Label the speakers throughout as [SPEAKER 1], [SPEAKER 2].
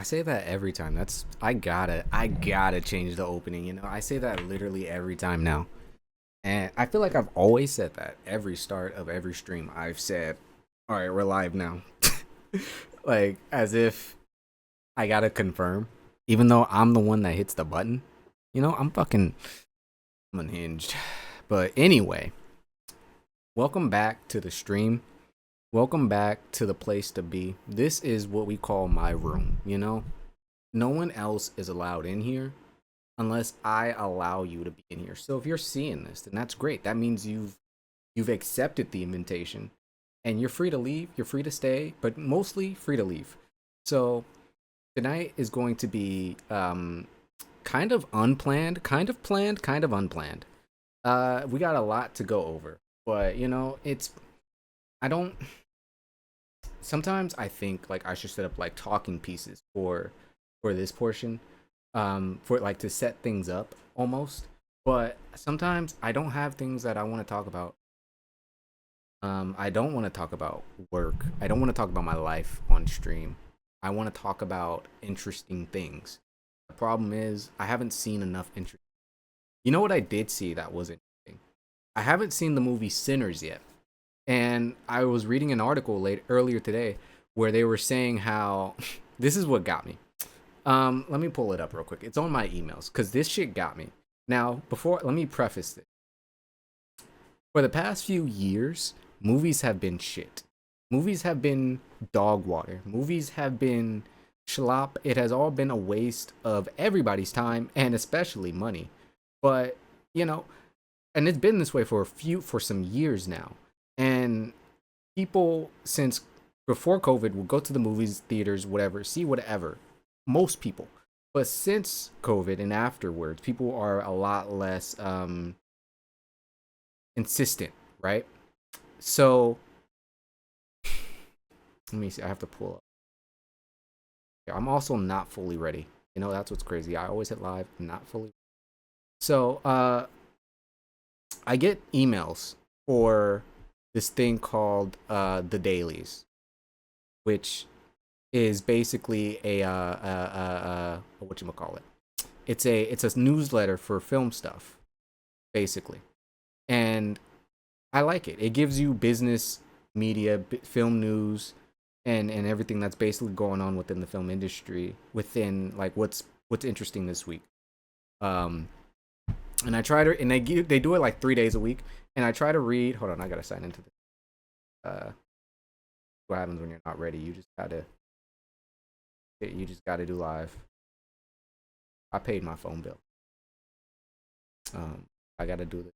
[SPEAKER 1] say that every time. I gotta change the opening. I say that literally every time now, and I feel like I've always said that every start of every stream. I've said, "All right, we're live now," like as if I gotta confirm, even though I'm the one that hits the button. I'm unhinged. But anyway, welcome back to the stream. Welcome back to the place to be. This is what we call my room. No one else is allowed in here unless I allow you to be in here. So if you're seeing this, then that's great. That means you've accepted the invitation and you're free to leave, you're free to stay, but mostly free to leave. So tonight is going to be kind of unplanned, kind of planned, kind of unplanned. We got a lot to go over, but it's I don't sometimes I think like I should set up like talking pieces for this portion, for like to set things up almost. But sometimes I don't have things that I want to talk about. I don't want to talk about work. I don't want to talk about my life on stream. I want to talk about interesting things. The problem is I haven't seen enough interest. You know what I did see that was interesting? I haven't seen the movie Sinners yet. And I was reading an article earlier today where they were saying how this is what got me. Let me pull it up real quick. It's on my emails because this shit got me. Now, before let me preface this. For the past few years, movies have been shit. Movies have been dog water. Movies have been schlop. It has all been a waste of everybody's time and especially money. But, and it's been this way for some years now. And people since before COVID will go to the movies, theaters, whatever, see whatever. Most people. But since COVID and afterwards, people are a lot less insistent, right? So let me see. I have to pull up. Yeah, I'm also not fully ready. That's what's crazy. I always hit live, I'm not fully. So I get emails for this thing called the dailies, which is basically a what you call it. It's a newsletter for film stuff, basically, and I like it. It gives you business, media, film news, and everything that's basically going on within the film industry, within like what's interesting this week. Um, and I try to, and they do it like 3 days a week, and I try to read. Hold on, I gotta sign into this. What happens when you're not ready? You just gotta do live. I paid my phone bill. I gotta do this.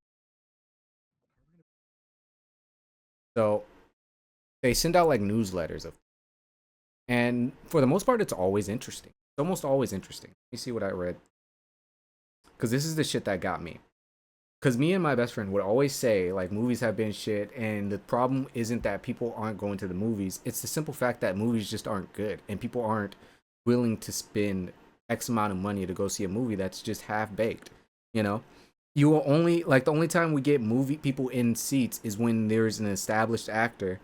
[SPEAKER 1] So they send out like newsletters of, and for the most part, it's always interesting. It's almost always interesting. Let me see what I read, because this is the shit that got me. Because me and my best friend would always say like movies have been shit, and the problem isn't that people aren't going to the movies. It's the simple fact that movies just aren't good, and people aren't willing to spend X amount of money to go see a movie that's just half baked. You know, you will only like the only time we get movie people in seats is when there's an established actor,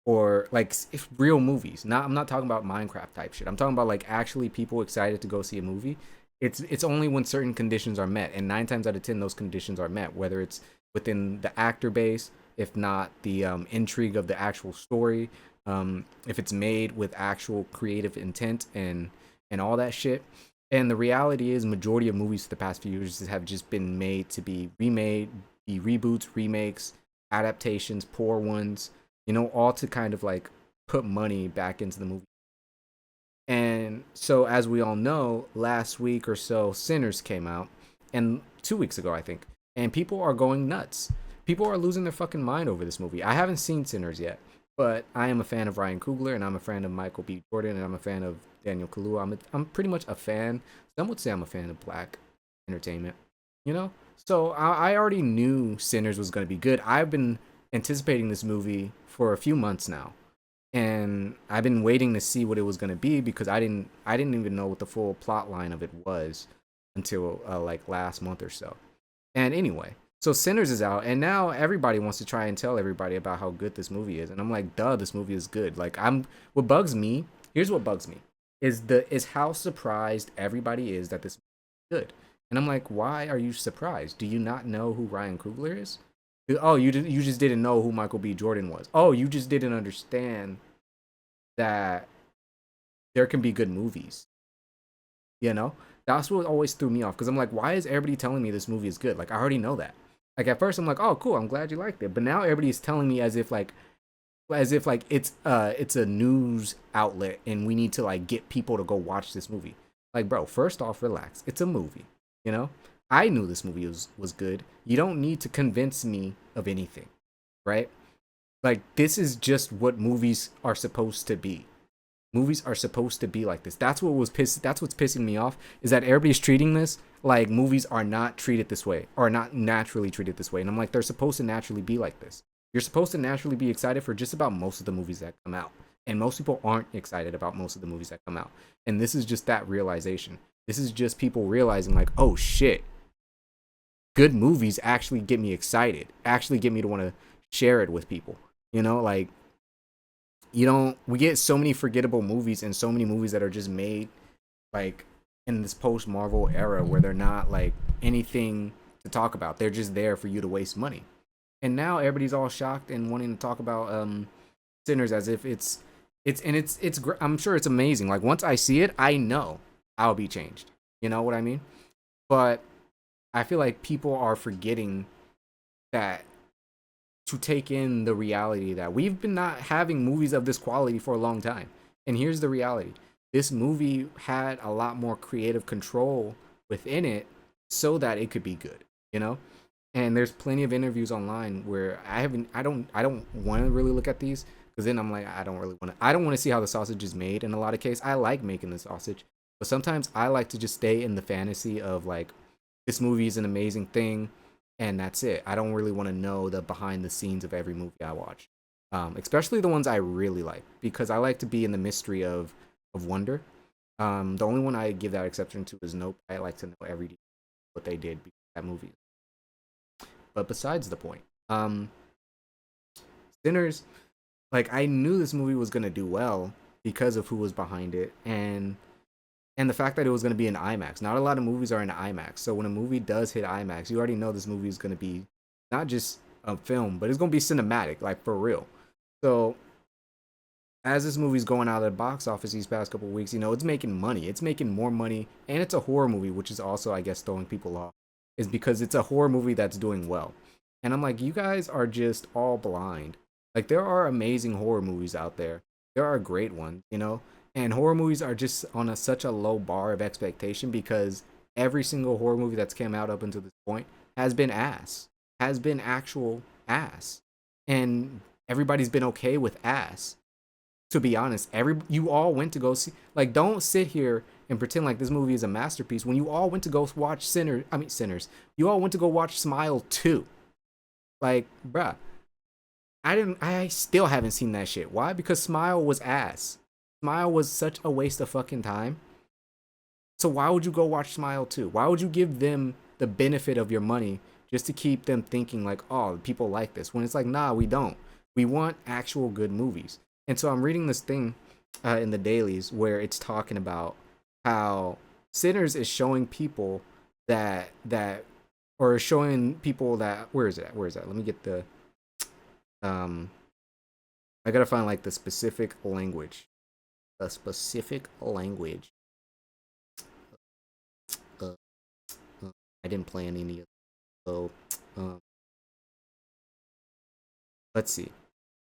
[SPEAKER 1] or like if real movies. I'm not talking about Minecraft type shit. I'm talking about like actually people excited to go see a movie. It's only when certain conditions are met, and 9 times out of 10 those conditions are met, whether it's within the actor base, if not the intrigue of the actual story, if it's made with actual creative intent and all that shit. And the reality is, majority of movies for the past few years have just been made to be remade, be reboots, remakes, adaptations, poor ones, all to kind of like put money back into the movie. And so, as we all know, last week or so, Sinners came out, and 2 weeks ago, I think, and people are going nuts. People are losing their fucking mind over this movie. I haven't seen Sinners yet, but I am a fan of Ryan Coogler, and I'm a fan of Michael B. Jordan, and I'm a fan of Daniel Kaluuya. I'm pretty much a fan. Some would say I'm a fan of black entertainment, you know? So I already knew Sinners was going to be good. I've been anticipating this movie for a few months now, and I've been waiting to see what it was going to be because I didn't even know what the full plot line of it was until like last month or so. And anyway, so Sinners is out, and now everybody wants to try and tell everybody about how good this movie is, and I'm like, duh, this movie is good. Like, what bugs me. Here's what bugs me. is how surprised everybody is that this movie is good. And I'm like, why are you surprised? Do you not know who Ryan Coogler is? Oh, you just didn't know who Michael B. Jordan was. Oh, you just didn't understand that there can be good movies. You know, that's what always threw me off because I'm like, why is everybody telling me this movie is good? Like I already know that. Like at first I'm like, oh cool, I'm glad you liked it. But now everybody's telling me as if like it's a news outlet and we need to like get people to go watch this movie. Like bro, first off, relax. It's a movie. You know, I knew this movie was good. You don't need to convince me of anything, right? Like this is just what movies are supposed to be. Movies are supposed to be like this. That's what's pissing me off is that everybody's treating this like movies are not treated this way or not naturally treated this way. And I'm like, they're supposed to naturally be like this. You're supposed to naturally be excited for just about most of the movies that come out. And most people aren't excited about most of the movies that come out. And this is just that realization. This is just people realizing like, oh shit, good movies actually get me excited, actually get me to want to share it with people. You know, like we get so many forgettable movies and so many movies that are just made like in this post Marvel era where they're not like anything to talk about. They're just there for you to waste money. And now everybody's all shocked and wanting to talk about Sinners as if I'm sure it's amazing. Like once I see it, I know I'll be changed. You know what I mean? But I feel like people are forgetting that to take in the reality that we've been not having movies of this quality for a long time. And here's the reality. This movie had a lot more creative control within it so that it could be good, you know? And there's plenty of interviews online where I don't want to really look at these because then I'm like I don't want to see how the sausage is made in a lot of cases. I like making the sausage, but sometimes I like to just stay in the fantasy of like this movie is an amazing thing and that's it. I don't really want to know the behind the scenes of every movie I watch, especially the ones I really like because I like to be in the mystery of wonder. The only one I give that exception to is Nope. I like to know every detail what they did because that movie. But besides the point, Sinners, like I knew this movie was gonna do well because of who was behind it and the fact that it was gonna be in IMAX. Not a lot of movies are in IMAX, so when a movie does hit IMAX, you already know this movie is gonna be not just a film, but it's gonna be cinematic, like for real. So as this movie's going out of the box office these past couple of weeks, you know, it's making money. It's making more money, and it's a horror movie, which is also, I guess, throwing people off, is because it's a horror movie that's doing well. And I'm like, you guys are just all blind. Like, there are amazing horror movies out there. There are great ones, you know, and horror movies are just on such a low bar of expectation because every single horror movie that's came out up until this point has been ass, has been actual ass, and everybody's been okay with ass, to be honest. You all went to go see, like, don't sit here and pretend like this movie is a masterpiece when you all went to go watch Sinners. You all went to go watch Smile 2. Like, bruh, I still haven't seen that shit. Why? Because Smile was ass. Smile was such a waste of fucking time. So why would you go watch Smile 2? Why would you give them the benefit of your money just to keep them thinking like, oh, people like this, when it's like, nah, we don't. We want actual good movies. And so I'm reading this thing in the dailies where it's talking about how Sinners is showing people that or showing people that where is it? Where is that? Let me get the um I gotta find like the specific language. A specific language. Uh, I didn't plan any of so let's see.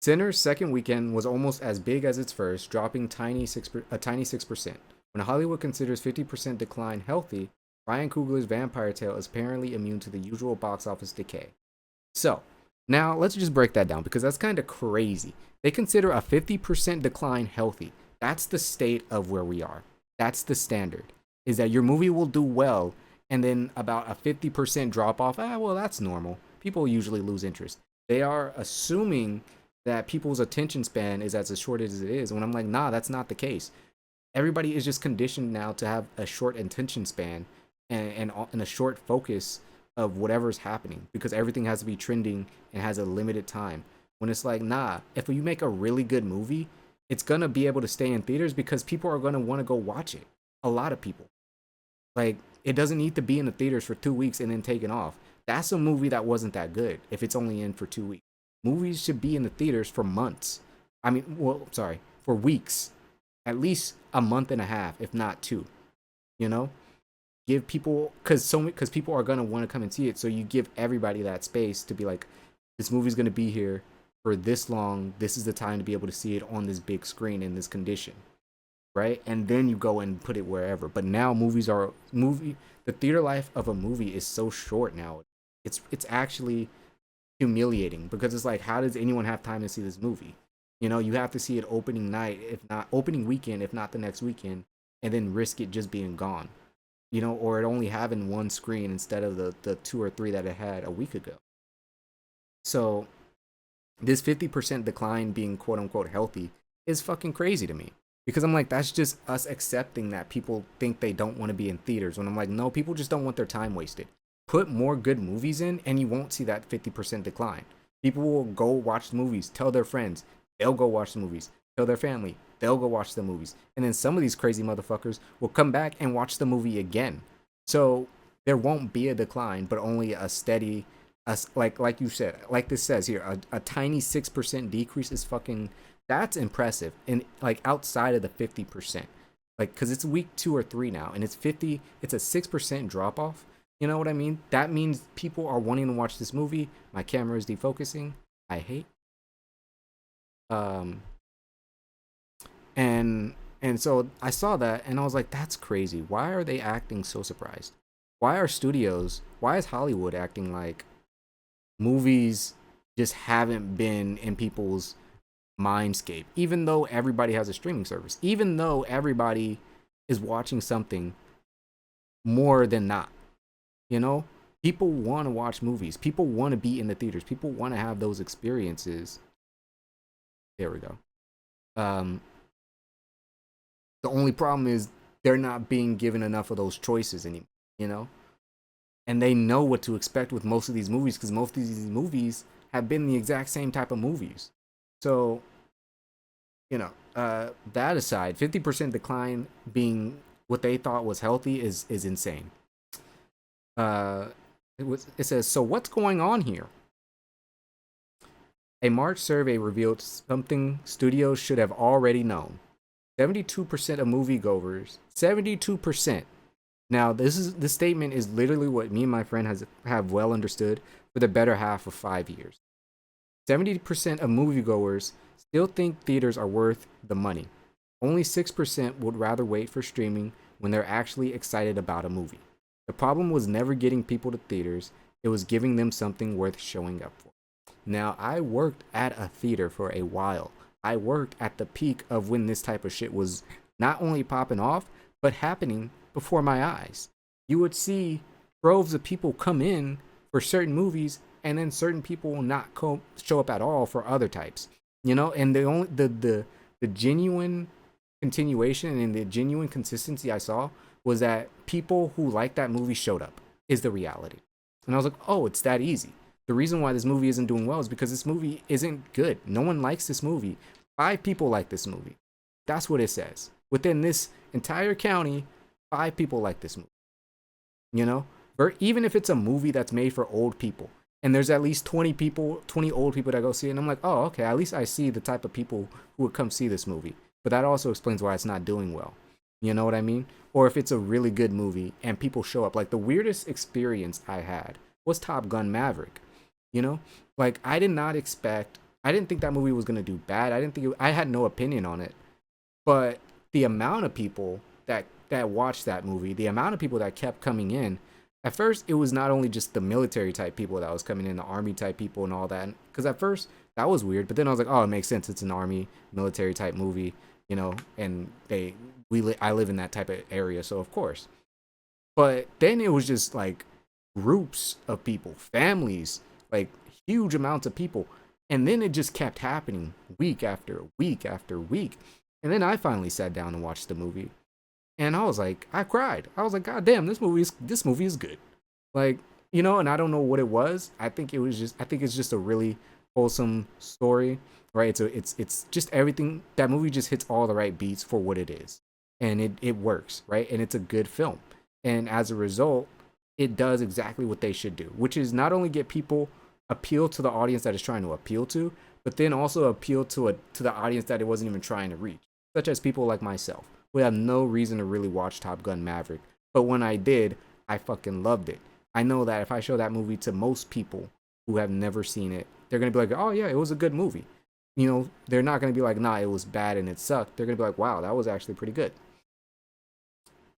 [SPEAKER 1] Sinner's second weekend was almost as big as its first, dropping a tiny 6%. When Hollywood considers 50% decline healthy, Ryan Coogler's Vampire Tale is apparently immune to the usual box office decay. So, now let's just break that down because that's kind of crazy. They consider a 50% decline healthy. That's the state of where we are. That's the standard. Is that your movie will do well and then about a 50% drop off. Well, that's normal. People usually lose interest. They are assuming that people's attention span is as short as it is. When I'm like, nah, that's not the case. Everybody is just conditioned now to have a short attention span and a short focus of whatever's happening because everything has to be trending and has a limited time. When it's like, nah, if you make a really good movie, it's gonna be able to stay in theaters because people are gonna want to go watch it. A lot of people. Like, it doesn't need to be in the theaters for 2 weeks and then taken off. That's a movie that wasn't that good if it's only in for 2 weeks. Movies should be in the theaters for months. I mean, well, sorry, for weeks. At least a month and a half, if not two. You know? Give people, because people are gonna want to come and see it, so you give everybody that space to be like, this movie's gonna be here for this long. This is the time to be able to see it on this big screen in this condition, right? And then you go and put it wherever. But now the theater life of a movie is so short now. It's actually humiliating because it's like, how does anyone have time to see this movie? You know, you have to see it opening night, if not opening weekend, if not the next weekend, and then risk it just being gone. You know, or it only having one screen instead of the two or three that it had a week ago. So this 50% decline being quote unquote healthy is fucking crazy to me. Because I'm like, that's just us accepting that people think they don't want to be in theaters. When I'm like, no, people just don't want their time wasted. Put more good movies in and you won't see that 50% decline. People will go watch the movies, tell their friends, they'll go watch the movies, tell their family, they'll go watch the movies. And then some of these crazy motherfuckers will come back and watch the movie again. So there won't be a decline, but only a steady, like you said, like this says here, a tiny 6% decrease is fucking, that's impressive. And like outside of the 50%, like, cause it's week 2 or 3 now and it's a 6% drop off. You know what I mean? That means people are wanting to watch this movie. My camera is defocusing. I hate. Um, and so I saw that and I was like, that's crazy. Why are they acting so surprised? Why is Hollywood acting like movies just haven't been in people's mindscape, even though everybody has a streaming service, even though everybody is watching something more than not? You know, people want to watch movies, people want to be in the theaters, people want to have those experiences. There we go. um the only problem is they're not being given enough of those choices anymore, you know? And they know what to expect with most of these movies because most of these movies have been the exact same type of movies. So, you know, that aside, 50% decline being what they thought was healthy is insane. Uh, it says, so what's going on here? A March survey revealed something studios should have already known. 72% of moviegoers, 72%. Now, this statement is literally what me and my friend have well understood for the better half of 5 years. 70% of moviegoers still think theaters are worth the money. Only 6% would rather wait for streaming when they're actually excited about a movie. The problem was never getting people to theaters, it was giving them something worth showing up for. Now, I worked at a theater for a while. I worked at the peak of when this type of shit was not only popping off, but happening before my eyes. You would see droves of people come in for certain movies, and then certain people will not show up at all for other types. You know, and the genuine continuation and the genuine consistency I saw was that people who liked that movie showed up, is the reality. And I was like, oh, it's that easy. The reason why this movie isn't doing well is because this movie isn't good. No one likes this movie. 5 people like this movie. That's what it says. Within this entire county, 5 people like this movie. You know? Or even if it's a movie that's made for old people, and there's at least 20 old people that go see it, and I'm like, oh, okay, at least I see the type of people who would come see this movie. But that also explains why it's not doing well. You know what I mean? Or if it's a really good movie and people show up. Like, the weirdest experience I had was Top Gun Maverick. You know? Like, I didn't think that movie was going to do bad. I had no opinion on it. But the amount of people that watched that movie, the amount of people that kept coming in, at first it was not only just the military type people that was coming in, the army type people and all that. Because at first that was weird, but then I was like, oh, it makes sense. It's an army military type movie, you know, and I live in that type of area, so of course. But then it was just like groups of people, families, like huge amounts of people. And then it just kept happening week after week after week. And then I finally sat down and watched the movie. And I was like, I cried. I was like, God damn, this movie is good. Like, you know, and I don't know what it was. I think it's just a really wholesome story, right? So it's just everything. That movie just hits all the right beats for what it is, and it works, right? And it's a good film, and as a result, it does exactly what they should do, which is not only get people appeal to the audience that it's trying to appeal to, but then also appeal to the audience that it wasn't even trying to reach, such as people like myself who have no reason to really watch Top Gun Maverick, but when I did, I fucking loved it. I know that if I show that movie to most people who have never seen it, they're gonna be like, "Oh yeah, it was a good movie." You know, they're not gonna be like, "Nah, it was bad and it sucked." They're gonna be like, "Wow, that was actually pretty good."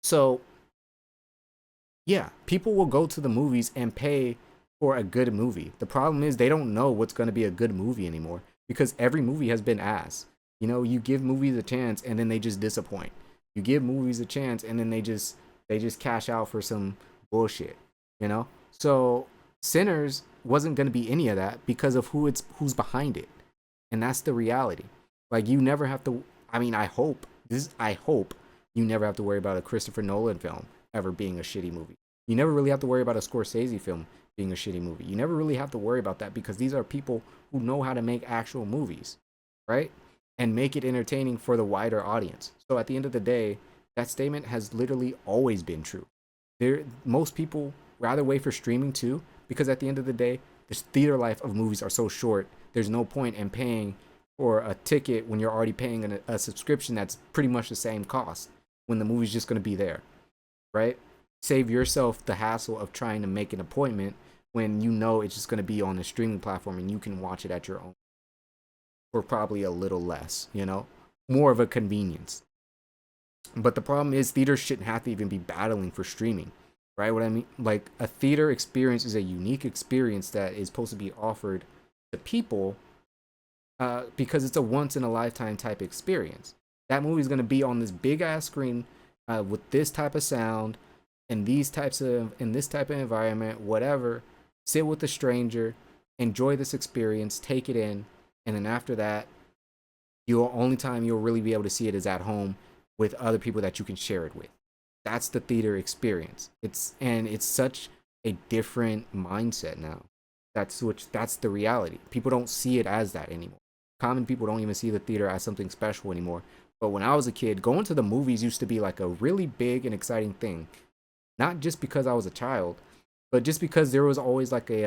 [SPEAKER 1] So yeah, people will go to the movies and pay for a good movie. The problem is they don't know what's gonna be a good movie anymore because every movie has been ass. You know, you give movies a chance and then they just disappoint. You give movies a chance and then they just cash out for some bullshit. You know, so Sinners wasn't gonna be any of that because of who's behind it, and that's the reality. Like you never have to. I mean, I hope you never have to worry about a Christopher Nolan film ever being a shitty movie. You never really have to worry about a Scorsese film being a shitty movie. You never really have to worry about that because these are people who know how to make actual movies, right? And make it entertaining for the wider audience. So at the end of the day, that statement has literally always been true. Most people rather wait for streaming too because at the end of the day, the theater life of movies are so short. There's no point in paying for a ticket when you're already paying a subscription that's pretty much the same cost when the movie's just going to be there, right? Save yourself the hassle of trying to make an appointment when you know it's just going to be on a streaming platform and you can watch it at your own for probably a little less, you know? More of a convenience. But the problem is theaters shouldn't have to even be battling for streaming, right? What I mean, like a theater experience is a unique experience that is supposed to be offered to people because it's a once in a lifetime type experience. That movie's gonna be on this big ass screen with this type of sound and in this type of environment, whatever. Sit with a stranger, enjoy this experience, take it in, and then after that, you'll only time you'll really be able to see it is at home with other people that you can share it with. That's the theater experience. It's such a different mindset now. That's the reality. People don't see it as that anymore. Common people don't even see the theater as something special anymore. But when I was a kid, going to the movies used to be like a really big and exciting thing. Not just because I was a child, but just because there was always like a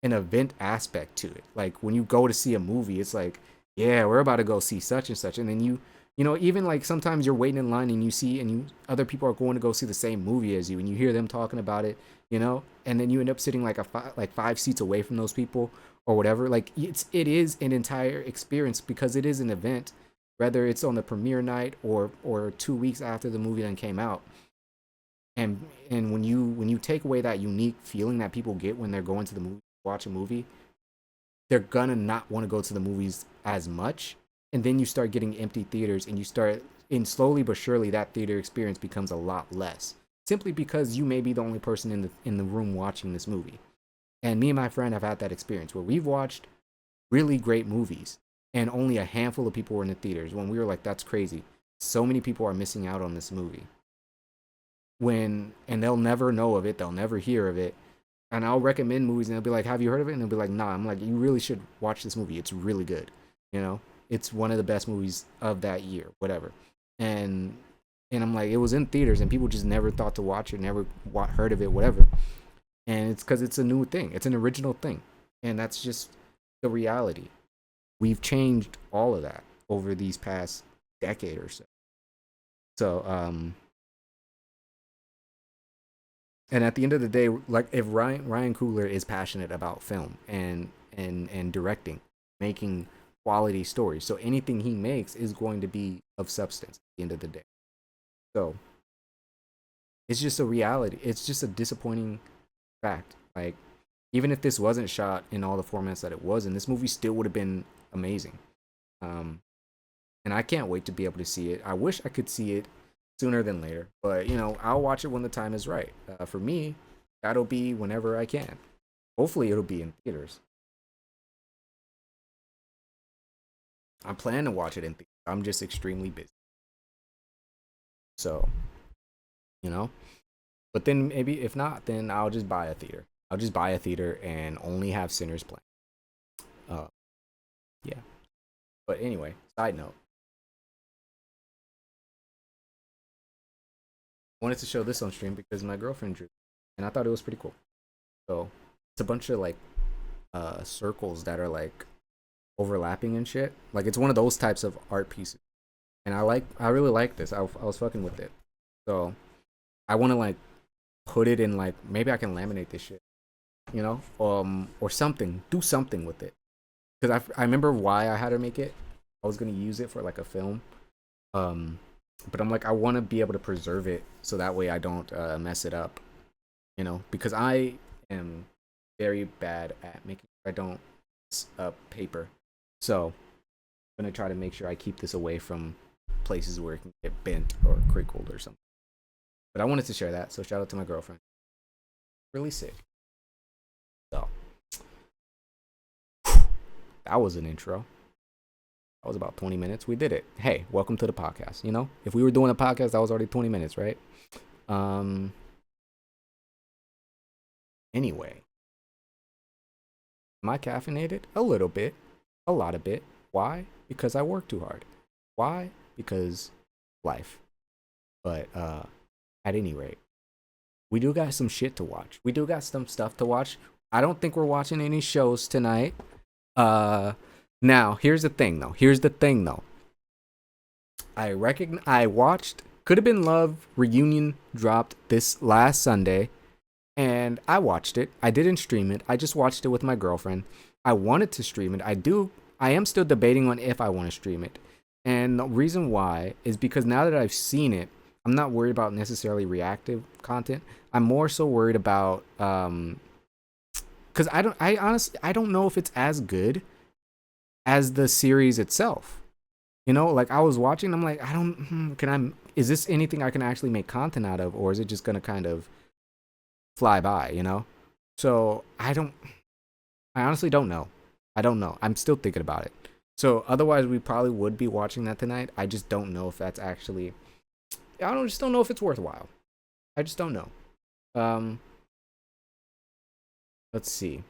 [SPEAKER 1] an event aspect to it. Like when you go to see a movie, it's like, yeah, we're about to go see such and such, and then you know, even like sometimes you're waiting in line and you see and you other people are going to go see the same movie as you, and you hear them talking about it, you know, and then you end up sitting like like 5 seats away from those people or whatever. Like it is an entire experience because it is an event, whether it's on the premiere night or 2 weeks after the movie then came out. And when you take away that unique feeling that people get when they're going to the movie watch a movie, they're gonna not want to go to the movies as much. And then you start getting empty theaters and you start and slowly but surely that theater experience becomes a lot less. Simply because you may be the only person in the room watching this movie. And me and my friend have had that experience where we've watched really great movies and only a handful of people were in the theaters when we were like, that's crazy. So many people are missing out on this movie. And they'll never know of it, they'll never hear of it, and I'll recommend movies and they'll be like, have you heard of it? And they'll be like, nah. I'm like, you really should watch this movie. It's really good. You know, it's one of the best movies of that year, whatever. And and I'm like, it was in theaters and people just never thought to watch it, never heard of it, whatever. And it's because it's a new thing. It's an original thing. And that's just the reality. We've changed all of that over these past decade or so. So, and at the end of the day, like if Ryan Coogler is passionate about film and directing, making quality stories, so anything he makes is going to be of substance at the end of the day. So it's just a reality. It's just a disappointing fact. Like even if this wasn't shot in all the formats that it was, and this movie still would have been amazing. Um, and I can't wait to be able to see it. I wish I could see it sooner than later, but you know, I'll watch it when the time is right. For me, that'll be whenever I can. Hopefully, it'll be in theaters. I'm planning to watch it in theaters. I'm just extremely busy, so you know. But then maybe if not, then I'll just buy a theater. I'll just buy a theater and only have Sinners playing. Uh, yeah. But anyway, side note. I wanted to show this on stream because my girlfriend drew, and I thought it was pretty cool. So it's a bunch of like circles that are like overlapping and shit. Like it's one of those types of art pieces, and I really like this. I was fucking with it, so I want to like put it in like maybe I can laminate this shit, you know, or something. Do something with it, because I remember why I had to make it. I was gonna use it for like a film, but I'm like I want to be able to preserve it so that way I don't mess it up, you know, because I am very bad at making sure I don't mess up paper. So I'm gonna try to make sure I keep this away from places where it can get bent or crinkled or something. But I wanted to share that, so shout out to my girlfriend. Really sick. So that was an intro. That was about 20 minutes. We did it. Hey, welcome to the podcast. You know, if we were doing a podcast, that was already 20 minutes, right? Anyway, am I caffeinated? A little bit, a lot of bit. Why? Because I work too hard. Why? Because life. But at any rate, we do got some shit to watch. We do got some stuff to watch. I don't think we're watching any shows tonight. Now here's the thing though. I watched Could Have Been Love reunion dropped this last Sunday, and I watched it. I didn't stream it. I just watched it with my girlfriend. I wanted to stream it. I am still debating on if I want to stream it. And the reason why is because now that I've seen it, I'm not worried about necessarily reactive content. I'm more so worried about because I honestly I don't know if it's as good as the series itself. You know, like I was watching, I'm like, I don't is this anything I can actually make content out of, or is it just gonna kind of fly by, you know? So I honestly don't know. I don't know. I'm still thinking about it. So otherwise we probably would be watching that tonight. I just don't know if that's actually just don't know if it's worthwhile. I just don't know. Let's see.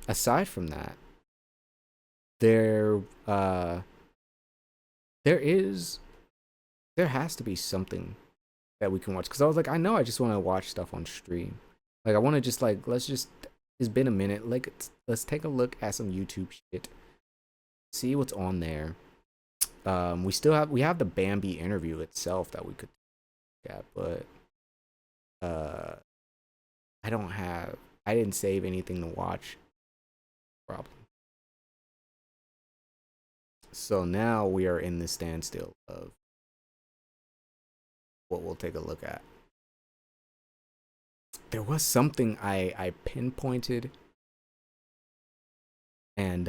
[SPEAKER 1] Aside from that, there has to be something that we can watch, because I was like, I know I just want to watch stuff on stream. Like I want to just like it's been a minute. Like let's take a look at some YouTube shit. See what's on there. We have the Bambi interview itself that we could look at, but I didn't save anything to watch. Problem. So now we are in the standstill of what we'll take a look at. There was something I pinpointed, and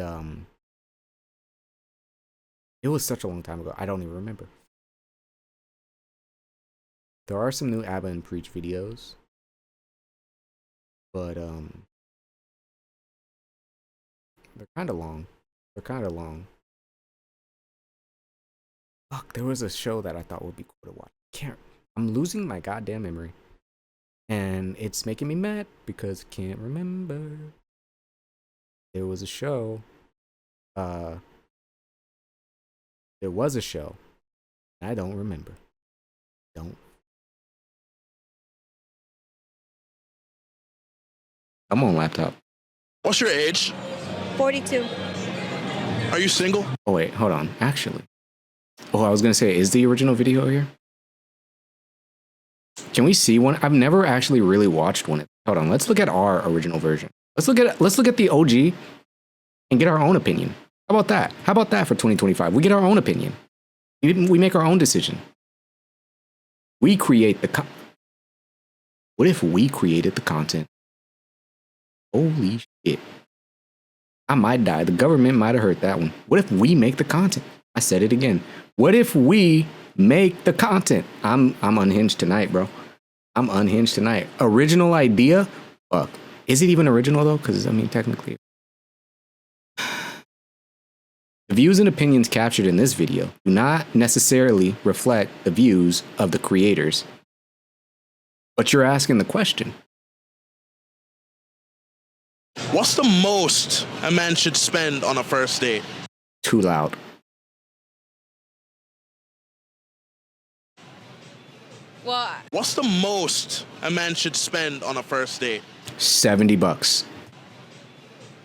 [SPEAKER 1] it was such a long time ago. I don't even remember. There are some new Abba and Preach videos, but they're kind of long. Fuck, there was a show that I thought would be cool to watch. I'm losing my goddamn memory, and it's making me mad because I can't remember. There was a show. There was a show. I don't remember. Come on, laptop.
[SPEAKER 2] What's your age?
[SPEAKER 3] 42.
[SPEAKER 2] Are you single?
[SPEAKER 1] Oh wait, hold on. Actually, I was gonna say, is the original video here? Can we see one? I've never actually really watched one. Hold on, let's look at our original version. Let's look at the OG and get our own opinion. How about that? How about that for 2025? We get our own opinion. We make our own decision. We create the What if we created the content? Holy shit. I might die. The government might have heard that one. What if we make the content? I said it again. What if we make the content? I'm unhinged tonight, bro. I'm unhinged tonight. Original idea? Fuck. Is it even original though? Because I mean, technically. The views and opinions captured in this video do not necessarily reflect the views of the creators. But you're asking the question.
[SPEAKER 2] What's the most a man should spend on a first date?
[SPEAKER 1] Too loud.
[SPEAKER 3] Well,
[SPEAKER 2] What's the most a man should spend on a first date?
[SPEAKER 1] $70.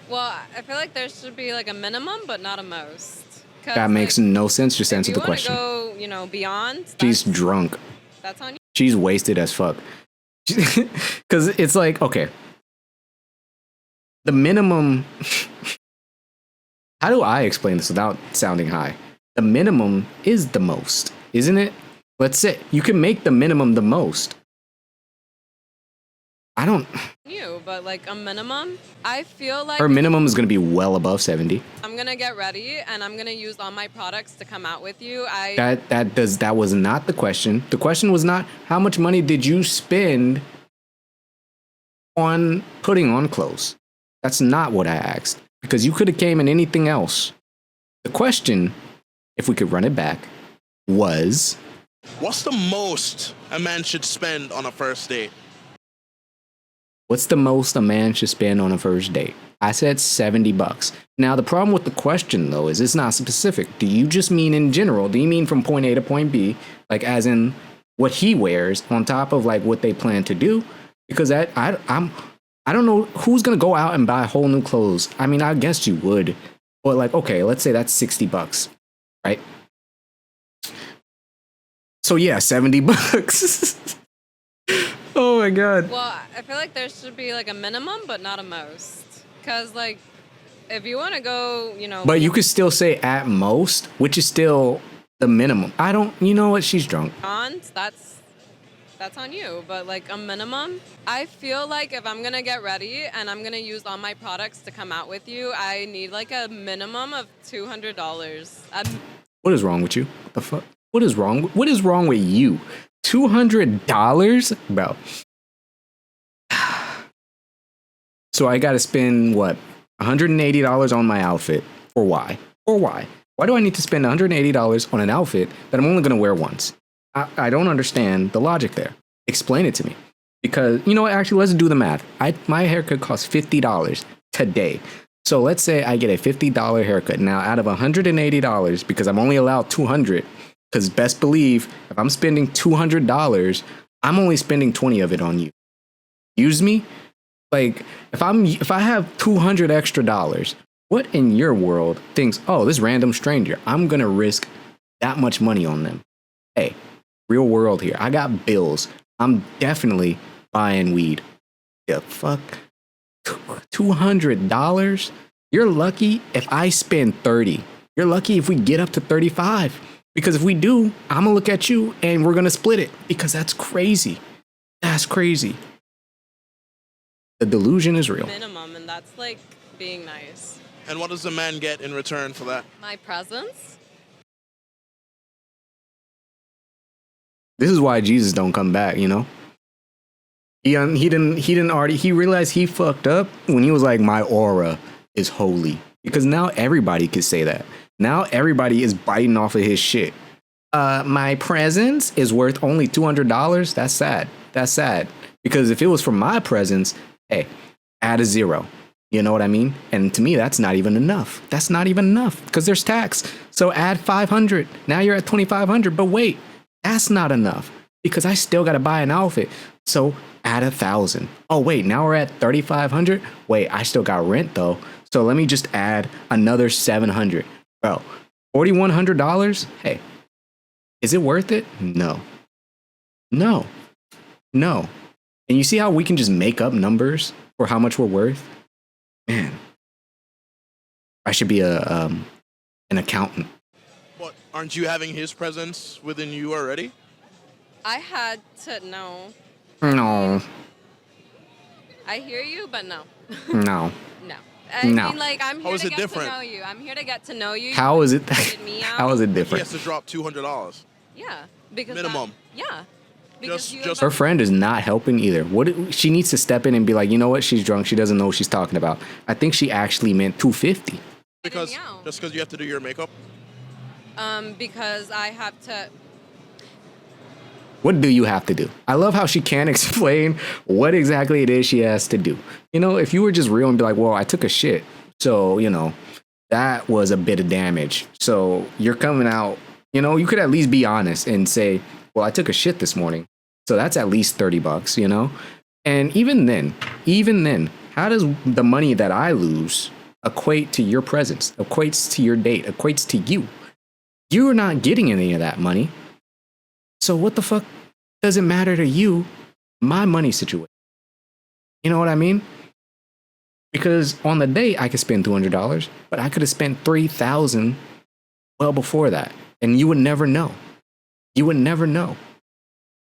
[SPEAKER 3] well, I feel like there should be like a minimum, but not a most. 'Cause,
[SPEAKER 1] That makes
[SPEAKER 3] like,
[SPEAKER 1] no sense. Just
[SPEAKER 3] if
[SPEAKER 1] answer
[SPEAKER 3] you
[SPEAKER 1] the
[SPEAKER 3] wanna
[SPEAKER 1] question.
[SPEAKER 3] go, beyond.
[SPEAKER 1] She's drunk.
[SPEAKER 3] That's on you.
[SPEAKER 1] She's wasted as fuck. Because it's like, okay, the minimum. How do I explain this without sounding high? The minimum is the most, isn't it? Let's say you can make the minimum the most. I don't.
[SPEAKER 3] You, but like a minimum. I feel like
[SPEAKER 1] Her minimum is going to be well above 70.
[SPEAKER 3] I'm gonna get ready and I'm gonna use all my products to come out with you.
[SPEAKER 1] That was not the question. The question was not how much money did you spend on putting on clothes. That's not what I asked, because you could have came in anything else. The question, if we could run it back, was
[SPEAKER 2] What's the most a man should spend on a first date?
[SPEAKER 1] what's the most a man should spend on a first date? I said $70. Now the problem with the question though is it's not specific. Do you just mean in general? Do you mean from point A to point B, like as in what he wears on top of like what they plan to do? Because I don't know who's gonna go out and buy whole new clothes. I mean, I guess you would, but like, okay, let's say that's $60, right? So yeah, $70. Oh my god.
[SPEAKER 3] Well, I feel like there should be like a minimum, but not a most. Cause like, if you want to go,
[SPEAKER 1] But you could still say at most, which is still the minimum. I don't. You know what? She's drunk.
[SPEAKER 3] beyond, that's on you. But like a minimum, I feel like if I'm gonna get ready and I'm gonna use all my products to come out with you, I need like a minimum of $200.
[SPEAKER 1] What is wrong with you? What the fuck? What is wrong? What is wrong with you? $200, bro. So I got to spend what? $180 on my outfit. For why? For why? Why do I need to spend $180 on an outfit that I'm only going to wear once? I don't understand the logic there. Explain it to me. Because, you know what? Actually, let's do the math. My haircut costs $50 today. So let's say I get a $50 haircut. Now, out of $180, because I'm only allowed $200, because best believe, if I'm spending $200, I'm only spending 20 of it on you. Use me? Like, if I have $200 extra dollars, what in your world thinks, oh, this random stranger, I'm gonna risk that much money on them? Hey, real world here. I got bills. I'm definitely buying weed. The fuck? $200? You're lucky if I spend 30. You're lucky if we get up to 35. Because if we do, I'm gonna look at you and we're gonna split it. Because that's crazy. That's crazy. The delusion is real.
[SPEAKER 3] Minimum, and that's like being nice.
[SPEAKER 2] And what does the man get in return for that?
[SPEAKER 3] My presence.
[SPEAKER 1] This is why Jesus don't come back, you know? He realized he fucked up when he was like, my aura is holy. Because now everybody can say that. Now everybody is biting off of his shit. My presence is worth only $200. That's sad. That's sad. Because if it was for my presence, hey, add a zero. You know what I mean? And to me, that's not even enough. That's not even enough because there's tax. So add 500. Now you're at 2,500. But wait, that's not enough because I still got to buy an outfit. So add 1,000. Oh, wait, now we're at 3,500. Wait, I still got rent though. So let me just add another 700. Bro, $4,100? Hey, is it worth it? No. No. No. And you see how we can just make up numbers for how much we're worth? Man, I should be an accountant.
[SPEAKER 2] But aren't you having his presence within you already?
[SPEAKER 3] I had to know.
[SPEAKER 1] No,
[SPEAKER 3] I hear you, but no.
[SPEAKER 1] no.
[SPEAKER 3] No. I
[SPEAKER 1] No.
[SPEAKER 3] mean, like, I'm
[SPEAKER 2] How
[SPEAKER 3] here
[SPEAKER 2] is
[SPEAKER 3] to
[SPEAKER 2] it
[SPEAKER 3] get
[SPEAKER 2] different?
[SPEAKER 3] to know you. I'm here to get to know you.
[SPEAKER 1] How is it?
[SPEAKER 3] Figured me out.
[SPEAKER 1] How is it
[SPEAKER 2] He
[SPEAKER 1] different?
[SPEAKER 2] has to drop $200.
[SPEAKER 3] Yeah. Because
[SPEAKER 2] Minimum.
[SPEAKER 3] yeah. Because
[SPEAKER 2] Just-
[SPEAKER 1] Her friend is not helping either. She needs to step in and be like, you know what? She's drunk. She doesn't know what she's talking about. I think she actually meant $250.
[SPEAKER 2] Because
[SPEAKER 3] me out.
[SPEAKER 2] just because you have to do your makeup?
[SPEAKER 3] because I have to.
[SPEAKER 1] What do you have to do? I love how she can't explain what exactly it is she has to do. You know, if you were just real and be like, well, I took a shit. So, you know, that was a bit of damage. So you're coming out, you know, you could at least be honest and say, well, I took a shit this morning. So that's at least $30, you know? And even then, how does the money that I lose equate to your presence, equates to your date, equates to you? You're not getting any of that money. So what the fuck does it matter to you, my money situation? You know what I mean? Because on the date, I could spend $200, but I could have spent $3,000 well before that. And you would never know. You would never know.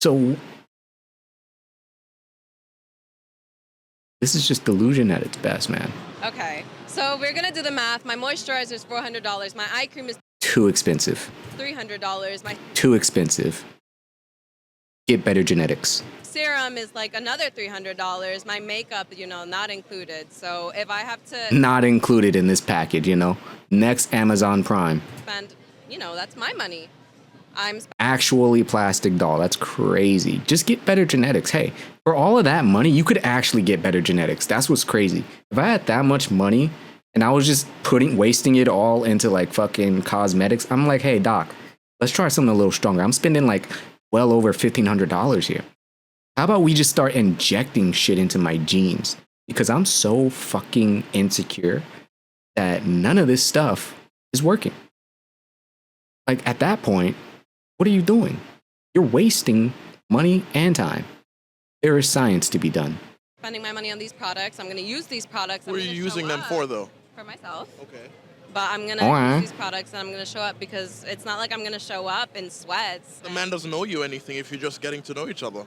[SPEAKER 1] So this is just delusion at its best, man.
[SPEAKER 3] Okay, so we're gonna do the math. My moisturizer is $400. My eye cream is
[SPEAKER 1] Too expensive.
[SPEAKER 3] $300. My
[SPEAKER 1] Too expensive. Get better genetics.
[SPEAKER 3] serum is like another $300. My makeup, not included. So if I have to
[SPEAKER 1] Not included in this package, you know. Next Amazon Prime.
[SPEAKER 3] spend, that's my money. I'm
[SPEAKER 1] Actually plastic doll. That's crazy. Just get better genetics. Hey, for all of that money, you could actually get better genetics. That's what's crazy. If I had that much money and I was just wasting it all into like fucking cosmetics, I'm like, hey, doc, let's try something a little stronger. I'm spending like well over $1,500 here. How about we just start injecting shit into my genes? Because I'm so fucking insecure that none of this stuff is working. Like at that point, what are you doing? You're wasting money and time. There is science to be done.
[SPEAKER 3] spending my money on these products. I'm gonna use these products.
[SPEAKER 2] What are you using them for, though?
[SPEAKER 3] For myself.
[SPEAKER 2] Okay.
[SPEAKER 3] But I'm gonna
[SPEAKER 1] Alright.
[SPEAKER 3] use these products and I'm gonna show up because it's not like I'm gonna show up in sweats.
[SPEAKER 2] The man doesn't owe you anything if you're just getting to know each other.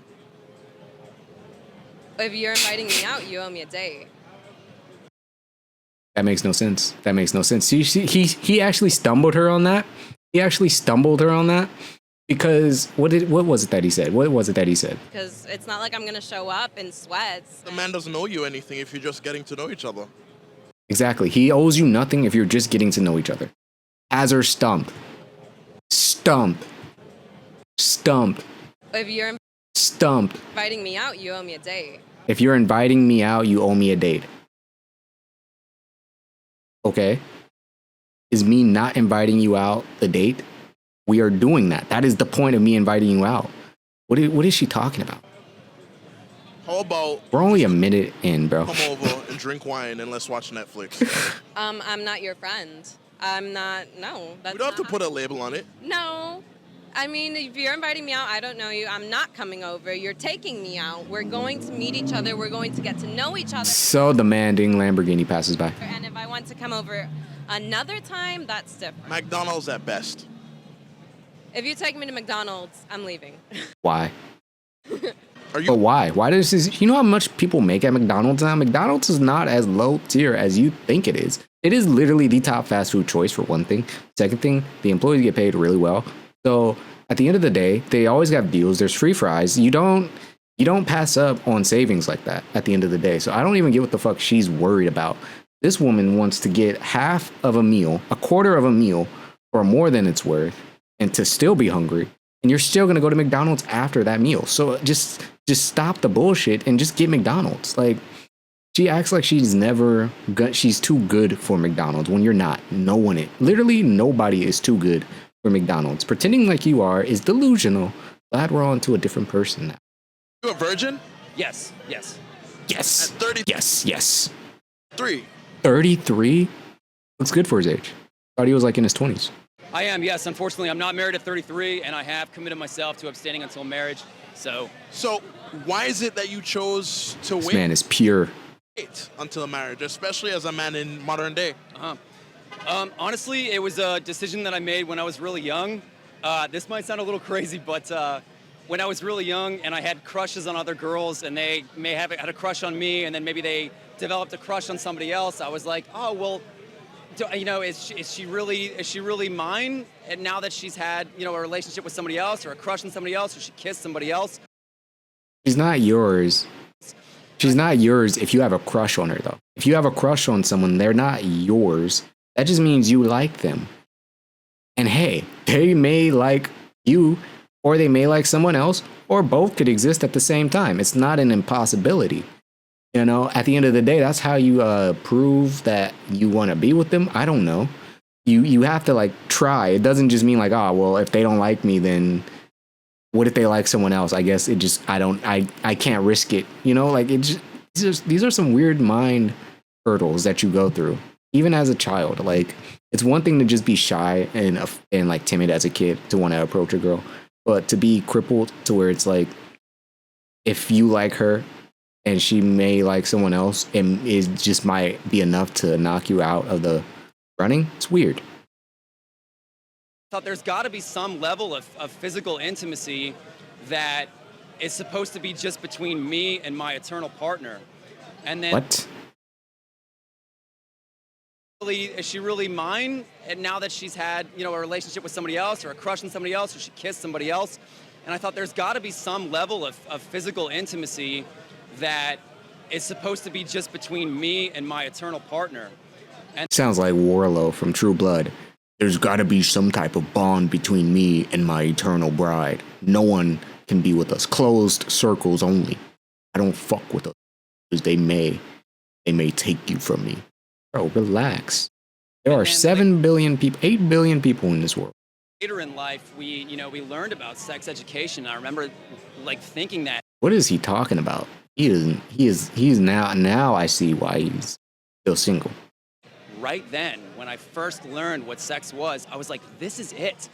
[SPEAKER 3] If you're inviting me out, you owe me a date.
[SPEAKER 1] That makes no sense. That makes no sense. He actually stumbled her on that. He actually stumbled her on that because what was it that he said? What was it that he said?
[SPEAKER 3] Because it's not like I'm gonna show up in sweats.
[SPEAKER 2] The man doesn't owe you anything if you're just getting to know each other.
[SPEAKER 1] Exactly. He owes you nothing if you're just getting to know each other. Has her stumped. Stumped. Stumped.
[SPEAKER 3] If you're
[SPEAKER 1] Stumped.
[SPEAKER 3] inviting me out, you owe me a date.
[SPEAKER 1] If you're inviting me out, you owe me a date. Okay. Is me not inviting you out the date? We are doing that. That is the point of me inviting you out. What is she talking about?
[SPEAKER 2] How about
[SPEAKER 1] We're only a minute in, bro.
[SPEAKER 2] come over and drink wine and let's watch Netflix?
[SPEAKER 3] I'm not your friend. I'm not. No, that's
[SPEAKER 2] We don't have to
[SPEAKER 3] not-
[SPEAKER 2] put a label on it.
[SPEAKER 3] No. I mean, if you're inviting me out, I don't know you. I'm not coming over. You're taking me out. We're going to meet each other. We're going to get to know each other.
[SPEAKER 1] So demanding Lamborghini passes by.
[SPEAKER 3] And if I want to come over another time, that's different.
[SPEAKER 2] McDonald's at best.
[SPEAKER 3] If you take me to McDonald's, I'm leaving.
[SPEAKER 1] Why?
[SPEAKER 2] Are you?
[SPEAKER 1] But why? Why does this? You know how much people make at McDonald's now? McDonald's is not as low tier as you think it is. It is literally the top fast food choice for one thing. Second thing, the employees get paid really well. So at the end of the day, they always have deals. There's free fries. You don't pass up on savings like that at the end of the day. So I don't even get what the fuck she's worried about. This woman wants to get half of a meal, a quarter of a meal for more than it's worth, and to still be hungry. And you're still gonna go to McDonald's after that meal. So just stop the bullshit and just get McDonald's. Like she acts like she's too good for McDonald's when you're not. Literally nobody is too good for McDonald's. Pretending like you are is delusional. Glad we're on to a different person now.
[SPEAKER 2] You a virgin?
[SPEAKER 4] Yes, yes.
[SPEAKER 1] Yes.
[SPEAKER 2] At 33.
[SPEAKER 1] Yes. 33? Looks good for his age. Thought he was like in his 20s.
[SPEAKER 4] I am, yes. Unfortunately, I'm not married at 33, and I have committed myself to abstaining until marriage. So,
[SPEAKER 2] So why is it that you chose to
[SPEAKER 1] This man is pure.
[SPEAKER 2] wait until marriage, especially as a man in modern day?
[SPEAKER 4] honestly, it was a decision that I made when I was really young. This might sound a little crazy, but when I was really young and I had crushes on other girls, and they may have had a crush on me, and then maybe they developed a crush on somebody else, I was like, oh, well, is she really mine? And now that she's had, a relationship with somebody else or a crush on somebody else or she kissed somebody else.
[SPEAKER 1] She's not yours. She's not yours if you have a crush on her, though. If you have a crush on someone, they're not yours. That just means you like them. And hey, they may like you, or they may like someone else, or both could exist at the same time. It's not an impossibility. At the end of the day, that's how you prove that you want to be with them. I don't know. You have to try. It doesn't just mean well, if they don't like me, then what if they like someone else? I guess it just I can't risk it. You know, like it just these are some weird mind hurdles that you go through, even as a child. Like it's one thing to just be shy and like timid as a kid to want to approach a girl, but to be crippled to where it's like if you like her and she may like someone else and it just might be enough to knock you out of the running. It's weird.
[SPEAKER 4] Thought there's got to be some level of physical intimacy that is supposed to be just between me and my eternal partner. And then
[SPEAKER 1] What?
[SPEAKER 4] really, is she really mine? And now that she's had, you know, a relationship with somebody else or a crush on somebody else or she kissed somebody else. And I thought there's got to be some level of physical intimacy that is supposed to be just between me and my eternal partner.
[SPEAKER 1] Sounds like Warlow from True Blood. There's gotta be some type of bond between me and my eternal bride. No one can be with us. Closed circles only. I don't fuck with us because they may take you from me. Bro, relax. There are 7 billion people, 8 billion people in this world.
[SPEAKER 4] Later in life, we learned about sex education. I remember like thinking that.
[SPEAKER 1] What is he talking about? He's now I see why he's still single.
[SPEAKER 4] Right then, when I first learned what sex was, I was like, this is it.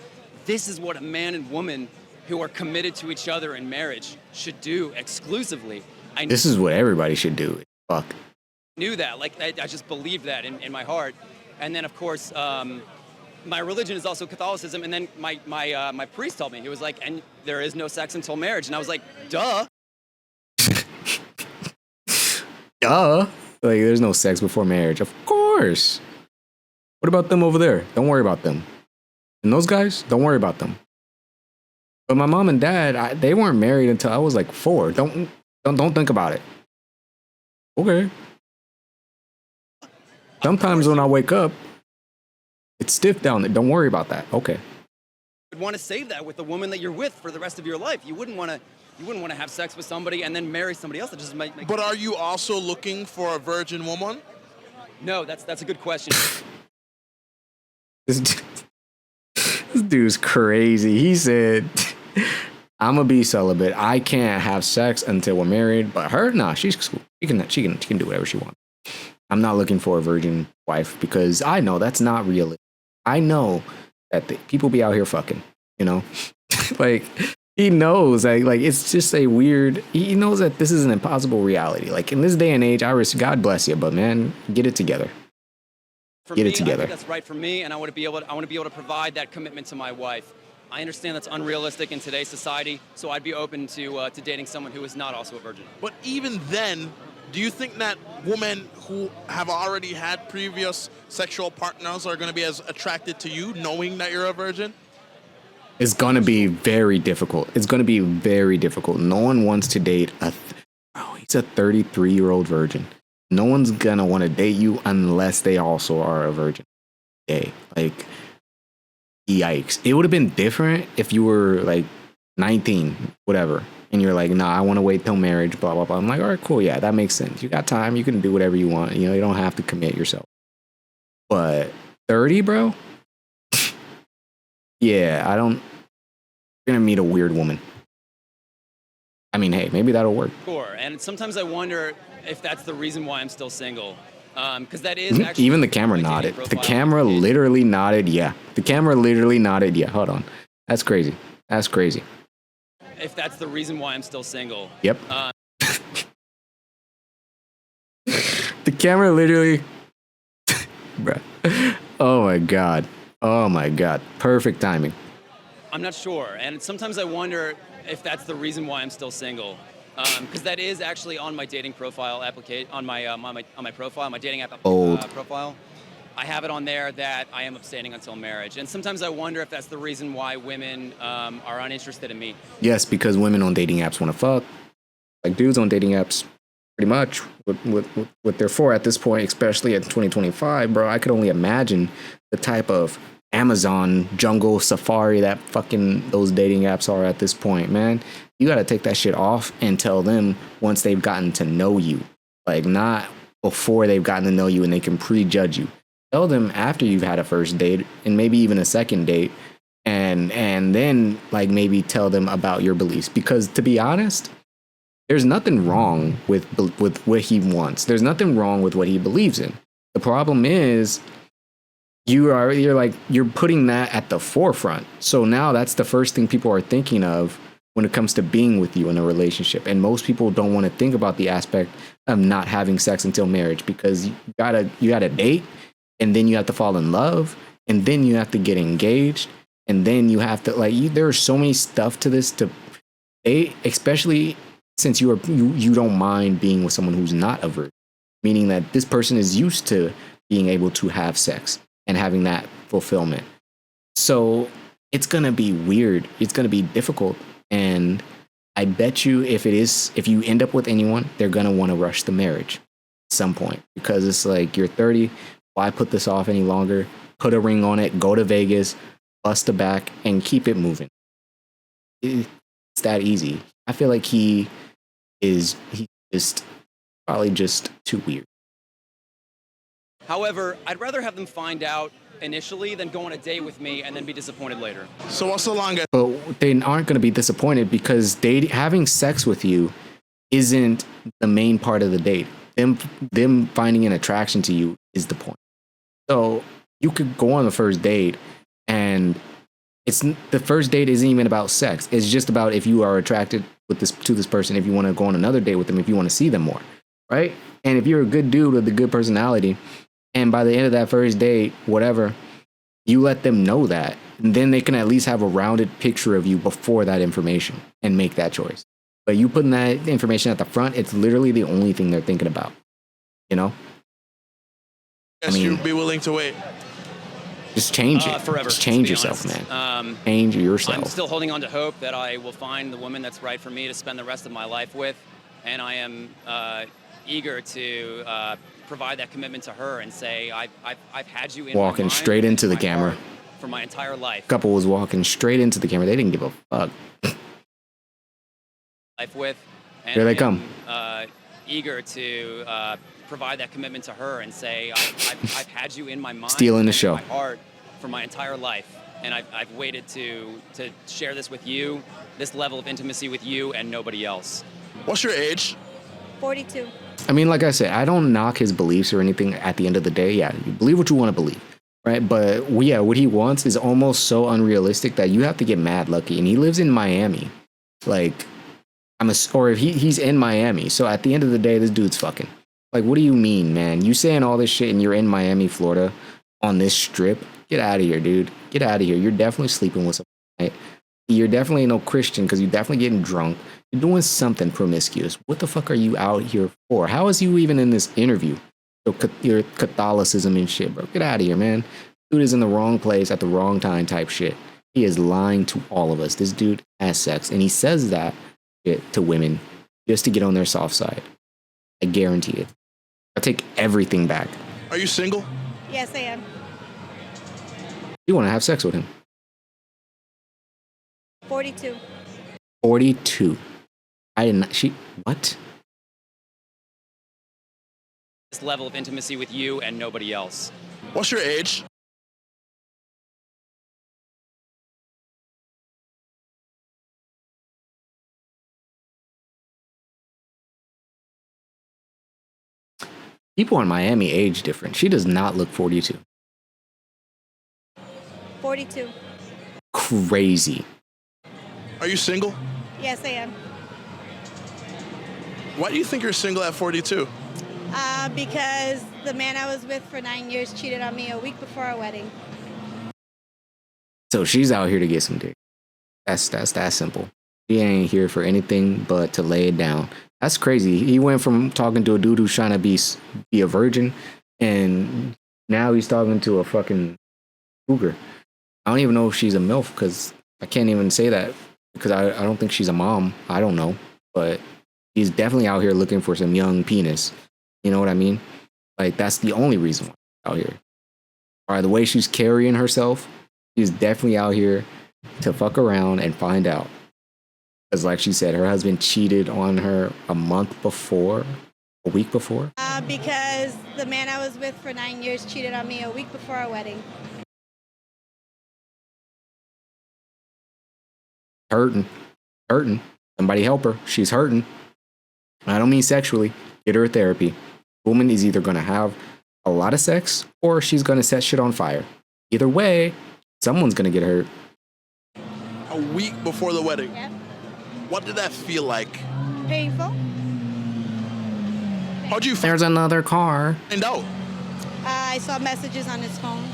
[SPEAKER 4] This is what a man and woman who are committed to each other in marriage should do exclusively.
[SPEAKER 1] This is what everybody should do. Fuck.
[SPEAKER 4] Knew that. Like, I just believed that in my heart. And then, of course, my religion is also Catholicism. And then my priest told me, he was like, and there is no sex until marriage. And I was like, duh.
[SPEAKER 1] Duh. Like, there's no sex before marriage. Of course. What about them over there? Don't worry about them. And those guys, don't worry about them. But my mom and dad, they weren't married until I was like 4. Don't think about it. Okay. Sometimes when I wake up, it's stiff down there. Don't worry about that. Okay.
[SPEAKER 4] Would want to save that with the woman that you're with for the rest of your life. You wouldn't want to have sex with somebody and then marry somebody else. That just might make.
[SPEAKER 2] But are you also looking for a virgin woman?
[SPEAKER 4] No, that's a good question.
[SPEAKER 1] This dude's crazy. He said, "I'm gonna be celibate. I can't have sex until we're married." But her, nah, she's cool. She can do whatever she wants. I'm not looking for a virgin wife because I know that's not realistic. I know that people be out here fucking. You know, like. He knows, like it's just a weird. He knows that this is an impossible reality. Like in this day and age, God bless you, but man, get it together. Get it together.
[SPEAKER 4] I think that's right for me, and I want to be able to provide that commitment to my wife. I understand that's unrealistic in today's society, so I'd be open to dating someone who is not also a virgin.
[SPEAKER 2] But even then, do you think that women who have already had previous sexual partners are going to be as attracted to you, knowing that you're a virgin?
[SPEAKER 1] It's going to be very difficult. It's going to be very difficult. No one wants to date he's a 33-year-old virgin. No one's going to want to date you unless they also are a virgin. Hey, like, yikes. It would have been different if you were like 19, whatever. And you're like, nah, I want to wait till marriage, blah, blah, blah. I'm like, all right, cool. Yeah, that makes sense. You got time. You can do whatever you want. You know, you don't have to commit yourself. But 30, bro? Yeah, you're gonna meet a weird woman. I mean, hey, maybe that'll work.
[SPEAKER 4] Sure, and sometimes I wonder if that's the reason why I'm still single. Because that is actually...
[SPEAKER 1] Even the camera nodded. The camera literally nodded, yeah. The camera literally nodded, yeah. Hold on. That's crazy. That's crazy.
[SPEAKER 4] If that's the reason why I'm still single.
[SPEAKER 1] Yep. The camera literally... Bruh. Oh my God. Oh my God. Perfect timing.
[SPEAKER 4] I'm not sure. And sometimes I wonder if that's the reason why I'm still single. Because that is actually on my dating profile on my profile, my dating app profile. I have it on there that I am abstaining until marriage. And sometimes I wonder if that's the reason why women are uninterested in me.
[SPEAKER 1] Yes, because women on dating apps want to fuck. Like dudes on dating apps, pretty much what they're for at this point, especially in 2025, bro. I could only imagine the type of Amazon jungle safari that fucking those dating apps are at this point, man. You got to take that shit off and tell them once they've gotten to know you, like not before they've gotten to know you and they can prejudge you. Tell them after you've had a first date and maybe even a second date and then like maybe tell them about your beliefs, because to be honest, there's nothing wrong with what he wants. There's nothing wrong with what he believes in. The problem is you're putting that at the forefront. So now that's the first thing people are thinking of when it comes to being with you in a relationship. And most people don't want to think about the aspect of not having sex until marriage, because you gotta date, and then you have to fall in love, and then you have to get engaged, and then you have to there's so many stuff to this to date, especially since you don't mind being with someone who's not a virgin, meaning that this person is used to being able to have sex and having that fulfillment. So it's gonna be weird. It's gonna be difficult. And I bet you if you end up with anyone, they're gonna want to rush the marriage at some point, because it's like, you're 30. Why put this off any longer? Put a ring on it, go to Vegas, bust the back, and keep it moving. It's that easy. I feel like he's just probably just too weird.
[SPEAKER 4] However, I'd rather have them find out initially than go on a date with me and then be disappointed later.
[SPEAKER 2] So what's the longest?
[SPEAKER 1] But they aren't going to be disappointed, because having sex with you isn't the main part of the date. Them finding an attraction to you is the point. So you could go on the first date, and the first date isn't even about sex. It's just about if you are attracted to this person, if you want to go on another date with them, if you want to see them more, right? And if you're a good dude with a good personality, and by the end of that first date, whatever, you let them know that, and then they can at least have a rounded picture of you before that information and make that choice. But you putting that information at the front, it's literally the only thing they're thinking about, you know?
[SPEAKER 2] Yes, you'd be willing to wait.
[SPEAKER 1] Just change it.
[SPEAKER 4] Forever.
[SPEAKER 1] Just change
[SPEAKER 4] to be
[SPEAKER 1] yourself,
[SPEAKER 4] honest.
[SPEAKER 1] man. Change yourself.
[SPEAKER 4] I'm still holding on to hope that I will find the woman that's right for me to spend the rest of my life with, and I am eager to provide that commitment to her and say I've had you in my
[SPEAKER 1] Walking
[SPEAKER 4] mind
[SPEAKER 1] straight
[SPEAKER 4] and
[SPEAKER 1] into the
[SPEAKER 4] my
[SPEAKER 1] camera.
[SPEAKER 4] heart for my entire life.
[SPEAKER 1] Couple was walking straight into the camera. They didn't give a fuck.
[SPEAKER 4] Life with. And
[SPEAKER 1] Here they come.
[SPEAKER 4] Eager to provide that commitment to her and say I've had you in my mind,
[SPEAKER 1] Stealing the
[SPEAKER 4] and
[SPEAKER 1] show.
[SPEAKER 4] in my heart for my entire life, and I've waited to share this with you, this level of intimacy with you and nobody else.
[SPEAKER 2] What's your age?
[SPEAKER 5] 42.
[SPEAKER 1] I mean, like I said, I don't knock his beliefs or anything at the end of the day. Yeah, you believe what you want to believe, right? But yeah, what he wants is almost so unrealistic that you have to get mad lucky. And he lives in Miami. Like, or if he's in Miami. So at the end of the day, this dude's fucking. Like, what do you mean, man? You saying all this shit and you're in Miami, Florida on this strip? Get out of here, dude. Get out of here. You're definitely sleeping with someone, right? You're definitely no Christian, because you're definitely getting drunk. You're doing something promiscuous. What the fuck are you out here for? How is you even in this interview? Your Catholicism and shit, bro. Get out of here, man. Dude is in the wrong place at the wrong time type shit. He is lying to all of us. This dude has sex, and he says that shit to women just to get on their soft side. I guarantee it. I take everything back.
[SPEAKER 2] Are you single?
[SPEAKER 5] Yes, I am.
[SPEAKER 1] You want to have sex with him?
[SPEAKER 5] 42.
[SPEAKER 1] 42. I did not. What?
[SPEAKER 4] This level of intimacy with you and nobody else.
[SPEAKER 2] What's your age?
[SPEAKER 1] People in Miami age different. She does not look 42.
[SPEAKER 5] 42.
[SPEAKER 1] Crazy.
[SPEAKER 2] Are you single?
[SPEAKER 5] Yes, I am.
[SPEAKER 2] Why do you think you're single at 42?
[SPEAKER 5] Because the man I was with for 9 years cheated on me a week before our wedding.
[SPEAKER 1] So she's out here to get some dick. That's that simple. She ain't here for anything but to lay it down. That's crazy. He went from talking to a dude who's trying to be a virgin, and now he's talking to a fucking cougar. I don't even know if she's a MILF, because I can't even say that, because I don't think she's a mom. I don't know. But he's definitely out here looking for some young penis. You know what I mean? Like, that's the only reason why she's out here. All right, the way she's carrying herself, she's definitely out here to fuck around and find out. Because like she said, her husband cheated on her a week before.
[SPEAKER 5] Because the man I was with for 9 years cheated on me a week before our wedding.
[SPEAKER 1] Hurting. Hurting. Somebody help her. She's hurting. I don't mean sexually. Get her therapy. Woman is either going to have a lot of sex or she's going to set shit on fire. Either way, someone's going to get hurt.
[SPEAKER 2] A week before the wedding.
[SPEAKER 5] Yeah.
[SPEAKER 2] What did that feel like?
[SPEAKER 5] Painful.
[SPEAKER 2] How'd you
[SPEAKER 1] There's another car.
[SPEAKER 2] find out?
[SPEAKER 5] I saw messages on his phone.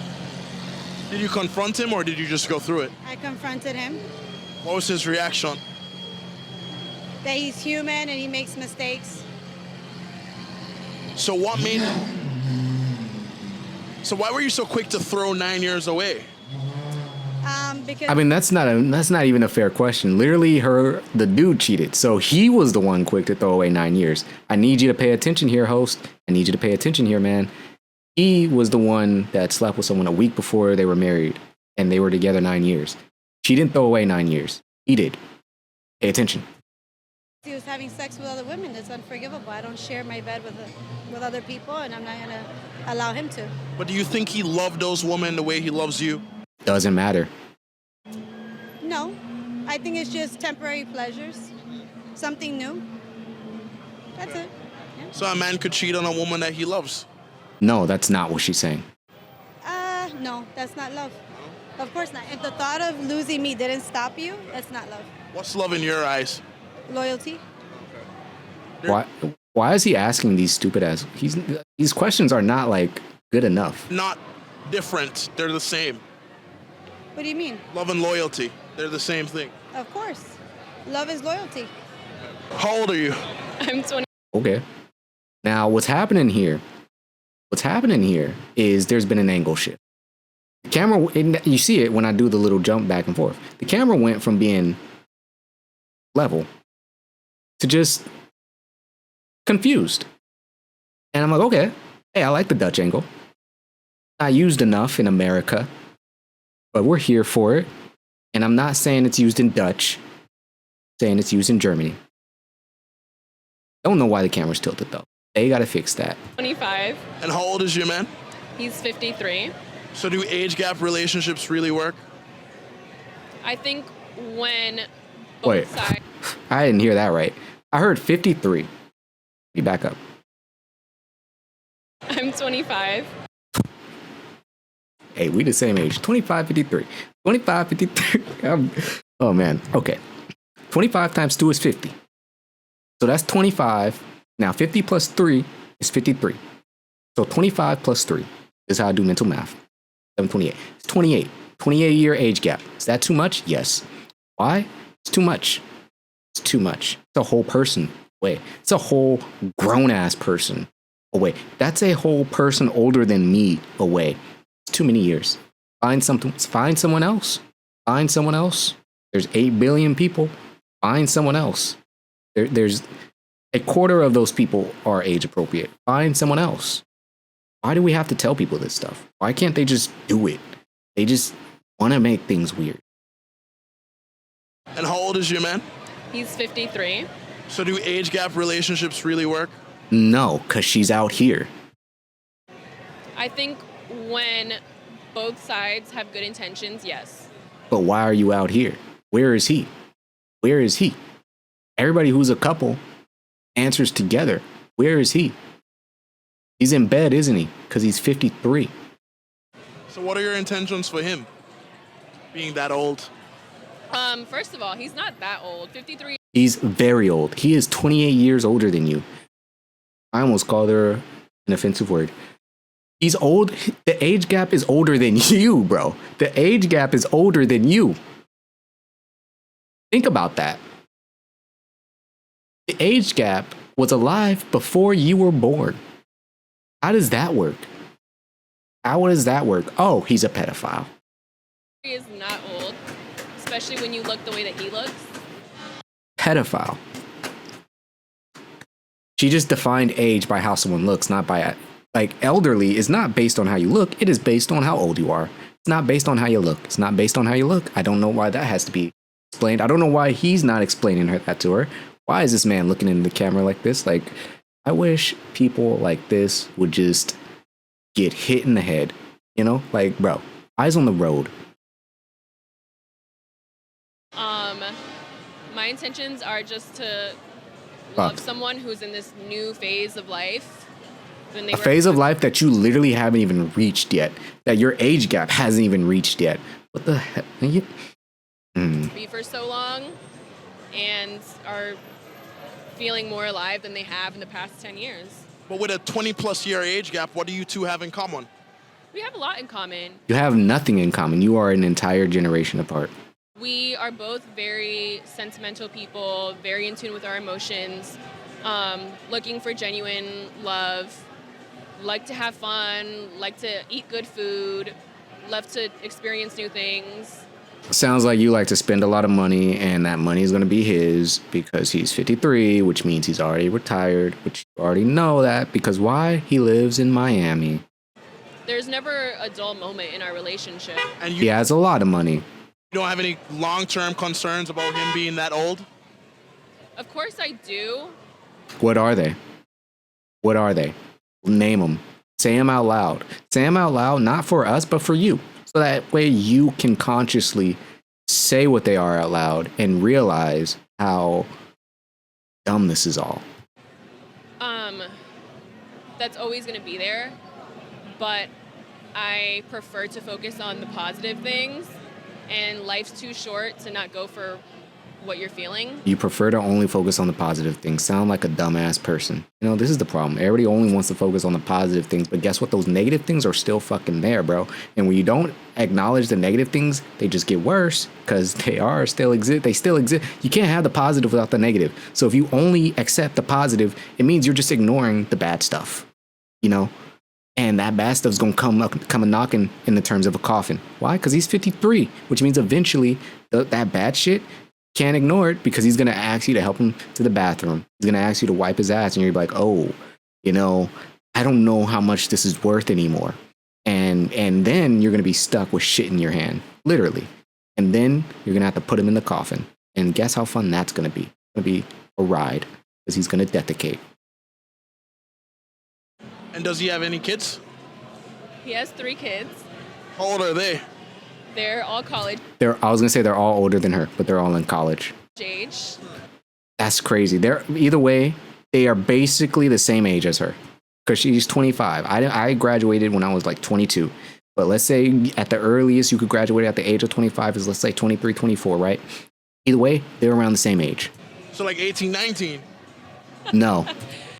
[SPEAKER 2] Did you confront him or did you just go through it?
[SPEAKER 5] I confronted him
[SPEAKER 2] What was his reaction?
[SPEAKER 5] that he's human and he makes mistakes.
[SPEAKER 2] So what made? So why were you so quick to throw 9 years away?
[SPEAKER 5] Because
[SPEAKER 1] I mean, that's not even a fair question. Literally, the dude cheated, so he was the one quick to throw away 9 years. I need you to pay attention here, host. I need you to pay attention here, man. He was the one that slept with someone a week before they were married, and they were together 9 years. She didn't throw away 9 years. He did. Pay attention.
[SPEAKER 5] he was having sex with other women. It's unforgivable. I don't share my bed with other people, and I'm not gonna allow him to.
[SPEAKER 2] But do you think he loved those women the way he loves you?
[SPEAKER 1] Doesn't matter.
[SPEAKER 5] No, I think it's just temporary pleasures, something new. That's it.
[SPEAKER 2] So a man could cheat on a woman that he loves.
[SPEAKER 1] No, that's not what she's saying.
[SPEAKER 5] No, that's not love. Of course not. If the thought of losing me didn't stop you, that's not love.
[SPEAKER 2] What's love in your eyes?
[SPEAKER 5] Loyalty.
[SPEAKER 1] Why is he asking these stupid ass? These questions are not like good enough.
[SPEAKER 2] Not different. They're the same.
[SPEAKER 5] What do you mean?
[SPEAKER 2] Love and loyalty. They're the same thing.
[SPEAKER 5] Of course. Love is loyalty.
[SPEAKER 2] How old are you?
[SPEAKER 3] I'm 20.
[SPEAKER 1] Okay. Now, what's happening here is there's been an angle shift. The camera, you see it when I do the little jump back and forth. The camera went from being level to just confused. And I'm like, okay, hey, I like the Dutch angle. Not used enough in America, but we're here for it. And I'm not saying it's used in Dutch, I'm saying it's used in Germany. Don't know why the camera's tilted though. They gotta fix that.
[SPEAKER 3] 25.
[SPEAKER 2] And how old is your man?
[SPEAKER 3] He's 53.
[SPEAKER 2] So do age gap relationships really work?
[SPEAKER 3] I think when both
[SPEAKER 1] Wait,
[SPEAKER 3] sides.
[SPEAKER 1] I didn't hear that right. I heard 53. Let me back up.
[SPEAKER 3] I'm 25.
[SPEAKER 1] Hey, we the same age. 25, 53. 25, 53. Oh man. Okay. 25 times 2 is 50. So that's 25. Now 50 plus 3 is 53. So 25 plus 3 is how I do mental math. 728. It's 28. 28-year age gap. Is that too much? Yes. Why? It's too much. It's too much. It's a whole person away. It's a whole grown-ass person away. That's a whole person older than me away. It's too many years. Find someone else. Find someone else. There's 8 billion people. Find someone else. There's a quarter of those people are age appropriate. Find someone else. Why do we have to tell people this stuff? Why can't they just do it? They just want to make things weird.
[SPEAKER 2] And how old is your man?
[SPEAKER 3] He's 53.
[SPEAKER 2] So do age gap relationships really work?
[SPEAKER 1] No, because she's out here.
[SPEAKER 3] I think when both sides have good intentions, yes.
[SPEAKER 1] But why are you out here? Where is he? Where is he? Everybody who's a couple answers together. Where is he? He's in bed, isn't he? Because he's 53.
[SPEAKER 2] So what are your intentions for him? Being that old?
[SPEAKER 3] First of all, he's not that old. 53.
[SPEAKER 1] He's very old. He is 28 years older than you. I almost called her an offensive word. He's old. The age gap is older than you, bro. The age gap is older than you. Think about that. The age gap was alive before you were born. How does that work? How does that work? Oh, he's a pedophile.
[SPEAKER 3] He is not old, especially when you look the way that he looks.
[SPEAKER 1] Pedophile. She just defined age by how someone looks, not by, like, elderly is not based on how you look. It is based on how old you are. It's not based on how you look. It's not based on how you look. I don't know why that has to be explained. I don't know why he's not explaining that to her. Why is this man looking into the camera like this? Like, I wish people like this would just get hit in the head. You know? Like, bro, eyes on the road.
[SPEAKER 6] My intentions are just to
[SPEAKER 1] Fuck.
[SPEAKER 6] love someone who's in this new phase of life. When they
[SPEAKER 1] A phase of life that you literally haven't even reached yet, that your age gap hasn't even reached yet. What the heck?
[SPEAKER 6] be for so long and are feeling more alive than they have in the past 10 years.
[SPEAKER 2] But with a 20+ year age gap, what do you two have in common?
[SPEAKER 6] We have a lot in common.
[SPEAKER 1] You have nothing in common. You are an entire generation apart.
[SPEAKER 6] We are both very sentimental people, very in tune with our emotions, looking for genuine love, like to have fun, like to eat good food, love to experience new things.
[SPEAKER 1] Sounds like you like to spend a lot of money, and that money is going to be his because he's 53, which means he's already retired, which you already know that because why? He lives in Miami.
[SPEAKER 6] There's never a dull moment in our relationship.
[SPEAKER 2] And
[SPEAKER 1] He
[SPEAKER 2] you
[SPEAKER 1] has a lot of money.
[SPEAKER 2] don't have any long-term concerns about him being that old?
[SPEAKER 6] Of course I do.
[SPEAKER 1] What are they? What are they? Name them. Say them out loud. Say them out loud, not for us, but for you. So that way you can consciously say what they are out loud and realize how dumb this is all.
[SPEAKER 6] That's always going to be there, but I prefer to focus on the positive things, and life's too short to not go for what you're feeling.
[SPEAKER 1] You prefer to only focus on the positive things. Sound like a dumbass person. You know, this is the problem. Everybody only wants to focus on the positive things, but guess what? Those negative things are still fucking there, bro. And when you don't acknowledge the negative things, they just get worse because they still exist. They still exist. You can't have the positive without the negative. So if you only accept the positive, it means you're just ignoring the bad stuff, you know? And that bad stuff's gonna come a knocking in the terms of a coffin. Why? Because he's 53, which means eventually that bad shit can't ignore it because he's going to ask you to help him to the bathroom. He's going to ask you to wipe his ass and you're like, oh, you know, I don't know how much this is worth anymore. And then you're going to be stuck with shit in your hand, literally. And then you're going to have to put him in the coffin. And guess how fun that's going to be? It's going to be a ride because he's going to defecate.
[SPEAKER 2] And does he have any kids?
[SPEAKER 6] He has 3 kids.
[SPEAKER 2] How old are they?
[SPEAKER 6] They're all college
[SPEAKER 1] I was going to say they're all older than her, but they're all in college.
[SPEAKER 6] age.
[SPEAKER 1] That's crazy. Either way, they are basically the same age as her because she's 25. I graduated when I was like 22. But let's say at the earliest you could graduate at the age of 25 is let's say 23, 24, right? Either way, they're around the same age.
[SPEAKER 2] So like 18, 19.
[SPEAKER 1] No.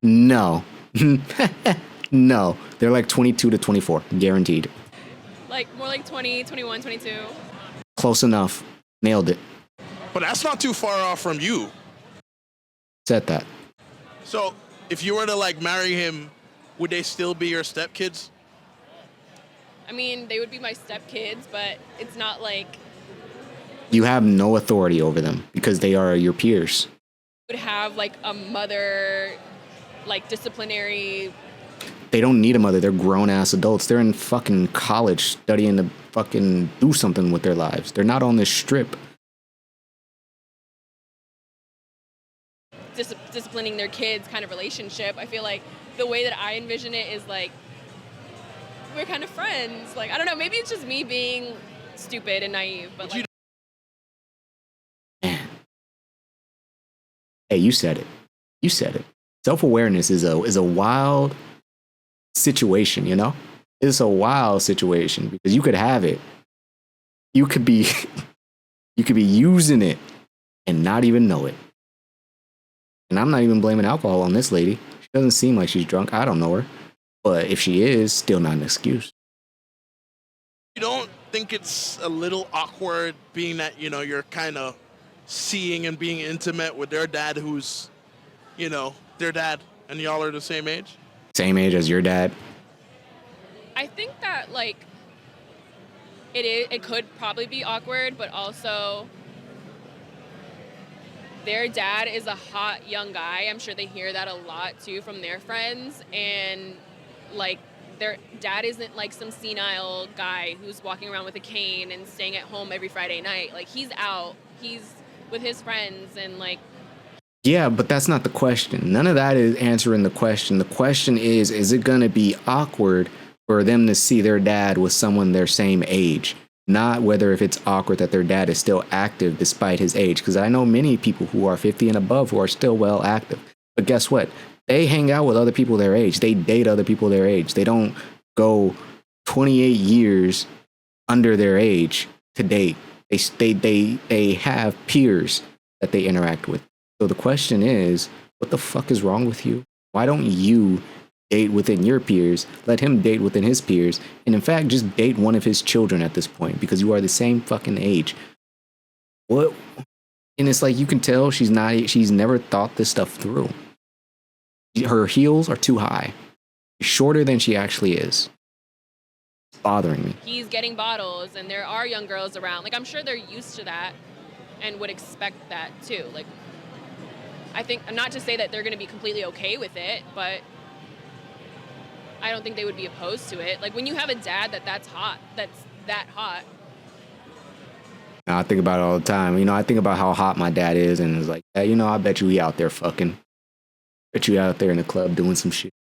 [SPEAKER 1] No. No. They're like 22 to 24, guaranteed.
[SPEAKER 6] Like more like 20, 21, 22.
[SPEAKER 1] Close enough. Nailed it.
[SPEAKER 2] But that's not too far off from you.
[SPEAKER 1] Said that.
[SPEAKER 2] So if you were to like marry him, would they still be your stepkids?
[SPEAKER 6] I mean, they would be my stepkids, but it's not like
[SPEAKER 1] You have no authority over them because they are your peers.
[SPEAKER 6] would have like a mother, like disciplinary.
[SPEAKER 1] They don't need a mother. They're grown ass adults. They're in fucking college studying to fucking do something with their lives. They're not on this strip.
[SPEAKER 6] Disciplining their kids kind of relationship. I feel like the way that I envision it is like we're kind of friends. Like, I don't know, maybe it's just me being stupid and naive, but like
[SPEAKER 1] Man. Hey, you said it. You said it. Self-awareness is a wild situation, you know? It's a wild situation because you could have it. You could be using it and not even know it. And I'm not even blaming alcohol on this lady. She doesn't seem like she's drunk. I don't know her. But if she is, still not an excuse.
[SPEAKER 2] You don't think it's a little awkward being that, you know, you're kind of seeing and being intimate with their dad who's, you know, their dad and y'all are the same age?
[SPEAKER 1] Same age as your dad.
[SPEAKER 6] I think that like it could probably be awkward, but also their dad is a hot young guy. I'm sure they hear that a lot too from their friends, and like their dad isn't like some senile guy who's walking around with a cane and staying at home every Friday night. Like he's out, he's with his friends, and like
[SPEAKER 1] Yeah, but that's not the question. None of that is answering the question. The question is it going to be awkward for them to see their dad with someone their same age? not whether if it's awkward that their dad is still active despite his age. Because I know many people who are 50 and above who are still well active. But guess what? They hang out with other people their age. They date other people their age. They don't go 28 years under their age to date. They have peers that they interact with. So the question is, what the fuck is wrong with you? Why don't you date within your peers, let him date within his peers, and in fact, just date one of his children at this point because you are the same fucking age. What? And it's like you can tell she's never thought this stuff through. Her heels are too high. She's shorter than she actually is. It's bothering me.
[SPEAKER 6] He's getting bottles, and there are young girls around. Like, I'm sure they're used to that and would expect that too. Like, I think, not to say that they're going to be completely okay with it, but I don't think they would be opposed to it. Like, when you have a dad that's that hot.
[SPEAKER 1] I think about it all the time. You know, I think about how hot my dad is, and it's like, yeah, you know, I bet you he out there fucking. Bet you out there in the club doing some shit.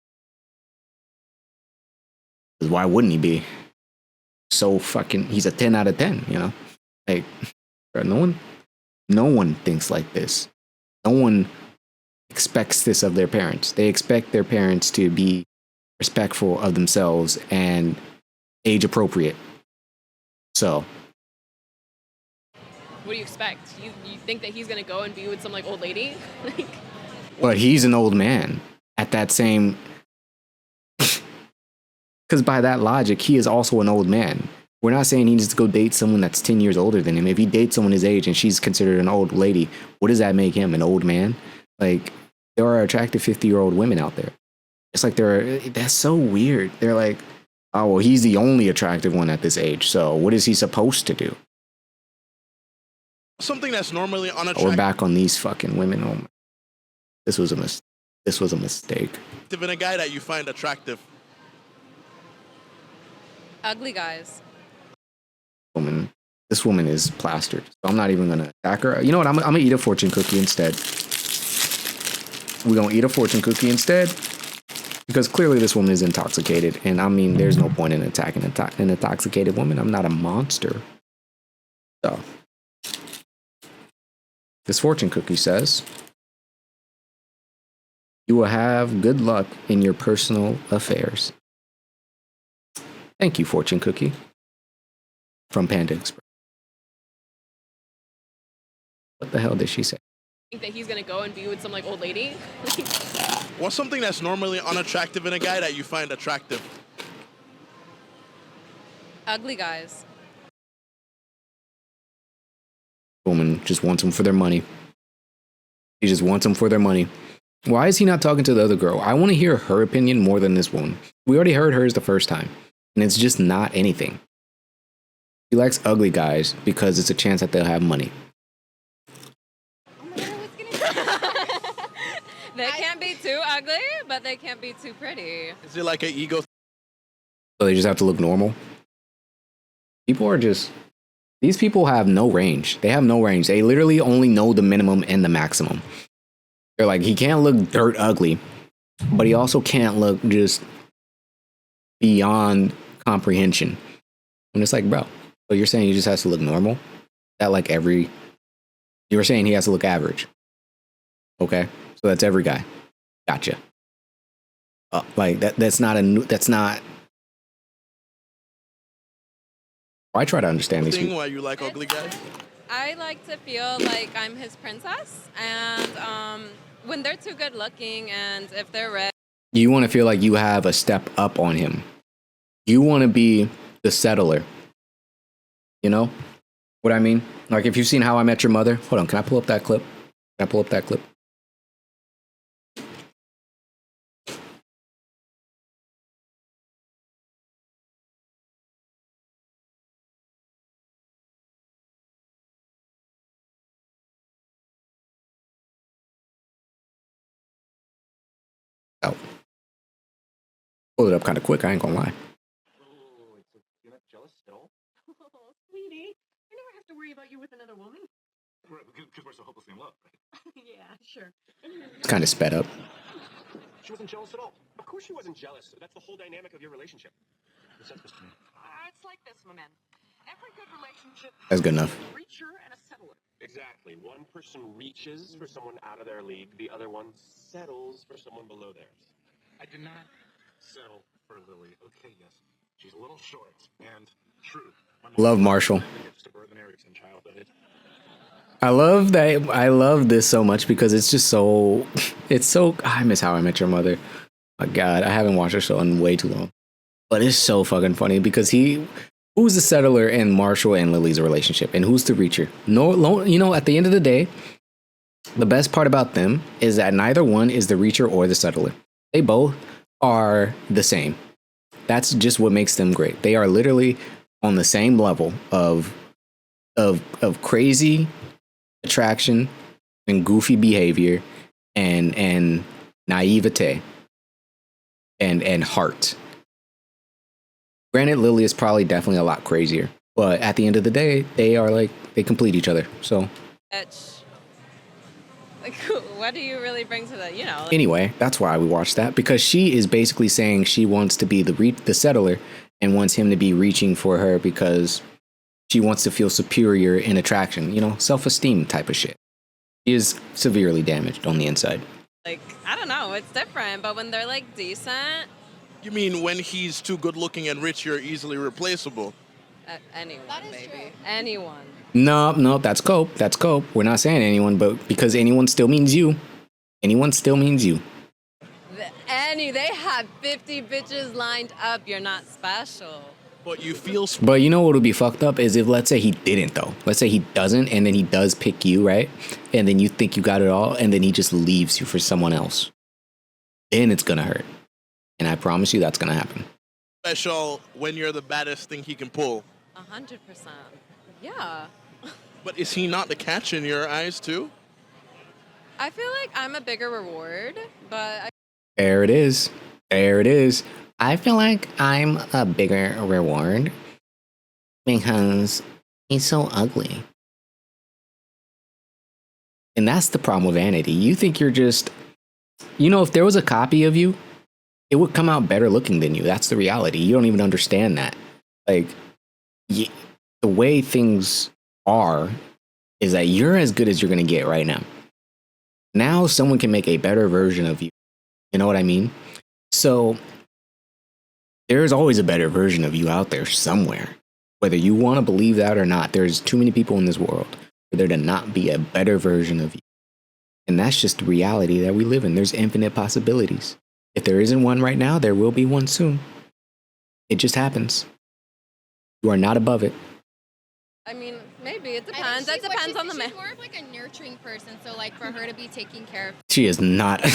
[SPEAKER 1] Because why wouldn't he be? So fucking, he's a 10 out of 10, you know? Like, no one thinks like this. No one expects this of their parents. They expect their parents to be respectful of themselves and age appropriate. So.
[SPEAKER 6] What do you expect? You think that he's going to go and be with some, like, old lady? Like...
[SPEAKER 1] But he's an old man at that same. Because by that logic, he is also an old man. We're not saying he needs to go date someone that's 10 years older than him. If he dates someone his age and she's considered an old lady, what does that make him? An old man? Like, there are attractive 50-year-old women out there. It's like that's so weird. They're like, oh, well, he's the only attractive one at this age. So what is he supposed to do?
[SPEAKER 2] Something that's normally unattractive.
[SPEAKER 1] We're back on these fucking women. Oh my. This was a mistake.
[SPEAKER 2] In a guy that you find attractive.
[SPEAKER 3] Ugly guys.
[SPEAKER 1] This woman is plastered. So I'm not even gonna attack her. You know what? I'm gonna eat a fortune cookie instead. We're gonna eat a fortune cookie instead. Because clearly this woman is intoxicated. And I mean, there's no point in attacking an intoxicated woman. I'm not a monster. So. This fortune cookie says, you will have good luck in your personal affairs. Thank you, fortune cookie. From Panda Express. What the hell did she say?
[SPEAKER 6] Think that he's going to go and be with some, like, old lady?
[SPEAKER 2] What's something that's normally unattractive in a guy that you find attractive?
[SPEAKER 3] Ugly guys.
[SPEAKER 1] Woman just wants them for their money. He just wants them for their money. Why is he not talking to the other girl? I want to hear her opinion more than this one. We already heard hers the first time, and it's just not anything. He likes ugly guys because it's a chance that they'll have money.
[SPEAKER 3] They can't be too ugly, but they can't be too pretty.
[SPEAKER 2] Is it like an ego?
[SPEAKER 1] So they just have to look normal? These people have no range. They have no range. They literally only know the minimum and the maximum. They're like, he can't look dirt ugly, but he also can't look just beyond comprehension. And it's like, bro, so you're saying he just has to look normal? That like you were saying he has to look average. Okay, so that's every guy. Gotcha. Like that's not. I try to understand these people.
[SPEAKER 2] Why you like ugly guys?
[SPEAKER 3] I like to feel like I'm his princess, and when they're too good looking, and if they're red,
[SPEAKER 1] you want to feel like you have a step up on him. You want to be the settler. You know what I mean? Like if you've seen How I Met Your Mother. Hold on, can I pull up that clip? Can I pull up that clip? Oh. Pull it up kind of quick, I ain't gonna lie.
[SPEAKER 7] Oh, so you're not jealous at all? Oh, sweetie, I never have to worry about you with another woman. Because we're so hopelessly in love, right? Yeah, sure.
[SPEAKER 1] It's kind of sped up.
[SPEAKER 7] She wasn't jealous at all. Of course she wasn't jealous. That's the whole dynamic of your relationship. It's like this, my man. Every good relationship
[SPEAKER 1] That's good enough.
[SPEAKER 7] has a reacher and a settler. Exactly. One person reaches for someone out of their league. The other one settles for someone below theirs. I did not settle for Lily. Okay, yes. She's a little short and true. My mom
[SPEAKER 1] Love Marshall.
[SPEAKER 7] to Bertha Erickson childhood.
[SPEAKER 1] I love that. I love this so much because it's just so. It's so. I miss How I Met Your Mother. My God, I haven't watched the show in way too long, but it's so fucking funny because who's the settler in Marshall and Lily's relationship, and who's the reacher? No, you know, at the end of the day, the best part about them is that neither one is the reacher or the settler. They both are the same. That's just what makes them great. They are literally on the same level of crazy attraction and goofy behavior and naivete and heart. Granted, Lily is probably definitely a lot crazier, but at the end of the day, they are like, they complete each other. So
[SPEAKER 3] Bitch. Like, what do you really bring to that? You know. Like,
[SPEAKER 1] anyway, that's why we watched that, because she is basically saying she wants to be the settler and wants him to be reaching for her because she wants to feel superior in attraction, you know, self-esteem type of shit. She is severely damaged on the inside.
[SPEAKER 3] like, I don't know. It's different. But when they're like decent,
[SPEAKER 2] You mean when he's too good looking and rich, you're easily replaceable?
[SPEAKER 3] anyone,
[SPEAKER 5] That is
[SPEAKER 3] baby.
[SPEAKER 5] true.
[SPEAKER 3] Anyone.
[SPEAKER 1] No, that's cope. That's cope. We're not saying anyone, but because anyone still means you. Anyone still means you.
[SPEAKER 3] They had 50 bitches lined up. You're not special.
[SPEAKER 2] But you feel
[SPEAKER 1] But you know what would be fucked up is if, let's say he didn't though. Let's say he doesn't, and then he does pick you, right? And then you think you got it all, and then he just leaves you for someone else. Then it's gonna hurt. And I promise you that's gonna happen.
[SPEAKER 2] special when you're the baddest thing he can pull.
[SPEAKER 3] 100%. Yeah.
[SPEAKER 2] But is he not the catch in your eyes too?
[SPEAKER 3] I feel like I'm a bigger reward, but
[SPEAKER 1] There it is. There it is. I feel like I'm a bigger reward because he's so ugly. And that's the problem with vanity. You think you're just, you know, if there was a copy of you, it would come out better looking than you. That's the reality. You don't even understand that. Like, the way things are is that you're as good as you're going to get right now. Now someone can make a better version of you. You know what I mean? So there's always a better version of you out there somewhere. Whether you want to believe that or not, there's too many people in this world for there to not be a better version of you. And that's just the reality that we live in. There's infinite possibilities. If there isn't one right now, there will be one soon. It just happens. You are not above it.
[SPEAKER 3] I mean, maybe it
[SPEAKER 8] I think
[SPEAKER 3] depends. That depends on the man.
[SPEAKER 8] She's more of like a nurturing person, so like for her to be taking care of.
[SPEAKER 1] She is not.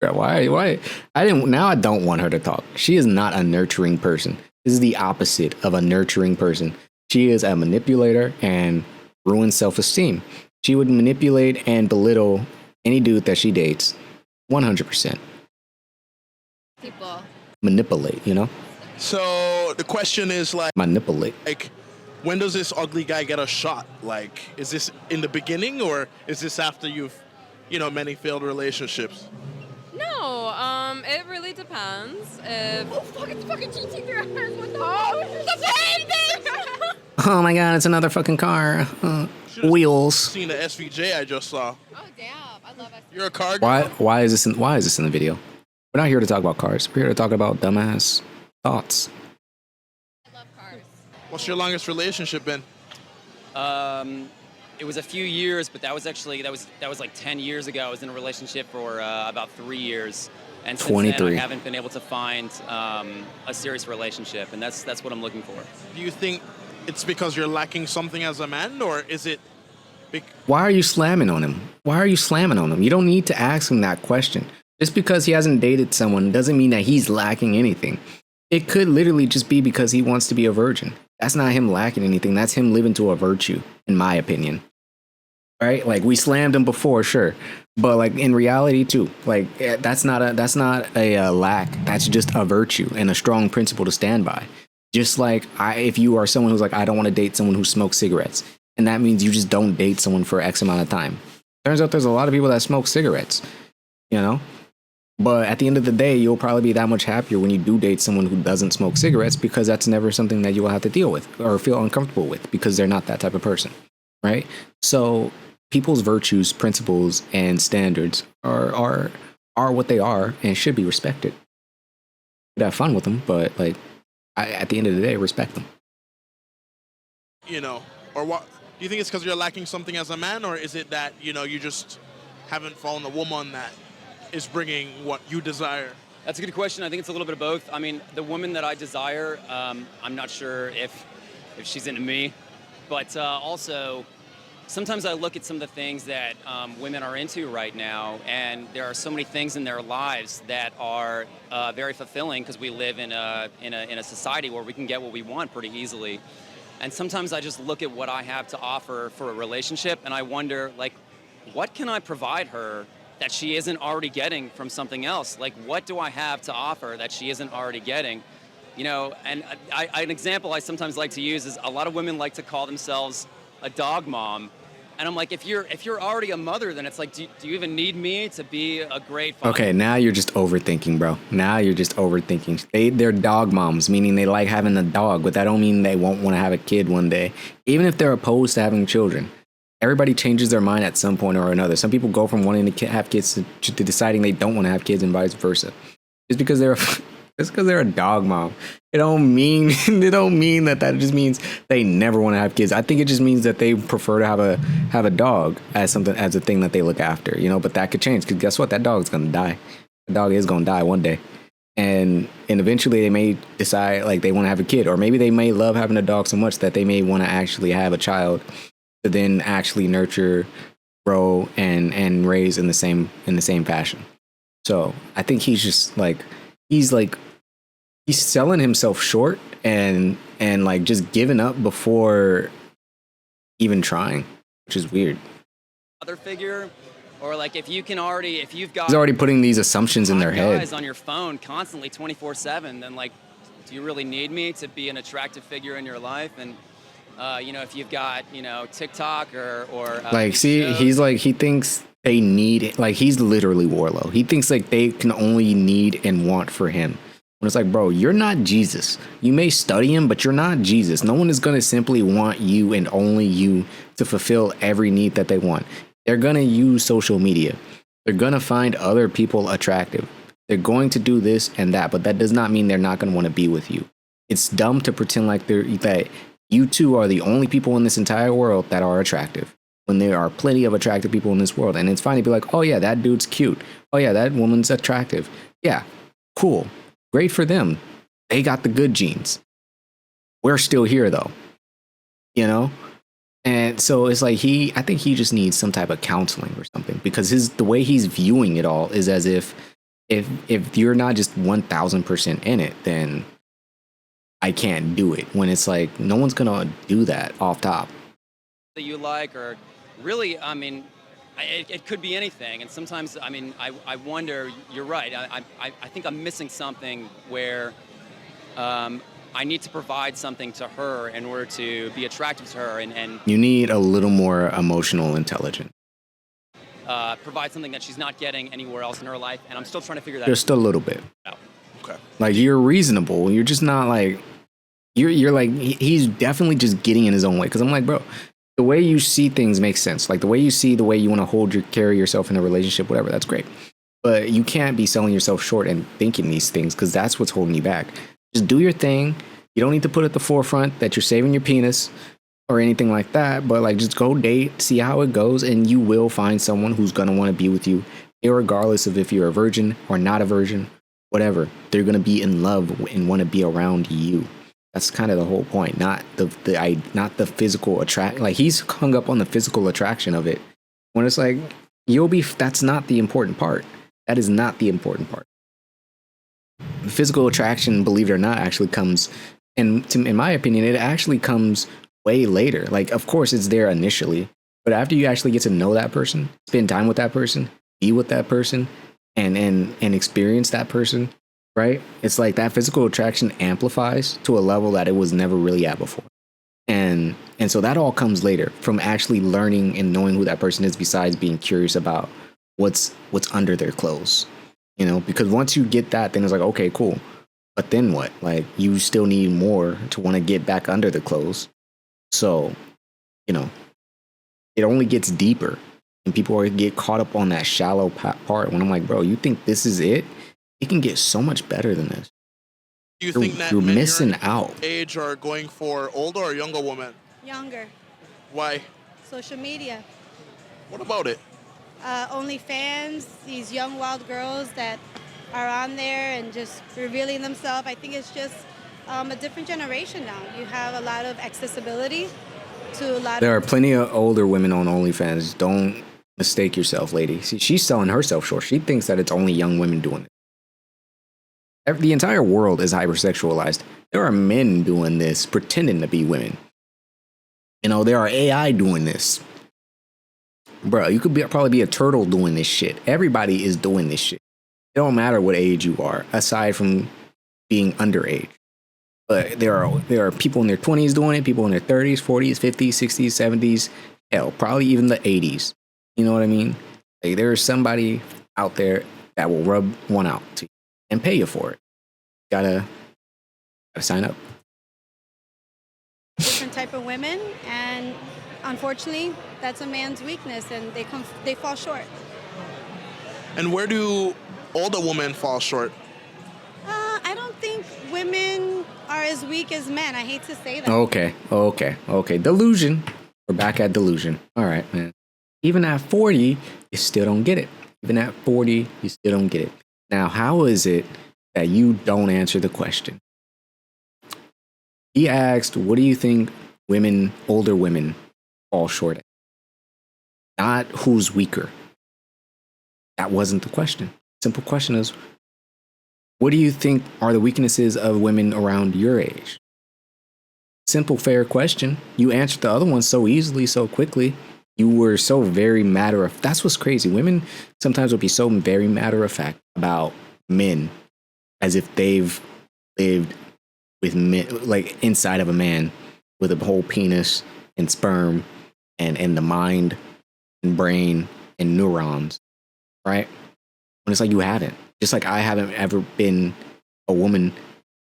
[SPEAKER 1] Why? Now I don't want her to talk. She is not a nurturing person. This is the opposite of a nurturing person. She is a manipulator and ruins self-esteem. She would manipulate and belittle any dude that she dates. 100%.
[SPEAKER 8] People.
[SPEAKER 1] Manipulate, you know?
[SPEAKER 2] So the question is
[SPEAKER 1] Manipulate.
[SPEAKER 2] when does this ugly guy get a shot? Like, is this in the beginning or is this after you've, many failed relationships?
[SPEAKER 3] No, it really depends. If
[SPEAKER 8] Oh fuck! It's fucking GT through her. What the? Oh, it's the same thing.
[SPEAKER 1] Oh my god, it's another fucking car.
[SPEAKER 2] Should've
[SPEAKER 1] Wheels.
[SPEAKER 2] seen the SVJ I just saw.
[SPEAKER 8] Oh damn! I love it.
[SPEAKER 2] You're a car guy?
[SPEAKER 1] Why is this in the video? We're not here to talk about cars. We're here to talk about dumbass thoughts.
[SPEAKER 8] I love cars.
[SPEAKER 2] What's your longest relationship been?
[SPEAKER 4] It was a few years, but that was like 10 years ago. I was in a relationship for about 3 years, and since
[SPEAKER 1] 23.
[SPEAKER 4] then I haven't been able to find a serious relationship, and that's what I'm looking for.
[SPEAKER 2] Do you think it's because you're lacking something as a man, or is it
[SPEAKER 1] Why are you slamming on him? Why are you slamming on him? You don't need to ask him that question. Just because he hasn't dated someone doesn't mean that he's lacking anything. It could literally just be because he wants to be a virgin. That's not him lacking anything. That's him living to a virtue, in my opinion. Right? Like, we slammed him before, sure. But like in reality too, like that's not a lack. That's just a virtue and a strong principle to stand by. Just like if you are someone who's like, I don't want to date someone who smokes cigarettes, and that means you just don't date someone for X amount of time. Turns out there's a lot of people that smoke cigarettes, you know? But at the end of the day, you'll probably be that much happier when you do date someone who doesn't smoke cigarettes, because that's never something that you will have to deal with or feel uncomfortable with, because they're not that type of person, right? So people's virtues, principles, and standards are what they are and should be respected. You have fun with them, but like at the end of the day, respect them.
[SPEAKER 2] You know, or what? Do you think it's because you're lacking something as a man, or is it that, you know, you just haven't found a woman that is bringing what you desire?
[SPEAKER 4] That's a good question. I think it's a little bit of both. I mean, the woman that I desire, I'm not sure if she's into me, but also sometimes I look at some of the things that women are into right now, and there are so many things in their lives that are very fulfilling, because we live in a society where we can get what we want pretty easily. And sometimes I just look at what I have to offer for a relationship, and I wonder, like, what can I provide her that she isn't already getting from something else? Like, what do I have to offer that she isn't already getting? You know, and an example I sometimes like to use is, a lot of women like to call themselves a dog mom. And I'm like, if you're already a mother, then it's like, do you even need me to be a great father?
[SPEAKER 1] Okay, now you're just overthinking, bro. Now you're just overthinking. They're dog moms, meaning they like having a dog, but that don't mean they won't want to have a kid one day. Even if they're opposed to having children, everybody changes their mind at some point or another. Some people go from wanting to have kids to deciding they don't want to have kids, and vice versa. Just because they're a dog mom, it don't mean that just means they never want to have kids. I think it just means that they prefer to have a dog as a thing that they look after, you know. But that could change, because guess what? That dog's gonna die. The dog is gonna die one day, and eventually they may decide like they want to have a kid, or maybe they may love having a dog so much that they may want to actually have a child to then actually nurture, grow, and raise in the same fashion. So I think he's selling himself short and like just giving up before even trying, which is weird.
[SPEAKER 4] Other figure, or like if you've got,
[SPEAKER 1] He's already putting these assumptions in their head.
[SPEAKER 4] Guys on your phone constantly 24/7, then like, do you really need me to be an attractive figure in your life? And you know, if you've got, you know, TikTok or
[SPEAKER 1] like, see,
[SPEAKER 4] shows.
[SPEAKER 1] he's like, he thinks they need, like, he's literally Warlow. He thinks like they can only need and want for him. When it's like, bro, you're not Jesus. You may study him, but you're not Jesus. No one is going to simply want you and only you to fulfill every need that they want. They're going to use social media. They're going to find other people attractive. They're going to do this and that, but that does not mean they're not going to want to be with you. It's dumb to pretend like that you two are the only people in this entire world that are attractive, when there are plenty of attractive people in this world. And it's fine to be like, oh yeah, that dude's cute. Oh yeah, that woman's attractive. Yeah, cool. Great for them. They got the good genes. We're still here though, you know? And so it's like I think he just needs some type of counseling or something, because the way he's viewing it all is as if you're not just 1000% in it, then I can't do it. When it's like, no one's gonna do that off top.
[SPEAKER 4] That you like, or really, I mean, it could be anything. And sometimes, I mean, I wonder, you're right. I think I'm missing something where I need to provide something to her in order to be attractive to her, and
[SPEAKER 1] you need a little more emotional intelligence.
[SPEAKER 4] Provide something that she's not getting anywhere else in her life. And I'm still trying to figure that
[SPEAKER 1] Just a little bit.
[SPEAKER 4] out.
[SPEAKER 2] Okay.
[SPEAKER 1] Like, you're reasonable. You're just not like, you're like, he's definitely just getting in his own way. Because I'm like, bro, the way you see things makes sense. Like, the way you want to carry yourself in a relationship, whatever, that's great. But you can't be selling yourself short and thinking these things, because that's what's holding you back. Just do your thing. You don't need to put at the forefront that you're saving your penis or anything like that. But like, just go date, see how it goes, and you will find someone who's going to want to be with you, irregardless of if you're a virgin or not a virgin, whatever. They're going to be in love and want to be around you. That's kind of the whole point, not the physical attract. Like, he's hung up on the physical attraction of it, when it's like, that's not the important part. That is not the important part. The physical attraction, believe it or not, actually comes, in my opinion, it actually comes way later. Like, of course, it's there initially, but after you actually get to know that person, spend time with that person, be with that person, and experience that person, right? It's like that physical attraction amplifies to a level that it was never really at before. And so that all comes later, from actually learning and knowing who that person is, besides being curious about what's under their clothes. You know, because once you get that, then it's like, okay, cool. But then what? Like, you still need more to want to get back under the clothes. So, you know, it only gets deeper. And people get caught up on that shallow part when I'm like, bro, you think this is it? It can get so much better than this.
[SPEAKER 2] Do you think that
[SPEAKER 1] You're
[SPEAKER 2] men
[SPEAKER 1] missing
[SPEAKER 2] your
[SPEAKER 1] out.
[SPEAKER 2] age are going for older or younger women?
[SPEAKER 5] Younger.
[SPEAKER 2] Why?
[SPEAKER 5] Social media.
[SPEAKER 2] What about it?
[SPEAKER 5] OnlyFans, these young wild girls that are on there and just revealing themselves. I think it's just a different generation now. You have a lot of accessibility to a lot
[SPEAKER 1] There
[SPEAKER 5] of...
[SPEAKER 1] are plenty of older women on OnlyFans. Don't mistake yourself, lady. See, she's selling herself short. She thinks that it's only young women doing it. The entire world is hypersexualized. There are men doing this, pretending to be women. You know, there are AI doing this. Bro, you could probably be a turtle doing this shit. Everybody is doing this shit. It don't matter what age you are, aside from being underage. But there are people in their 20s doing it, people in their 30s, 40s, 50s, 60s, 70s, hell, probably even the 80s. You know what I mean? Like, there's somebody out there that will rub one out to you and pay you for it. Gotta sign up.
[SPEAKER 5] different type of women, and unfortunately, that's a man's weakness, and they fall short.
[SPEAKER 2] And where do older women fall short?
[SPEAKER 5] I don't think women are as weak as men. I hate to say that.
[SPEAKER 1] Okay. Delusion. We're back at delusion. All right, man. Even at 40, you still don't get it. Even at 40, you still don't get it. Now, how is it that you don't answer the question? He asked, what do you think women, older women, fall short at? Not who's weaker. That wasn't the question. Simple question is, what do you think are the weaknesses of women around your age? Simple, fair question. You answered the other one so easily, so quickly. You were so very matter of... That's what's crazy. Women sometimes will be so very matter of fact about men, as if they've lived with men, like inside of a man, with a whole penis and sperm and the mind and brain and neurons, right? When it's like you haven't. Just like I haven't ever been a woman.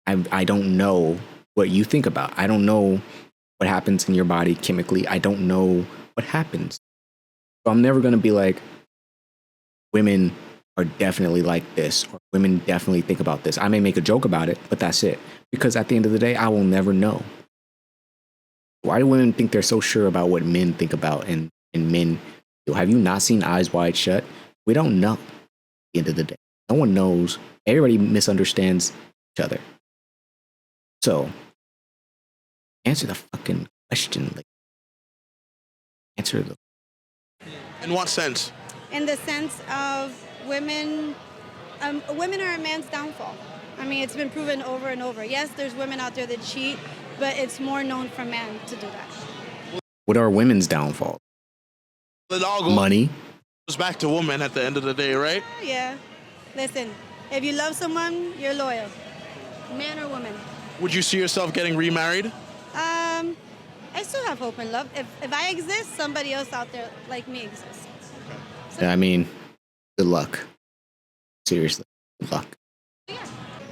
[SPEAKER 1] I don't know what you think about. I don't know what happens in your body chemically. I don't know what happens. So I'm never going to be like, women are definitely like this, or women definitely think about this. I may make a joke about it, but that's it. Because at the end of the day, I will never know. Why do women think they're so sure about what men think about and men do? Have you not seen Eyes Wide Shut? We don't know at the end of the day. No one knows. Everybody misunderstands each other. So, answer the fucking question. Like, answer the...
[SPEAKER 2] In what sense?
[SPEAKER 5] In the sense of women are a man's downfall. I mean, it's been proven over and over. Yes, there's women out there that cheat, but it's more known for men to do that.
[SPEAKER 1] What are women's downfalls?
[SPEAKER 2] It all
[SPEAKER 1] Money.
[SPEAKER 2] goes back to women at the end of the day, right?
[SPEAKER 5] Yeah. Listen, if you love someone, you're loyal. Man or woman.
[SPEAKER 2] Would you see yourself getting remarried?
[SPEAKER 5] I still have hope and love. If I exist, somebody else out there like me exists.
[SPEAKER 1] I mean, good luck. Seriously, good luck.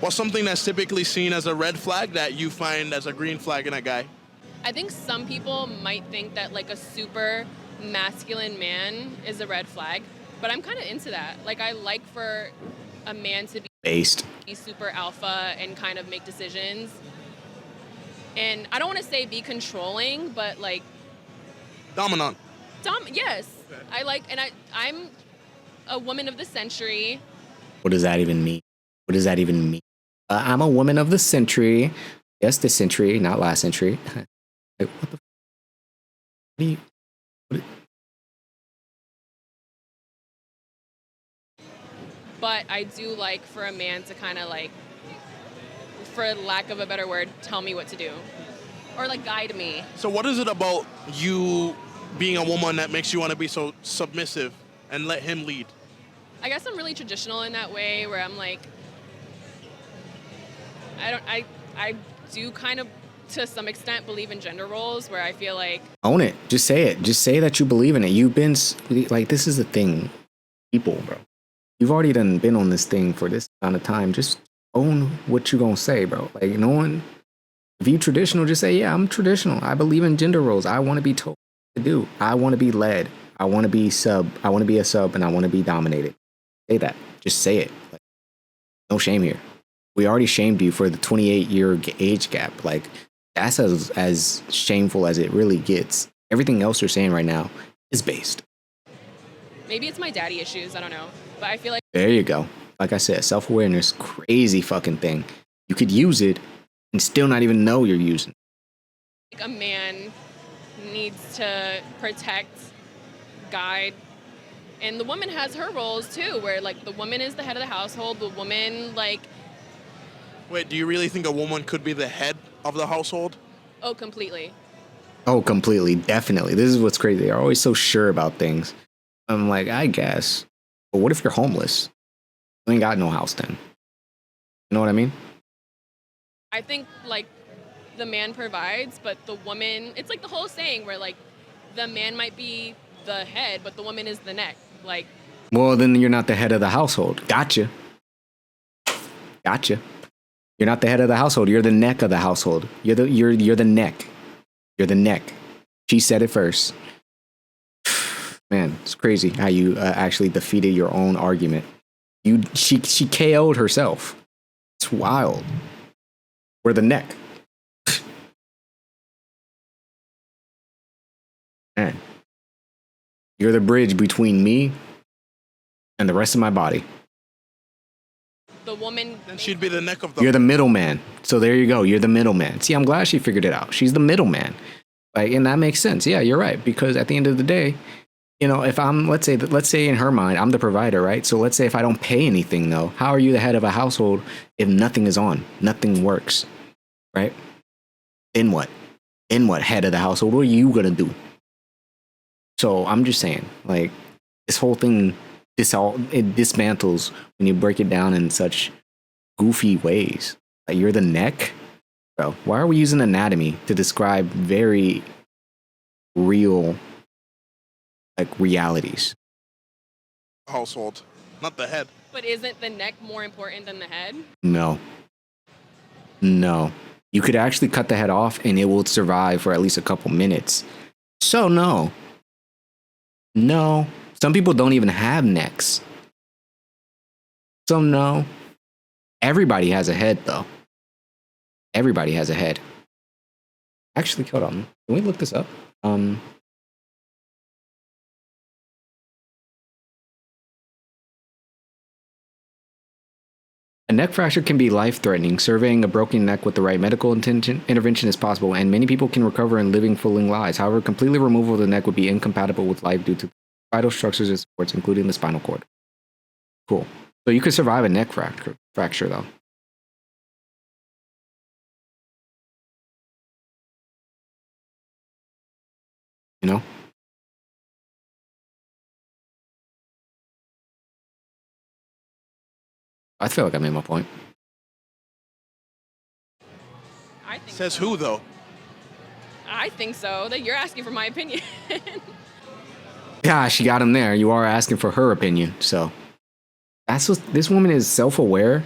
[SPEAKER 2] What's something that's typically seen as a red flag that you find as a green flag in a guy?
[SPEAKER 6] I think some people might think that like a super masculine man is a red flag, but I'm kind of into that. Like, I like for a man to be super alpha and kind of make decisions. And I don't want to say be controlling, but like
[SPEAKER 2] Dominant.
[SPEAKER 6] Yes. I like, and I'm a woman of the century.
[SPEAKER 1] What does that even mean? What does that even mean? I'm a woman of the century. Yes, this century, not last century. Like, what the? What do you?
[SPEAKER 6] But I do like for a man to kind of like, for lack of a better word, tell me what to do. Or like guide me.
[SPEAKER 2] So what is it about you being a woman that makes you want to be so submissive and let him lead?
[SPEAKER 6] I guess I'm really traditional in that way where I'm like, I do kind of to some extent believe in gender roles where I feel like...
[SPEAKER 1] Own it. Just say it. Just say that you believe in it. You've been, like, this is the thing. People, bro. you've already done been on this thing for this amount of time. Just own what you gonna say, bro. Like, no one, if you traditional, just say, yeah, I'm traditional. I believe in gender roles. I want to be told what to do. I want to be led. I want to be sub. I want to be a sub, and I want to be dominated. Say that. Just say it. Like, no shame here. We already shamed you for the 28-year age gap. Like, that's as shameful as it really gets. Everything else you're saying right now is based.
[SPEAKER 6] Maybe it's my daddy issues. I don't know. But I feel like
[SPEAKER 1] There you go. Like I said, self-awareness, crazy fucking thing. You could use it and still not even know you're using it.
[SPEAKER 6] a man needs to protect, guide, and the woman has her roles too, where like the woman is the head of the household. The woman, like,
[SPEAKER 2] Wait, do you really think a woman could be the head of the household?
[SPEAKER 6] oh, completely.
[SPEAKER 1] Oh, completely. Definitely. This is what's crazy. They're always so sure about things. I'm like, I guess. But what if you're homeless? You ain't got no house then. You know what I mean?
[SPEAKER 6] I think like the man provides, but the woman, it's like the whole saying where like the man might be the head, but the woman is the neck. Like,
[SPEAKER 1] Well, then you're not the head of the household. Gotcha. Gotcha. You're not the head of the household. You're the neck of the household. You're the neck. You're the neck. She said it first. Man, it's crazy how you actually defeated your own argument. She KO'd herself. It's wild. We're the neck. Man, you're the bridge between me and the rest of my body.
[SPEAKER 6] the woman.
[SPEAKER 2] Then she'd be the neck of the.
[SPEAKER 1] You're the middleman. So there you go. You're the middleman. See, I'm glad she figured it out. She's the middleman. Like, and that makes sense. Yeah, you're right. Because at the end of the day, you know, if I'm, let's say in her mind, I'm the provider, right? So let's say if I don't pay anything though, how are you the head of a household if nothing is on, nothing works, right? Then what? Then what, head of the household? What are you gonna do? So I'm just saying, like, this whole thing, it dismantles when you break it down in such goofy ways. Like, you're the neck, bro. Why are we using anatomy to describe very real, like, realities?
[SPEAKER 2] household, not the head.
[SPEAKER 6] But isn't the neck more important than the head?
[SPEAKER 1] No. No. You could actually cut the head off and it will survive for at least a couple minutes. So no. No. Some people don't even have necks. So no. Everybody has a head though. Everybody has a head. Actually, hold on. Can we look this up? A neck fracture can be life-threatening. Surveying a broken neck with the right medical intervention is possible, and many people can recover and living fulfilling lives. However, completely removal of the neck would be incompatible with life due to vital structures and supports, including the spinal cord. Cool. So you could survive a neck fracture though. You know? I feel like I made my point.
[SPEAKER 6] I think
[SPEAKER 2] Says
[SPEAKER 6] so.
[SPEAKER 2] who though?
[SPEAKER 6] I think so. That you're asking for my opinion.
[SPEAKER 1] Yeah, she got him there. You are asking for her opinion. So that's what this woman is, self-aware.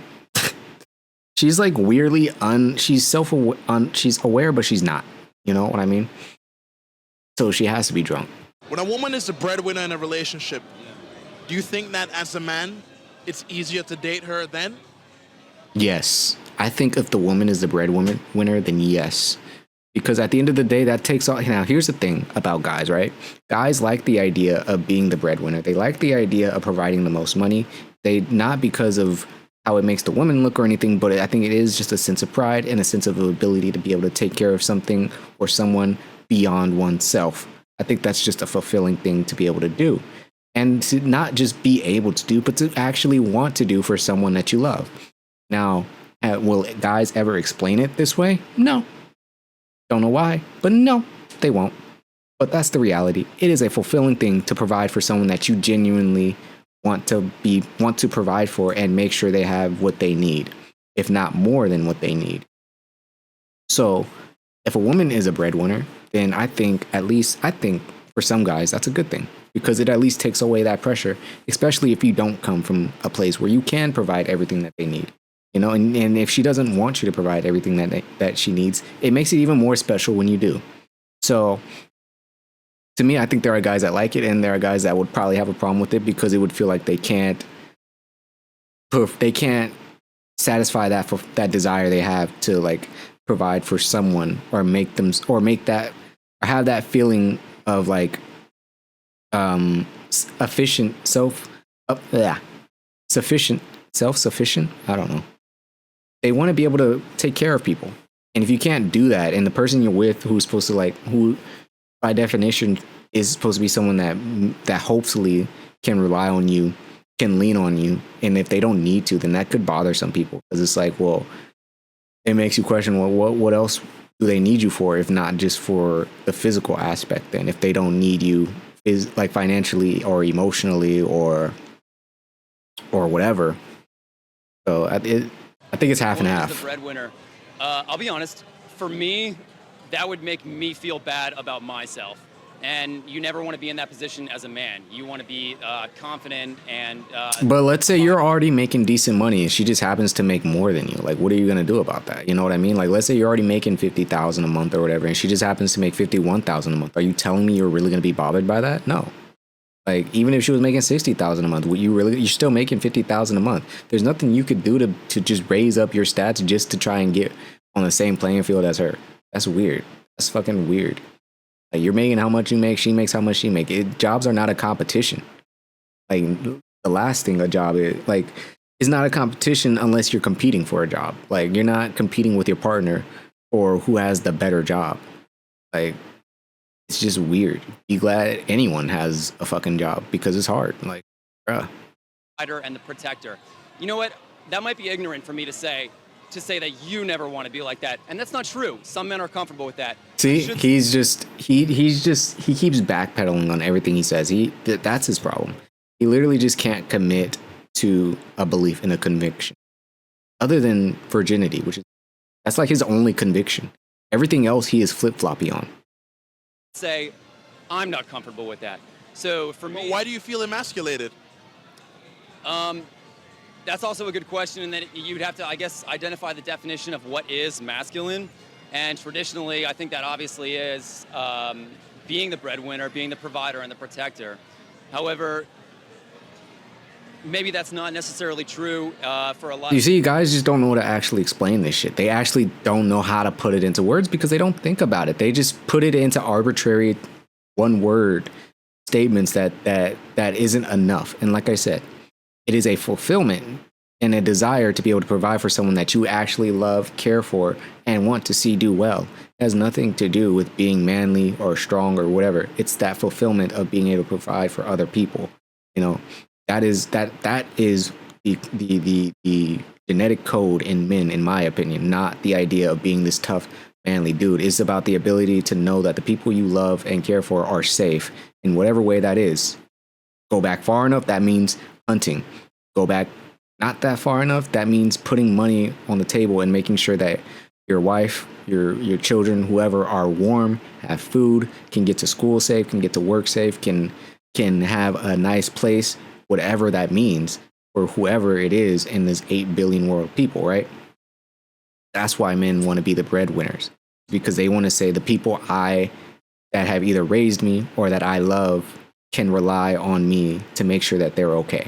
[SPEAKER 1] She's like weirdly she's she's aware, but she's not. You know what I mean? So she has to be drunk.
[SPEAKER 2] When a woman is the breadwinner in a relationship, do you think that as a man, it's easier to date her then?
[SPEAKER 1] Yes. I think if the woman is the breadwinner, then yes. Because at the end of the day, that takes all. Now, here's the thing about guys, right? Guys like the idea of being the breadwinner. They like the idea of providing the most money. They, not because of how it makes the woman look or anything, but I think it is just a sense of pride and a sense of ability to be able to take care of something or someone beyond oneself. I think that's just a fulfilling thing to be able to do. And to not just be able to do, but to actually want to do for someone that you love. Now, will guys ever explain it this way? No. Don't know why, but no, they won't. But that's the reality. It is a fulfilling thing to provide for someone that you genuinely want to provide for and make sure they have what they need, if not more than what they need. So, if a woman is a breadwinner, then I think for some guys that's a good thing. because it at least takes away that pressure, especially if you don't come from a place where you can provide everything that they need. You know, and if she doesn't want you to provide everything that she needs, it makes it even more special when you do. So to me, I think there are guys that like it, and there are guys that would probably have a problem with it because it would feel like they can't satisfy that desire they have to like provide for someone or make them or make that or have that feeling of like efficient sufficient self-sufficient. I don't know. They want to be able to take care of people, and if you can't do that, and the person you're with who's supposed to like who by definition is supposed to be someone that hopefully can rely on you, can lean on you, and if they don't need to, then that could bother some people because it's like, well, it makes you question, well, what else do they need you for if not just for the physical aspect? Then if they don't need you is like financially or emotionally or whatever. So I think it's half and
[SPEAKER 4] As
[SPEAKER 1] half.
[SPEAKER 4] the breadwinner, I'll be honest. For me, that would make me feel bad about myself. And you never want to be in that position as a man. You want to be confident and.
[SPEAKER 1] But let's say you're already making decent money and she just happens to make more than you. Like, what are you gonna do about that? You know what I mean? Like, let's say you're already making $50,000 a month or whatever, and she just happens to make $51,000 a month. Are you telling me you're really gonna be bothered by that? No. Like, even if she was making $60,000 a month, you're still making $50,000 a month. There's nothing you could do to just raise up your stats just to try and get on the same playing field as her. That's weird. That's fucking weird. Like, you're making how much you make, she makes how much she makes. Jobs are not a competition. Like, the last thing a job is, like, is not a competition unless you're competing for a job. Like, you're not competing with your partner or who has the better job. Like, it's just weird. Be glad anyone has a fucking job because it's hard. Like, bruh.
[SPEAKER 4] And the protector. You know what? That might be ignorant for me to say that you never want to be like that, and that's not true. Some men are comfortable with that.
[SPEAKER 1] See, he keeps backpedaling on everything he says. That's his problem. He literally just can't commit to a belief in a conviction, other than virginity, that's like his only conviction. Everything else he is flip floppy on.
[SPEAKER 4] Say, I'm not comfortable with that. So for me,
[SPEAKER 2] Why do you feel emasculated?
[SPEAKER 4] That's also a good question, and then you'd have to, I guess, identify the definition of what is masculine. And traditionally, I think that obviously is being the breadwinner, being the provider, and the protector. However, maybe that's not necessarily true for a lot.
[SPEAKER 1] You see, guys just don't know how to actually explain this shit. They actually don't know how to put it into words because they don't think about it. They just put it into arbitrary one-word statements that isn't enough. And like I said, it is a fulfillment and a desire to be able to provide for someone that you actually love, care for, and want to see do well. It has nothing to do with being manly or strong or whatever. It's that fulfillment of being able to provide for other people. You know, that is the genetic code in men, in my opinion, not the idea of being this tough, manly dude. It's about the ability to know that the people you love and care for are safe in whatever way that is. Go back far enough, that means hunting. Go back not that far enough, that means putting money on the table and making sure that your wife, your children, whoever, are warm, have food, can get to school safe, can get to work safe, can have a nice place, whatever that means for whoever it is in this 8 billion world people, right? That's why men want to be the breadwinners, because they want to say the people that have either raised me or that I love can rely on me to make sure that they're okay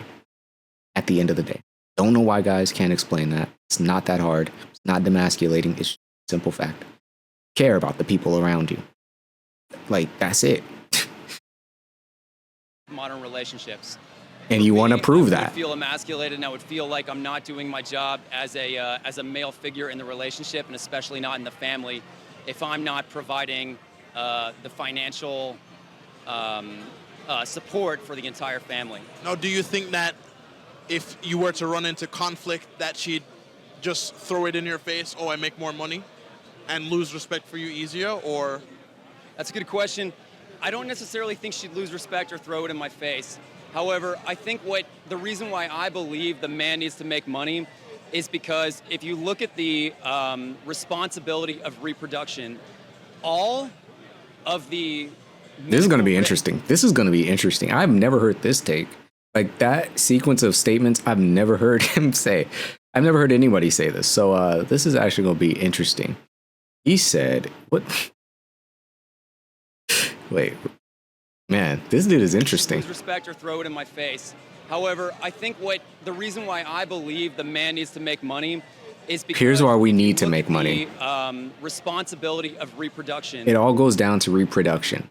[SPEAKER 1] at the end of the day. Don't know why guys can't explain that. It's not that hard. It's not demasculating. It's just a simple fact. Care about the people around you. Like, that's it.
[SPEAKER 4] Modern relationships.
[SPEAKER 1] And you want to prove that.
[SPEAKER 4] I would feel emasculated, and I would feel like I'm not doing my job as a male figure in the relationship, and especially not in the family, if I'm not providing the financial support for the entire family.
[SPEAKER 2] Now, do you think that if you were to run into conflict, that she'd just throw it in your face, oh, I make more money, and lose respect for you easier, or?
[SPEAKER 4] That's a good question. I don't necessarily think she'd lose respect or throw it in my face. However, I think the reason why I believe the man needs to make money is because if you look at the responsibility of reproduction, all of the
[SPEAKER 1] This is going to be
[SPEAKER 4] minimal risk.
[SPEAKER 1] interesting. This is going to be interesting. I've never heard this take. Like that sequence of statements, I've never heard him say. I've never heard anybody say this. So this is actually going to be interesting. He said, what? Wait, man, this dude is interesting.
[SPEAKER 4] Lose respect or throw it in my face. However, I think the reason why I believe the man needs to make money is because
[SPEAKER 1] Here's why we need to
[SPEAKER 4] look
[SPEAKER 1] make
[SPEAKER 4] at
[SPEAKER 1] money.
[SPEAKER 4] The responsibility of reproduction.
[SPEAKER 1] It all goes down to reproduction.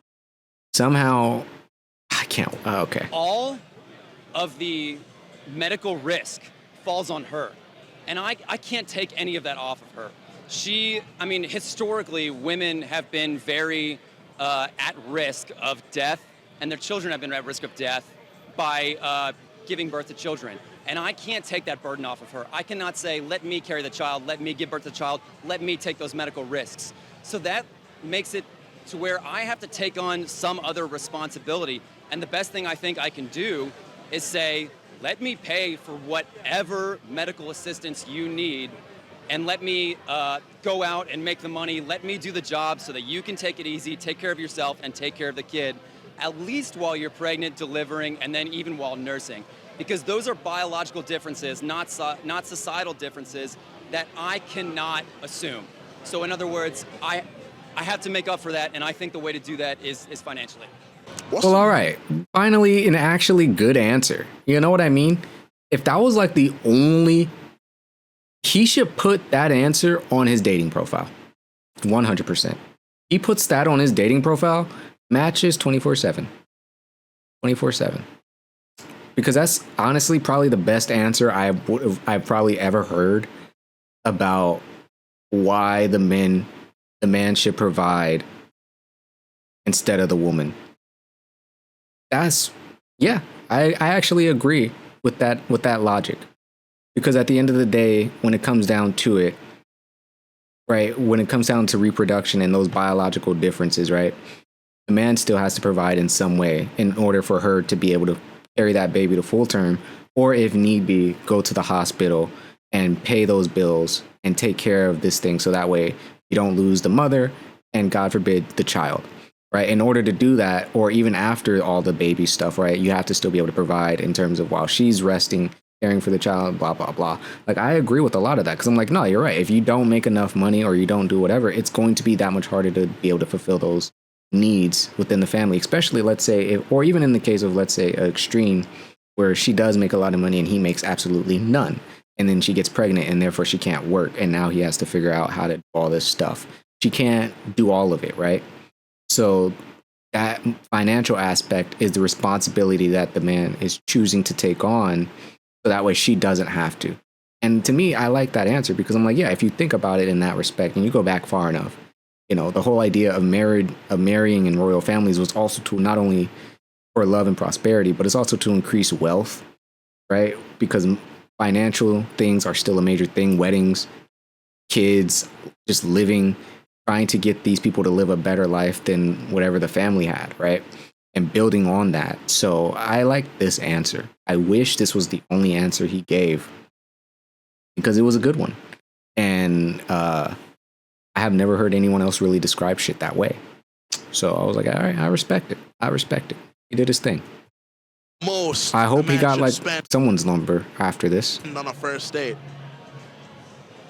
[SPEAKER 1] Somehow, I can't. Okay.
[SPEAKER 4] All of the medical risk falls on her. And I can't take any of that off of her. Historically, women have been very at risk of death, and their children have been at risk of death by giving birth to children. And I can't take that burden off of her. I cannot say, let me carry the child, let me give birth to the child, let me take those medical risks. So that makes it to where I have to take on some other responsibility. And the best thing I think I can do is say, let me pay for whatever medical assistance you need, and let me go out and make the money. Let me do the job so that you can take it easy, take care of yourself, and take care of the kid, at least while you're pregnant, delivering, and then even while nursing. Because those are biological differences, not societal differences that I cannot assume. So in other words, I have to make up for that, and I think the way to do that is financially.
[SPEAKER 1] Well, all right. Finally, an actually good answer. You know what I mean? If that was like the only, he should put that answer on his dating profile. 100%. He puts that on his dating profile, matches 24/7. 24/7. Because that's honestly probably the best answer I've probably ever heard about why the man should provide instead of the woman. I actually agree with that logic. Because at the end of the day, when it comes down to it, right, when it comes down to reproduction and those biological differences, right, the man still has to provide in some way in order for her to be able to carry that baby to full term, or if need be, go to the hospital and pay those bills and take care of this thing so that way you don't lose the mother and, God forbid, the child. Right. In order to do that, or even after all the baby stuff, right, you have to still be able to provide in terms of while she's resting, caring for the child, blah, blah, blah. Like, I agree with a lot of that because I'm like, no, you're right. If you don't make enough money or you don't do whatever, it's going to be that much harder to be able to fulfill those needs within the family, especially, let's say, or even in the case of, let's say, an extreme where she does make a lot of money and he makes absolutely none. And then she gets pregnant and therefore she can't work. And now he has to figure out how to do all this stuff. She can't do all of it, right? So that financial aspect is the responsibility that the man is choosing to take on, so that way she doesn't have to. And to me, I like that answer because I'm like, yeah, if you think about it in that respect and you go back far enough, you know, the whole idea of marrying in royal families was also to not only for love and prosperity, but it's also to increase wealth, right? Because financial things are still a major thing. Weddings, kids, just living, trying to get these people to live a better life than whatever the family had, right? And building on that. So I like this answer. I wish this was the only answer he gave because it was a good one. And I have never heard anyone else really describe shit that way. So I was like, all right, I respect it. I respect it. He did his thing. I hope he got like someone's number after this.
[SPEAKER 2] On a first date.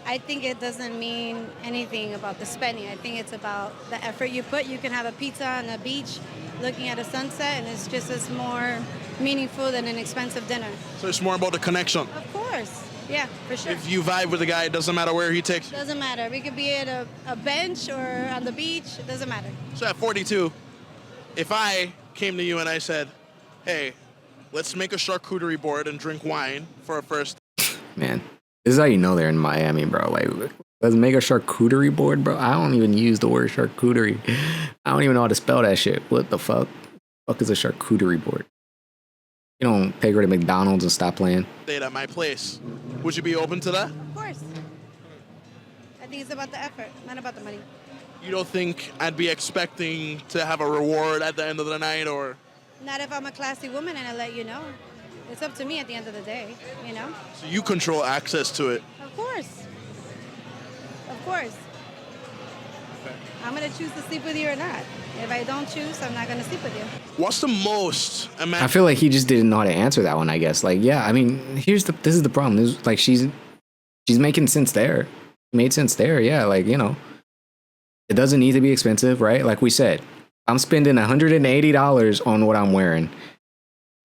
[SPEAKER 5] I think it doesn't mean anything about the spending. I think it's about the effort you put. You can have a pizza on the beach looking at a sunset, and it's just as more meaningful than an expensive dinner.
[SPEAKER 2] So it's more about the connection.
[SPEAKER 5] Of course. Yeah, for sure.
[SPEAKER 2] If you vibe with a guy, it doesn't matter where he takes you.
[SPEAKER 5] Doesn't matter. We could be at a bench or on the beach. It doesn't matter.
[SPEAKER 2] So at 42, if I came to you and I said, hey, let's make a charcuterie board and drink wine for a first.
[SPEAKER 1] Man, this is how you know they're in Miami, bro. Like, let's make a charcuterie board, bro. I don't even use the word charcuterie. I don't even know how to spell that shit. What the fuck? Fuck is a charcuterie board? You don't take her to McDonald's and stop playing.
[SPEAKER 2] Date at my place. Would you be open to that?
[SPEAKER 5] Of course. I think it's about the effort, not about the money.
[SPEAKER 2] You don't think I'd be expecting to have a reward at the end of the night, or?
[SPEAKER 5] Not if I'm a classy woman and I let you know. It's up to me at the end of the day, you know?
[SPEAKER 2] So you control access to it.
[SPEAKER 5] Of course. Of course. I'm gonna choose to sleep with you or not. If I don't choose, I'm not gonna sleep with you.
[SPEAKER 2] What's the most a man?
[SPEAKER 1] I feel like he just didn't know how to answer that one. I guess. Like, yeah. I mean, this is the problem. This is, like, she's making sense there. Made sense there. Yeah. Like, you know, it doesn't need to be expensive, right? Like we said, I'm spending $180 on what I'm wearing.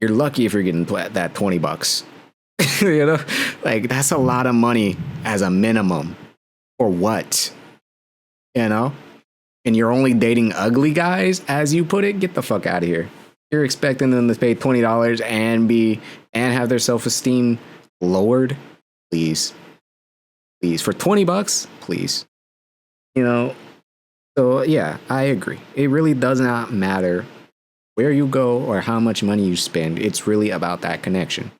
[SPEAKER 1] You're lucky if you're getting that $20. You know, like, that's a lot of money as a minimum. For what? You know? And you're only dating ugly guys, as you put it. Get the fuck out of here. You're expecting them to pay $20 and have their self-esteem lowered? Please. Please. For $20, please. You know? So yeah, I agree. It really does not matter where you go or how much money you spend. It's really about that connection.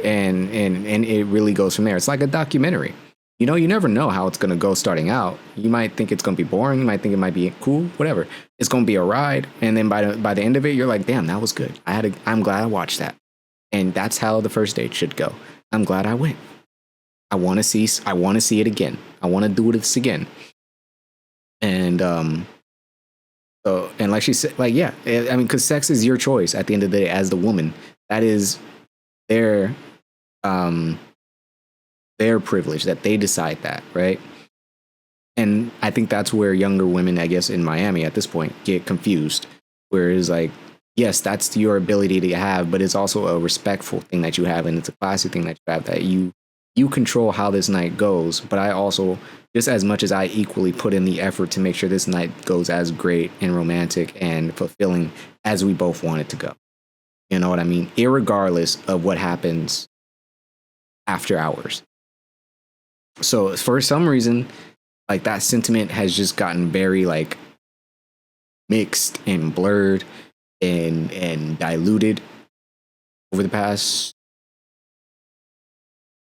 [SPEAKER 1] And it really goes from there. It's like a documentary. You know, you never know how it's going to go starting out. You might think it's going to be boring. You might think it might be cool, whatever. It's going to be a ride. And then by the end of it, you're like, damn, that was good. I'm glad I watched that. And that's how the first date should go. I'm glad I went. I want to see it again. I want to do this again. And, so, and like she said, like, yeah, I mean, cause sex is your choice at the end of the day as the woman. That is their privilege, that they decide that, right? And I think that's where younger women, I guess, in Miami at this point get confused. Whereas, like, yes, that's your ability to have, but it's also a respectful thing that you have, and it's a classy thing that you have, that you control how this night goes. But I also, just as much as I equally put in the effort to make sure this night goes as great and romantic and fulfilling as we both want it to go. You know what I mean? Irregardless of what happens after hours. So for some reason, like, that sentiment has just gotten very, like, mixed and blurred and diluted over the past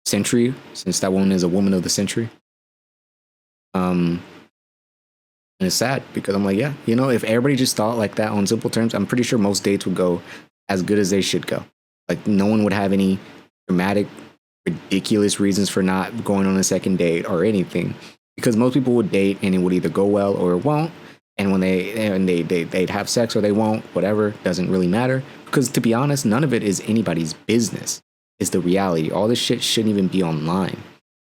[SPEAKER 1] century, since that woman is a woman of the century. And it's sad because I'm like, yeah, you know, if everybody just thought like that on simple terms, I'm pretty sure most dates would go as good as they should go. Like, no one would have any dramatic, ridiculous reasons for not going on a second date or anything, because most people would date and it would either go well or it won't. And when they'd have sex or they won't, whatever, doesn't really matter. Because to be honest, none of it is anybody's business. It's the reality. All this shit shouldn't even be online.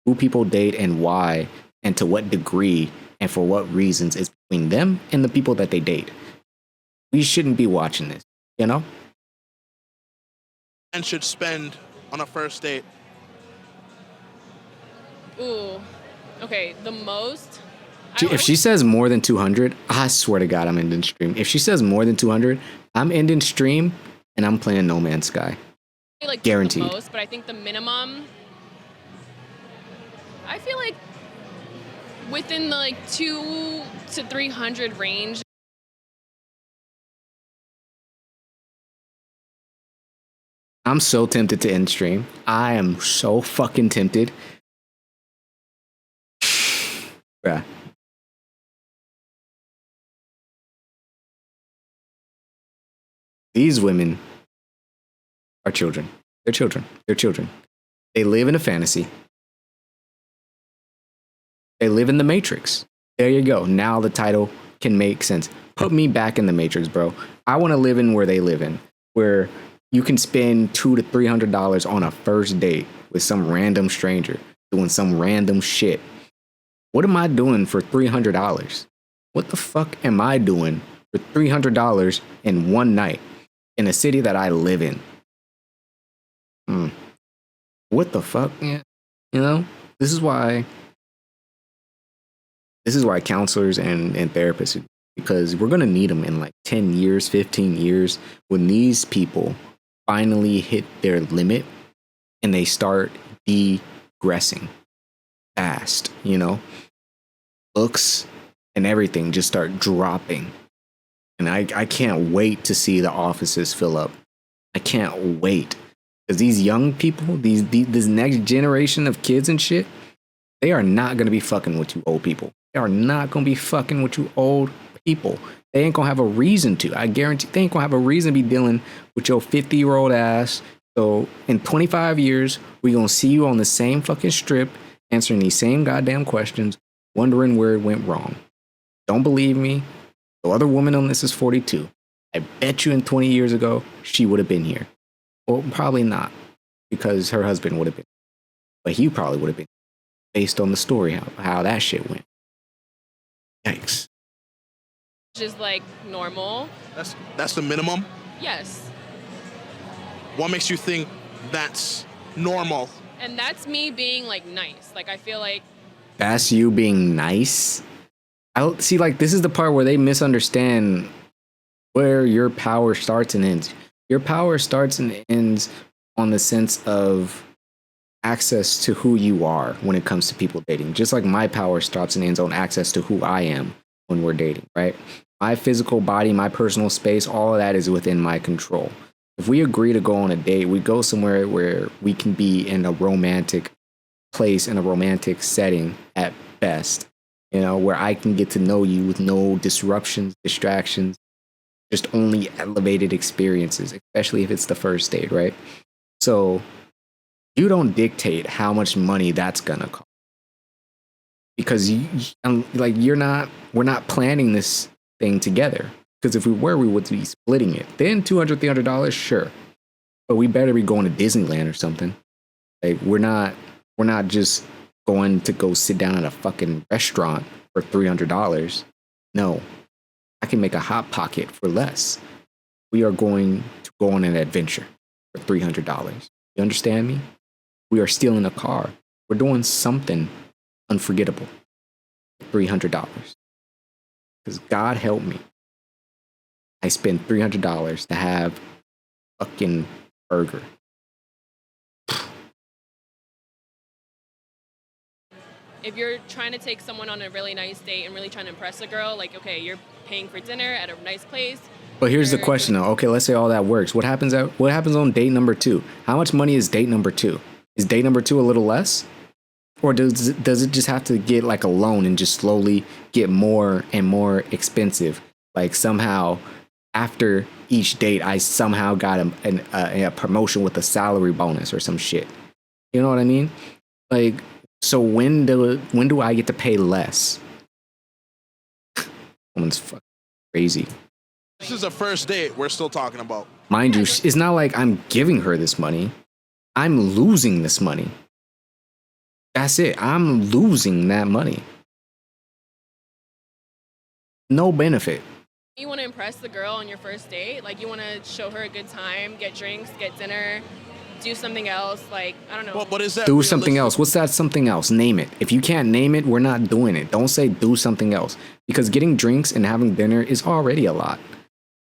[SPEAKER 1] Who people date and why and to what degree and for what reasons is between them and the people that they date. We shouldn't be watching this, you know?
[SPEAKER 2] And should spend on a first date.
[SPEAKER 6] Ooh. Okay, the most.
[SPEAKER 1] If she says more than 200, I swear to God, I'm ending stream. If she says more than 200, I'm ending stream and I'm playing No Man's Sky.
[SPEAKER 6] Like,
[SPEAKER 1] guaranteed.
[SPEAKER 6] The most, but I think the minimum, I feel like within the like 200 to 300 range.
[SPEAKER 1] I'm so tempted to end stream. I am so fucking tempted. Bruh. These women are children. They're children. They're children. They live in a fantasy. They live in the Matrix. There you go. Now the title can make sense. Put me back in the Matrix, bro. I want to live in where they live in, where you can spend $200 to $300 on a first date with some random stranger doing some random shit. What am I doing for $300? What the fuck am I doing for $300 in one night in a city that I live in? What the fuck? Yeah. You know, this is why counselors and therapists, because we're going to need them in like 10 years, 15 years, when these people finally hit their limit and they start degressing fast, you know, looks and everything just start dropping. And I can't wait to see the offices fill up. I can't wait. Because these young people, this next generation of kids and shit, they are not going to be fucking with you old people. They are not going to be fucking with you old people. They ain't going to have a reason to. I guarantee they ain't going to have a reason to be dealing with your 50-year-old ass. So in 25 years, we're going to see you on the same fucking strip, answering these same goddamn questions, wondering where it went wrong. Don't believe me? The other woman on this is 42. I bet you in 20 years ago, she would have been here. Well, probably not, because her husband would have been. But he probably would have been, based on the story, how that shit went. Yikes.
[SPEAKER 6] Just like normal.
[SPEAKER 2] That's the minimum.
[SPEAKER 6] Yes.
[SPEAKER 2] What makes you think that's normal?
[SPEAKER 6] And that's me being like nice. Like I feel like
[SPEAKER 1] That's you being nice? I don't see, like, this is the part where they misunderstand where your power starts and ends. Your power starts and ends on the sense of access to who you are when it comes to people dating. Just like my power starts and ends on access to who I am when we're dating, right? My physical body, my personal space, all of that is within my control. If we agree to go on a date, we go somewhere where we can be in a romantic place, in a romantic setting at best, you know, where I can get to know you with no disruptions, distractions, just only elevated experiences, especially if it's the first date, right? So you don't dictate how much money that's gonna cost, because we're not planning this thing together. Because if we were, we would be splitting it. Then $200, $300, sure, but we better be going to Disneyland or something. Like we're not just going to go sit down at a fucking restaurant for $300. No, I can make a hot pocket for less. We are going to go on an adventure for $300. You understand me? We are stealing a car. We're doing something unforgettable. $300. Because God help me, I spent $300 to have a fucking burger.
[SPEAKER 6] if you're trying to take someone on a really nice date and really trying to impress a girl, like, okay, you're paying for dinner at a nice place.
[SPEAKER 1] But here's the question though. Okay, let's say all that works. What happens on date number 2? How much money is date number 2? Is date number 2 a little less? Or does it just have to get like a loan and just slowly get more and more expensive? Like somehow after each date, I somehow got a promotion with a salary bonus or some shit. You know what I mean? Like, so when do I get to pay less? Woman's fucking crazy.
[SPEAKER 2] This is a first date we're still talking about.
[SPEAKER 1] Mind you, it's not like I'm giving her this money. I'm losing this money. That's it. I'm losing that money. No benefit.
[SPEAKER 6] You want to impress the girl on your first date? Like, you want to show her a good time, get drinks, get dinner, do something else? Like, I don't know.
[SPEAKER 2] Well, but is that
[SPEAKER 1] do something else? What's that something else? Name it. If you can't name it, we're not doing it. Don't say do something else. Because getting drinks and having dinner is already a lot.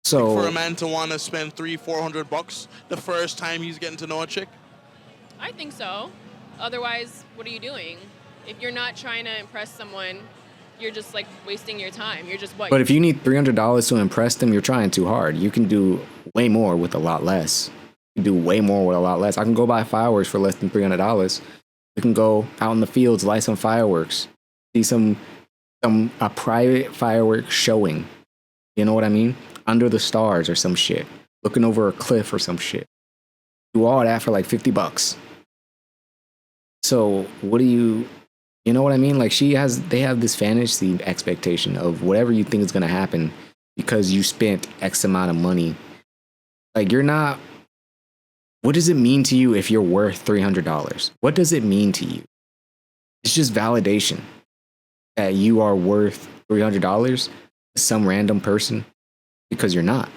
[SPEAKER 1] So
[SPEAKER 2] for a man to want to spend $300-400 the first time he's getting to know a chick?
[SPEAKER 6] I think so. Otherwise, what are you doing? If you're not trying to impress someone, you're just like wasting your time. You're just what?
[SPEAKER 1] But if you need $300 to impress them, you're trying too hard. You can do way more with a lot less. You can do way more with a lot less. I can go buy fireworks for less than $300. We can go out in the fields, light some fireworks, see a private fireworks showing. You know what I mean? Under the stars or some shit. Looking over a cliff or some shit. Do all that for like $50. So what do you know what I mean? Like they have this fantasy expectation of whatever you think is going to happen because you spent X amount of money. Like what does it mean to you if you're worth $300? What does it mean to you? It's just validation that you are worth $300 to some random person, because you're not.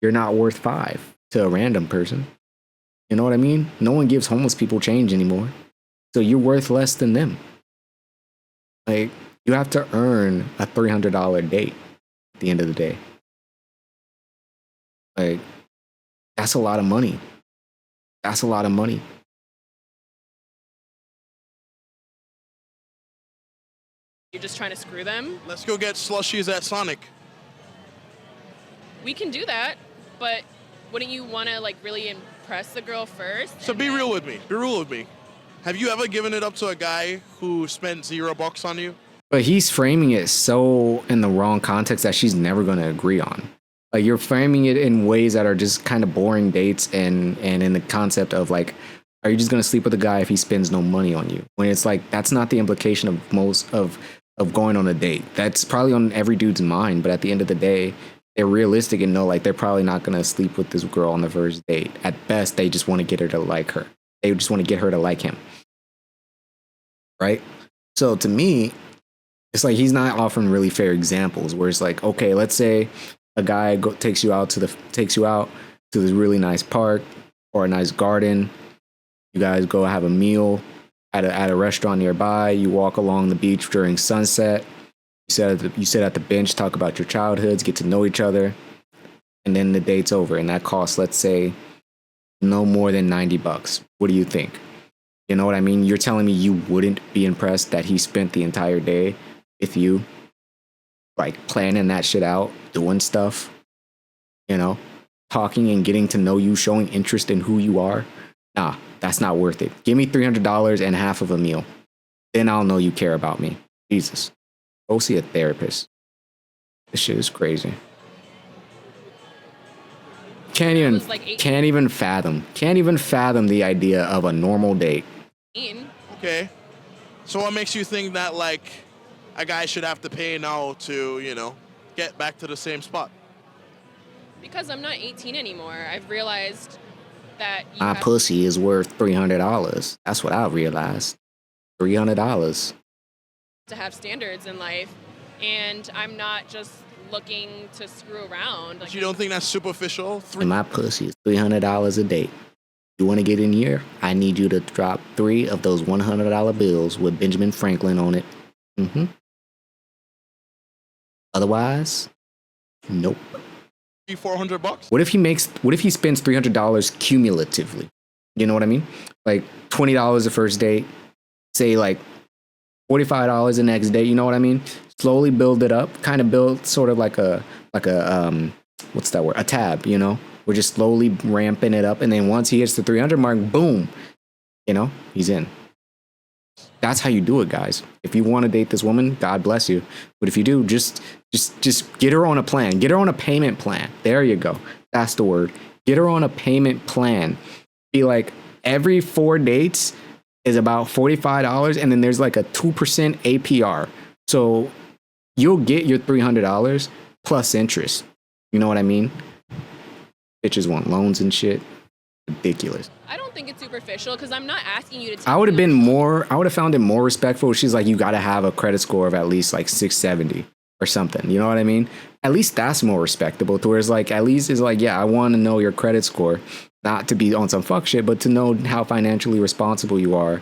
[SPEAKER 1] You're not worth $5 to a random person. You know what I mean? No one gives homeless people change anymore. So you're worth less than them. Like, you have to earn a $300 date at the end of the day. Like, that's a lot of money. That's a lot of money.
[SPEAKER 6] You're just trying to screw them.
[SPEAKER 2] Let's go get slushies at Sonic.
[SPEAKER 6] We can do that, but wouldn't you want to like really impress the girl first?
[SPEAKER 2] So be real with me. Be real with me. Have you ever given it up to a guy who spent $0 on you?
[SPEAKER 1] But he's framing it so in the wrong context that she's never going to agree on. Like, you're framing it in ways that are just kind of boring dates and in the concept of like, are you just going to sleep with a guy if he spends no money on you? When it's like, that's not the implication of most of of going on a date. That's probably on every dude's mind, but at the end of the day, they're realistic and know like they're probably not gonna sleep with this girl on the first date. At best, they just want to get her to like her. They just want to get her to like him. Right? So to me, it's like he's not offering really fair examples where it's like, okay, let's say a guy takes you out to this really nice park or a nice garden. You guys go have a meal at a restaurant nearby. You walk along the beach during sunset. You sit at the bench, talk about your childhoods, get to know each other, and then the date's over. And that costs, let's say, no more than $90. What do you think? You know what I mean? You're telling me you wouldn't be impressed that he spent the entire day with you, like planning that shit out, doing stuff, you know, talking and getting to know you, showing interest in who you are? Nah, that's not worth it. Give me $300 and half of a meal. Then I'll know you care about me. Jesus. Go see a therapist. This shit is crazy. Can't even fathom the idea of a normal date.
[SPEAKER 2] Okay. So what makes you think that like a guy should have to pay now to, you know, get back to the same spot?
[SPEAKER 6] Because I'm not 18 anymore. I've realized that
[SPEAKER 1] my pussy is worth $300. That's what I realized. $300.
[SPEAKER 6] To have standards in life, and I'm not just looking to screw around.
[SPEAKER 2] Like, you don't think that's superficial?
[SPEAKER 1] And my pussy is $300 a date. You want to get in here? I need you to drop 3 of those $100 bills with Benjamin Franklin on it. Otherwise, nope.
[SPEAKER 2] $400?
[SPEAKER 1] What if he spends $300 cumulatively? You know what I mean? Like $20 the first date, say like $45 the next day, you know what I mean? Slowly build it up, kind of build sort of like a what's that word? A tab, you know? We're just slowly ramping it up, and then once he hits the 300 mark, boom, you know, he's in. That's how you do it, guys. If you want to date this woman, God bless you. But if you do, just get her on a plan. Get her on a payment plan. There you go. That's the word. Get her on a payment plan. Be like, every 4 dates is about $45, and then there's like a 2% APR. So you'll get your $300 plus interest. You know what I mean? Bitches want loans and shit. Ridiculous.
[SPEAKER 6] I don't think it's superficial because I'm not asking you to.
[SPEAKER 1] I would have found it more respectful. She's like, you got to have a credit score of at least like 670 or something. You know what I mean? At least that's more respectable. To where it's like, at least it's like, yeah, I want to know your credit score, not to be on some fuck shit, but to know how financially responsible you are.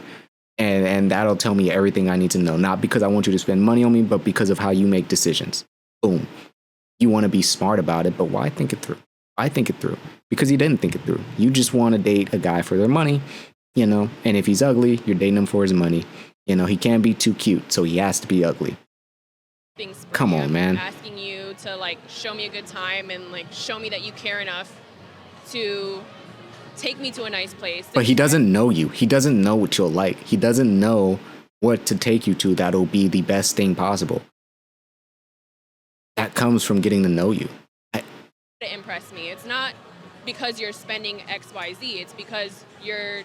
[SPEAKER 1] And that'll tell me everything I need to know. Not because I want you to spend money on me, but because of how you make decisions. Boom. You want to be smart about it, but why think it through? I think it through because you didn't think it through. You just want to date a guy for their money, you know, and if he's ugly, you're dating him for his money. You know, he can't be too cute, so he has to be ugly. Come on, man.
[SPEAKER 6] Asking you to like show me a good time and like show me that you care enough to take me to a nice place.
[SPEAKER 1] But he doesn't know you. He doesn't know what you'll like. He doesn't know what to take you to that'll be the best thing possible. That comes from getting to know you.
[SPEAKER 6] To impress me. It's not because you're spending XYZ. It's because you're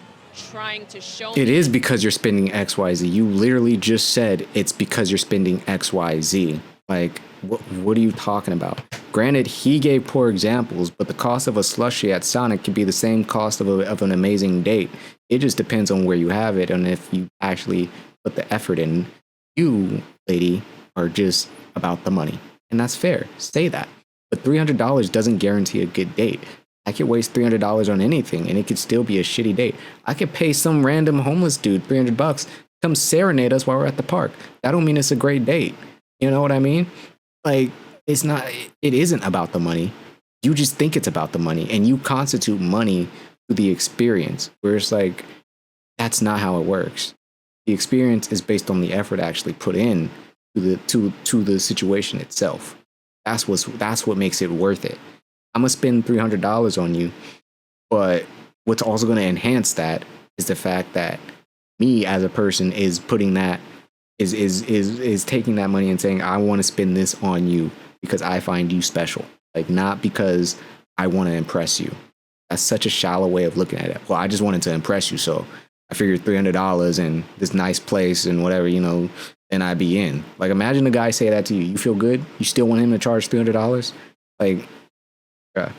[SPEAKER 6] trying to show me.
[SPEAKER 1] It is because you're spending XYZ. You literally just said it's because you're spending XYZ. Like, what are you talking about? Granted, he gave poor examples, but the cost of a slushie at Sonic can be the same cost of an amazing date. It just depends on where you have it and if you actually put the effort in. You, lady, are just about the money. And that's fair. Say that. But $300 doesn't guarantee a good date. I could waste $300 on anything and it could still be a shitty date. I could pay some random homeless dude $300 come serenade us while we're at the park. That don't mean it's a great date. You know what I mean? Like, it isn't about the money. You just think it's about the money and you constitute money to the experience, where it's like, that's not how it works. The experience is based on the effort actually put in to the situation itself. That's what makes it worth it. I'm gonna spend $300 on you, but what's also gonna enhance that is the fact that me as a person is putting that is taking that money and saying, I want to spend this on you because I find you special, like not because I want to impress you. That's such a shallow way of looking at it. Well, I just wanted to impress you, so I figured $300 and this nice place and whatever, you know, and I'd be in. Like, imagine a guy say that to you. You feel good? You still want him to charge $300? Like, yeah.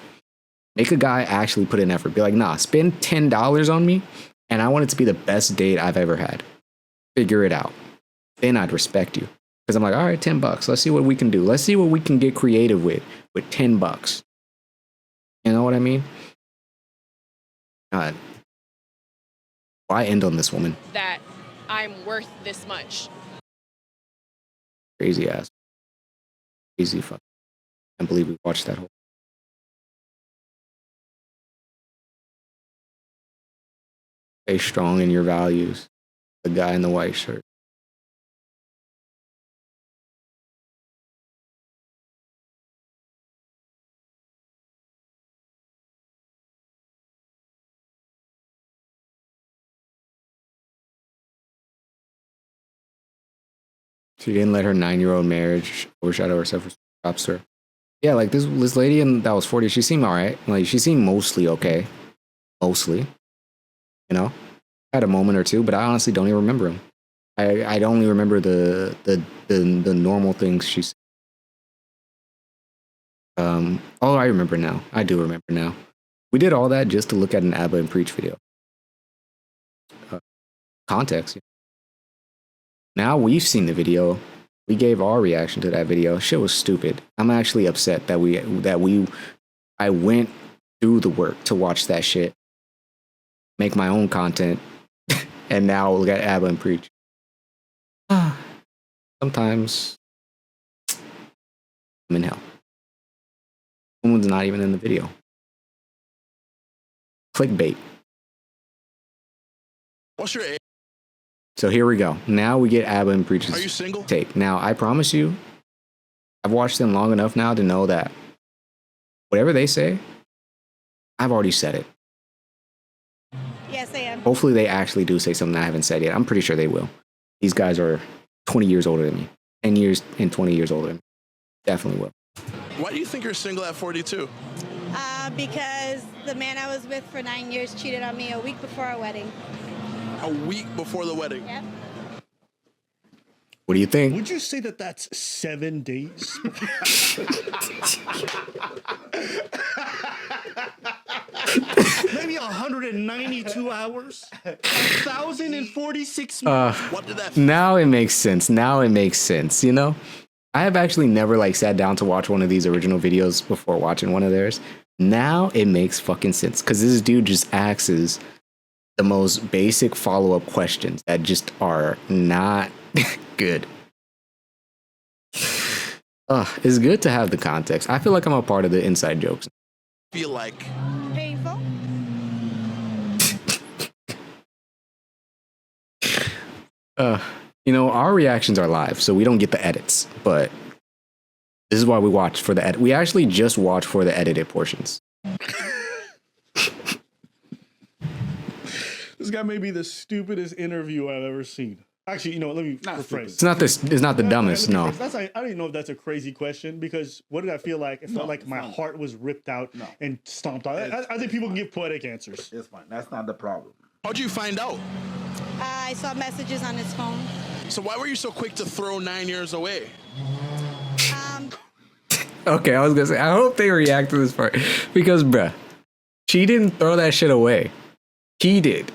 [SPEAKER 1] Make a guy actually put in effort. Be like, nah, spend $10 on me, and I want it to be the best date I've ever had. Figure it out. Then I'd respect you. Because I'm like, all right, $10. Let's see what we can do. Let's see what we can get creative with $10. You know what I mean? God. Why end on this woman?
[SPEAKER 6] That I'm worth this much.
[SPEAKER 1] Crazy ass. Crazy fuck. Can't believe we watched that whole. Stay strong in your values. The guy in the white shirt. She didn't let her 9-year-old marriage overshadow her self-respect. Her. Yeah, like this lady that was 40, she seemed all right. Like, she seemed mostly okay. Mostly. You know? Had a moment or two, but I honestly don't even remember him. I'd only remember the normal things she said. Oh, I remember now. I do remember now. We did all that just to look at an Abba and Preach video. Context. Now we've seen the video. We gave our reaction to that video. Shit was stupid. I'm actually upset that I went through the work to watch that shit, make my own content, and now look at Abba and Preach. Sometimes I'm in hell. Woman's not even in the video. Clickbait.
[SPEAKER 2] What's your age?
[SPEAKER 1] So here we go. Now we get Abba and Preach's
[SPEAKER 2] Are you single?
[SPEAKER 1] take. Now, I promise you, I've watched them long enough now to know that whatever they say, I've already said it.
[SPEAKER 5] Yes, I am.
[SPEAKER 1] Hopefully they actually do say something I haven't said yet. I'm pretty sure they will. These guys are 20 years older than me. 10 years and 20 years older than me. Definitely will.
[SPEAKER 2] Why do you think you're single at 42?
[SPEAKER 5] Because the man I was with for 9 years cheated on me a week before our wedding.
[SPEAKER 2] A week before the wedding.
[SPEAKER 5] Yep.
[SPEAKER 1] What do you think?
[SPEAKER 9] Would you say that that's 7 days? Maybe 192 hours? 1,046 minutes?
[SPEAKER 2] What did that?
[SPEAKER 1] Now it makes sense. Now it makes sense, you know? I have actually never like sat down to watch one of these original videos before watching one of theirs. Now it makes fucking sense because this dude just asks the most basic follow-up questions that just are not good. It's good to have the context. I feel like I'm a part of the inside jokes.
[SPEAKER 2] Feel like
[SPEAKER 5] Painful?
[SPEAKER 1] You know, our reactions are live, so we don't get the edits, but this is why we watch for the edit. We actually just watch for the edited portions.
[SPEAKER 9] This guy may be the stupidest interview I've ever seen. Actually, you know, let me rephrase.
[SPEAKER 1] It's not this. It's not the dumbest. No.
[SPEAKER 9] That's I don't even know if that's a crazy question because what did I feel like? It felt like my heart was ripped out and stomped out. I think people can give poetic answers.
[SPEAKER 10] It's fine. That's not the problem.
[SPEAKER 2] how'd you find out?
[SPEAKER 5] I saw messages on his phone.
[SPEAKER 2] So why were you so quick to throw 9 years away?
[SPEAKER 1] Okay, I was gonna say. I hope they react to this part because, bruh, she didn't throw that shit away. He did.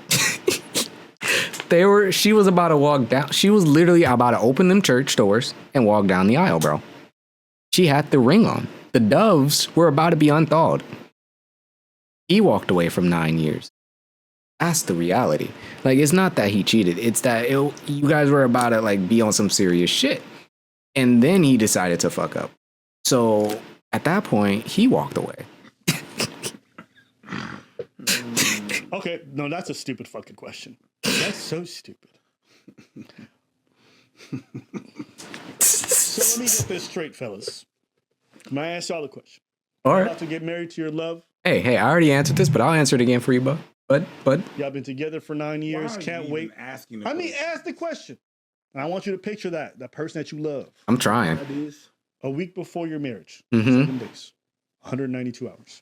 [SPEAKER 1] She was about to walk down. She was literally about to open them church doors and walk down the aisle, bro. She had the ring on. The doves were about to be unthawed. He walked away from 9 years. That's the reality. Like, it's not that he cheated. It's that you guys were about to like be on some serious shit. And then he decided to fuck up. So at that point, he walked away.
[SPEAKER 9] Okay, no, that's a stupid fucking question. That's so stupid. So let me get this straight, fellas. May I ask y'all a question?
[SPEAKER 1] All right.
[SPEAKER 9] About to get married to your love?
[SPEAKER 1] Hey, I already answered this, but I'll answer it again for you, bud.
[SPEAKER 9] Y'all been together for 9 years.
[SPEAKER 10] Why are
[SPEAKER 9] Can't
[SPEAKER 10] you
[SPEAKER 9] wait.
[SPEAKER 10] even asking
[SPEAKER 9] I mean, ask the question. And I want you to picture that person that you love.
[SPEAKER 1] I'm trying.
[SPEAKER 10] That is.
[SPEAKER 9] A week before your marriage.
[SPEAKER 1] Mhm.
[SPEAKER 9] 7 days. 192 hours.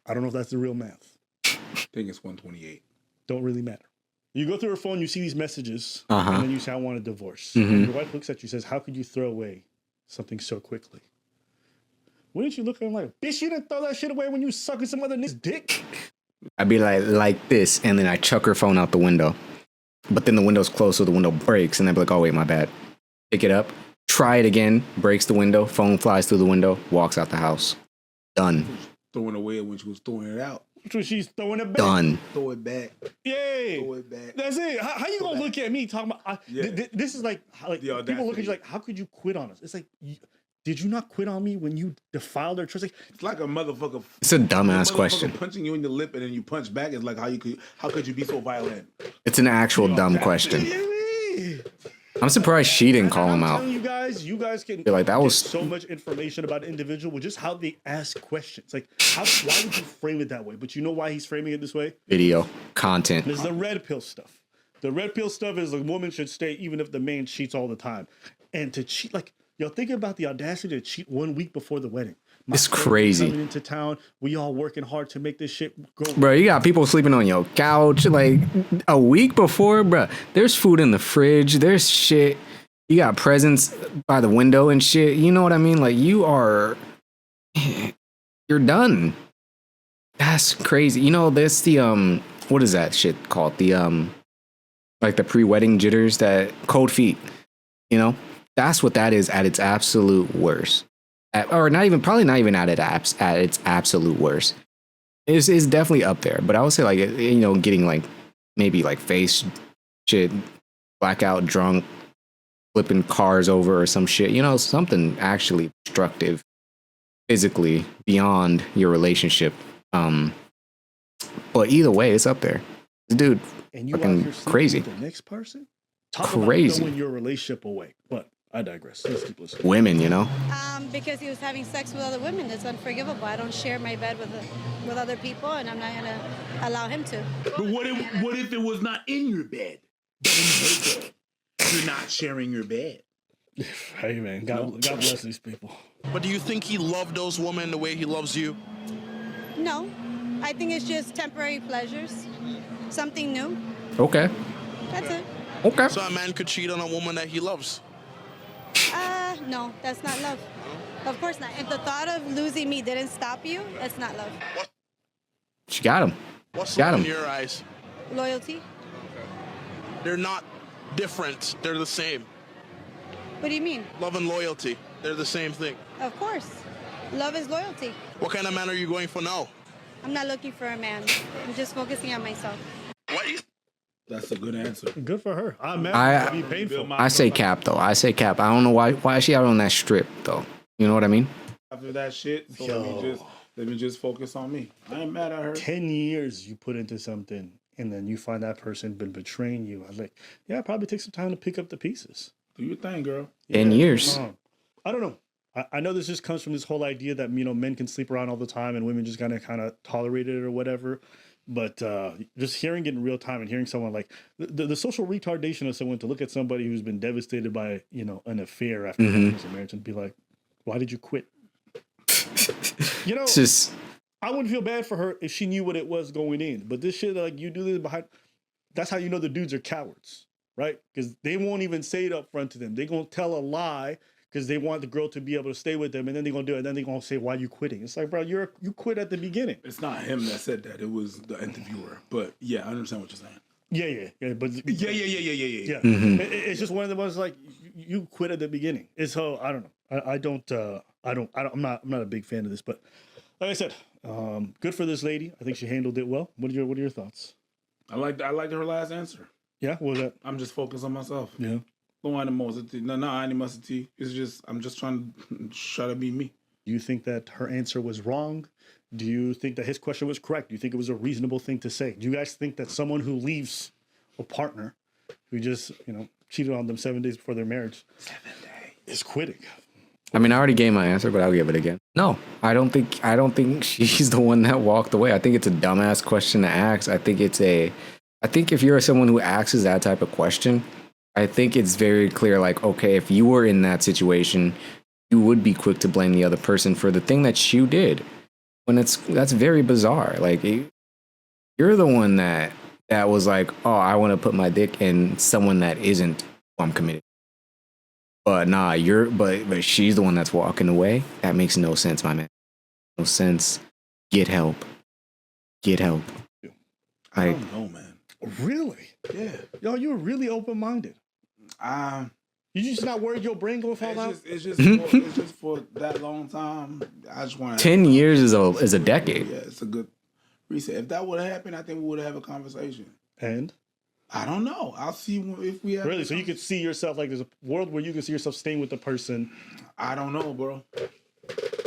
[SPEAKER 9] I don't know if that's the real math.
[SPEAKER 10] I think it's 128.
[SPEAKER 9] Don't really matter. You go through her phone, you see these messages,
[SPEAKER 1] Uh-huh.
[SPEAKER 9] and then you say, I want a divorce.
[SPEAKER 1] Mhm.
[SPEAKER 9] And your wife looks at you and says, how could you throw away something so quickly? Wouldn't you look at him like, bitch, you didn't throw that shit away when you sucking some other nigga's dick?
[SPEAKER 1] I'd be like this, and then I chuck her phone out the window. But then the window's closed, so the window breaks, and I'd be like, oh, wait, my bad. Pick it up, try it again, breaks the window, phone flies through the window, walks out the house. Done.
[SPEAKER 10] Throwing away when she was throwing it out.
[SPEAKER 9] So she's throwing it back.
[SPEAKER 1] Done.
[SPEAKER 10] Throw it back.
[SPEAKER 9] Yay.
[SPEAKER 10] Throw it back.
[SPEAKER 9] That's it. How you gonna look at me talking about? This is like
[SPEAKER 10] The
[SPEAKER 9] people look at
[SPEAKER 10] audacity.
[SPEAKER 9] you like, how could you quit on us? It's like, did you not quit on me when you defiled our trust? Like,
[SPEAKER 10] It's like a motherfucker.
[SPEAKER 1] It's a dumbass
[SPEAKER 10] motherfucker
[SPEAKER 1] question.
[SPEAKER 10] punching you in the lip and then you punch back. It's like how could you be so violent?
[SPEAKER 1] It's an actual dumb question. I'm surprised she didn't call him
[SPEAKER 9] I'm
[SPEAKER 1] out.
[SPEAKER 9] telling you guys can
[SPEAKER 1] You're like, that
[SPEAKER 9] get
[SPEAKER 1] was-
[SPEAKER 9] so much information about an individual with just how they ask questions. Like, why would you frame it that way? But you know why he's framing it this way?
[SPEAKER 1] Video, content.
[SPEAKER 9] There's the red pill stuff. The red pill stuff is a woman should stay even if the man cheats all the time. And to cheat, like, yo, think about the audacity to cheat 1 week before the wedding. My
[SPEAKER 1] It's
[SPEAKER 9] friend
[SPEAKER 1] crazy.
[SPEAKER 9] Coming into town, we all working hard to make this shit go.
[SPEAKER 1] Bro, you got people sleeping on your couch like a week before, bro. There's food in the fridge. There's shit. You got presents by the window and shit. You know what I mean? Like you're done. That's crazy. You know, there's the what is that shit called? The like the pre-wedding jitters, that cold feet. You know, that's what that is at its absolute worst. Or probably not even at its absolute worst. It's definitely up there, but I would say like, you know, getting like maybe like face shit, blackout drunk, flipping cars over or some shit, you know, something actually destructive physically beyond your relationship. But either way, it's up there. Dude,
[SPEAKER 9] And you out
[SPEAKER 1] fucking
[SPEAKER 9] here sleeping
[SPEAKER 1] crazy.
[SPEAKER 9] with the next person? Talk
[SPEAKER 1] Crazy.
[SPEAKER 9] about throwing your relationship away. But I digress. Let's keep listening.
[SPEAKER 1] Women, you know?
[SPEAKER 5] Because he was having sex with other women. It's unforgivable. I don't share my bed with other people, and I'm not gonna allow him to.
[SPEAKER 10] But what if it was not in your bed? But in her bed. You're not sharing your bed.
[SPEAKER 9] Hey man, God bless these people.
[SPEAKER 2] But do you think he loved those women the way he loves you?
[SPEAKER 5] No, I think it's just temporary pleasures, something new.
[SPEAKER 1] Okay.
[SPEAKER 5] That's it.
[SPEAKER 1] Okay.
[SPEAKER 2] So a man could cheat on a woman that he loves.
[SPEAKER 5] No, that's not love. Of course not. If the thought of losing me didn't stop you, that's not love.
[SPEAKER 1] She got him.
[SPEAKER 2] What's
[SPEAKER 1] Got
[SPEAKER 2] love in
[SPEAKER 1] him.
[SPEAKER 2] your eyes?
[SPEAKER 5] Loyalty.
[SPEAKER 2] They're not different. They're the same.
[SPEAKER 5] What do you mean?
[SPEAKER 2] Love and loyalty. They're the same thing.
[SPEAKER 5] Of course. Love is loyalty.
[SPEAKER 2] What kind of man are you going for now?
[SPEAKER 5] I'm not looking for a man. I'm just focusing on myself.
[SPEAKER 10] That's a good answer.
[SPEAKER 9] Good for her. I'm
[SPEAKER 1] I-
[SPEAKER 9] mad. It'd be painful.
[SPEAKER 1] I say cap though. I say cap. I don't know why is she out on that strip though. You know what I mean?
[SPEAKER 10] After that shit, so
[SPEAKER 9] Yo.
[SPEAKER 10] let me just focus on me. I ain't mad at her.
[SPEAKER 9] 10 years you put into something and then you find that person been betraying you. I was like, yeah, it probably takes some time to pick up the pieces.
[SPEAKER 10] Do your thing, girl.
[SPEAKER 1] 10 years.
[SPEAKER 9] I don't know. I know this just comes from this whole idea that, you know, men can sleep around all the time and women just kind of tolerate it or whatever. But just hearing it in real time and hearing someone like the social retardation of someone to look at somebody who's been devastated by, you know, an affair after years of marriage and be like, why did you quit? You know,
[SPEAKER 1] It's just
[SPEAKER 9] I wouldn't feel bad for her if she knew what it was going in. But this shit, like you do this behind, that's how you know the dudes are cowards, right? Because they won't even say it up front to them. They're going to tell a lie because they want the girl to be able to stay with them. And then they're going to do it. And then they're going to say, why you quitting? It's like, bro, you quit at the beginning.
[SPEAKER 10] It's not him that said that. It was the interviewer. But yeah, I understand what you're saying.
[SPEAKER 9] Yeah. But
[SPEAKER 10] Yeah.
[SPEAKER 9] yeah. It's just one of the ones like you quit at the beginning. It's so I don't know. I'm not a big fan of this, but like I said, good for this lady. I think she handled it well. What are your thoughts?
[SPEAKER 10] I liked her last answer.
[SPEAKER 9] Yeah, what was that?
[SPEAKER 10] I'm just focused on myself.
[SPEAKER 9] Yeah.
[SPEAKER 10] No animosity. No animosity. It's just I'm just trying to be me.
[SPEAKER 9] Do you think that her answer was wrong? Do you think that his question was correct? Do you think it was a reasonable thing to say? Do you guys think that someone who leaves a partner who just, you know, cheated on them 7 days before their marriage is quitting?
[SPEAKER 1] I mean, I already gave my answer, but I'll give it again. No, I don't think she's the one that walked away. I think it's a dumbass question to ask. I think if you're someone who asks that type of question, I think it's very clear, like, okay, if you were in that situation, you would be quick to blame the other person for the thing that you did. That's very bizarre. Like, you're the one that that was like, oh, I want to put my dick in someone that isn't who I'm committed. But nah, but she's the one that's walking away. That makes no sense, my man. No sense. Get help. Get help.
[SPEAKER 10] I don't know, man.
[SPEAKER 9] Really?
[SPEAKER 10] Yeah.
[SPEAKER 9] Yo, you're really open-minded. You just not worried your brain gonna fall out?
[SPEAKER 10] It's just for that long time. I just want
[SPEAKER 1] 10 years is a decade.
[SPEAKER 10] Yeah, it's a good reset. If that would have happened, I think we would have a conversation.
[SPEAKER 9] And?
[SPEAKER 10] I don't know. I'll see if we have.
[SPEAKER 9] Really? So you could see yourself, like, there's a world where you can see yourself staying with the person.
[SPEAKER 10] I don't know, bro.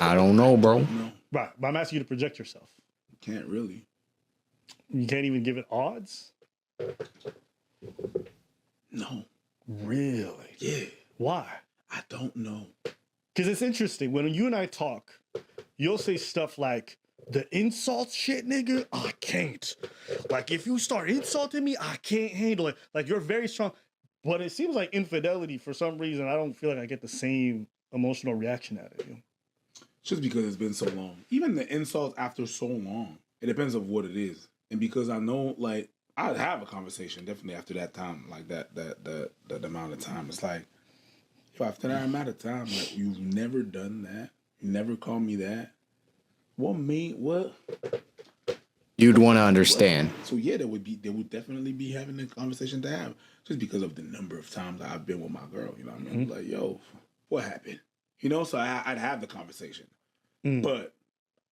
[SPEAKER 1] I don't know, bro.
[SPEAKER 10] No,
[SPEAKER 9] Right. But I'm asking you to project yourself.
[SPEAKER 10] can't really.
[SPEAKER 9] You can't even give it odds?
[SPEAKER 10] No.
[SPEAKER 9] Really?
[SPEAKER 10] Yeah.
[SPEAKER 9] Why?
[SPEAKER 10] I don't know.
[SPEAKER 9] Because it's interesting. When you and I talk, you'll say stuff like, the insult shit, nigga, I can't. Like, if you start insulting me, I can't handle it. Like, you're very strong. But it seems like infidelity, for some reason, I don't feel like I get the same emotional reaction out of you.
[SPEAKER 10] Just because it's been so long. Even the insults after so long. It depends on what it is. And because I know, like, I'd have a conversation definitely after that time, like that amount of time. It's like, yo, after that amount of time, like, you've never done that. You never called me that. What?
[SPEAKER 1] You'd want to understand.
[SPEAKER 10] So yeah, they would definitely be having a conversation to have, just because of the number of times I've been with my girl. You know what I mean? Like, yo, what happened? You know, so I'd have the conversation. But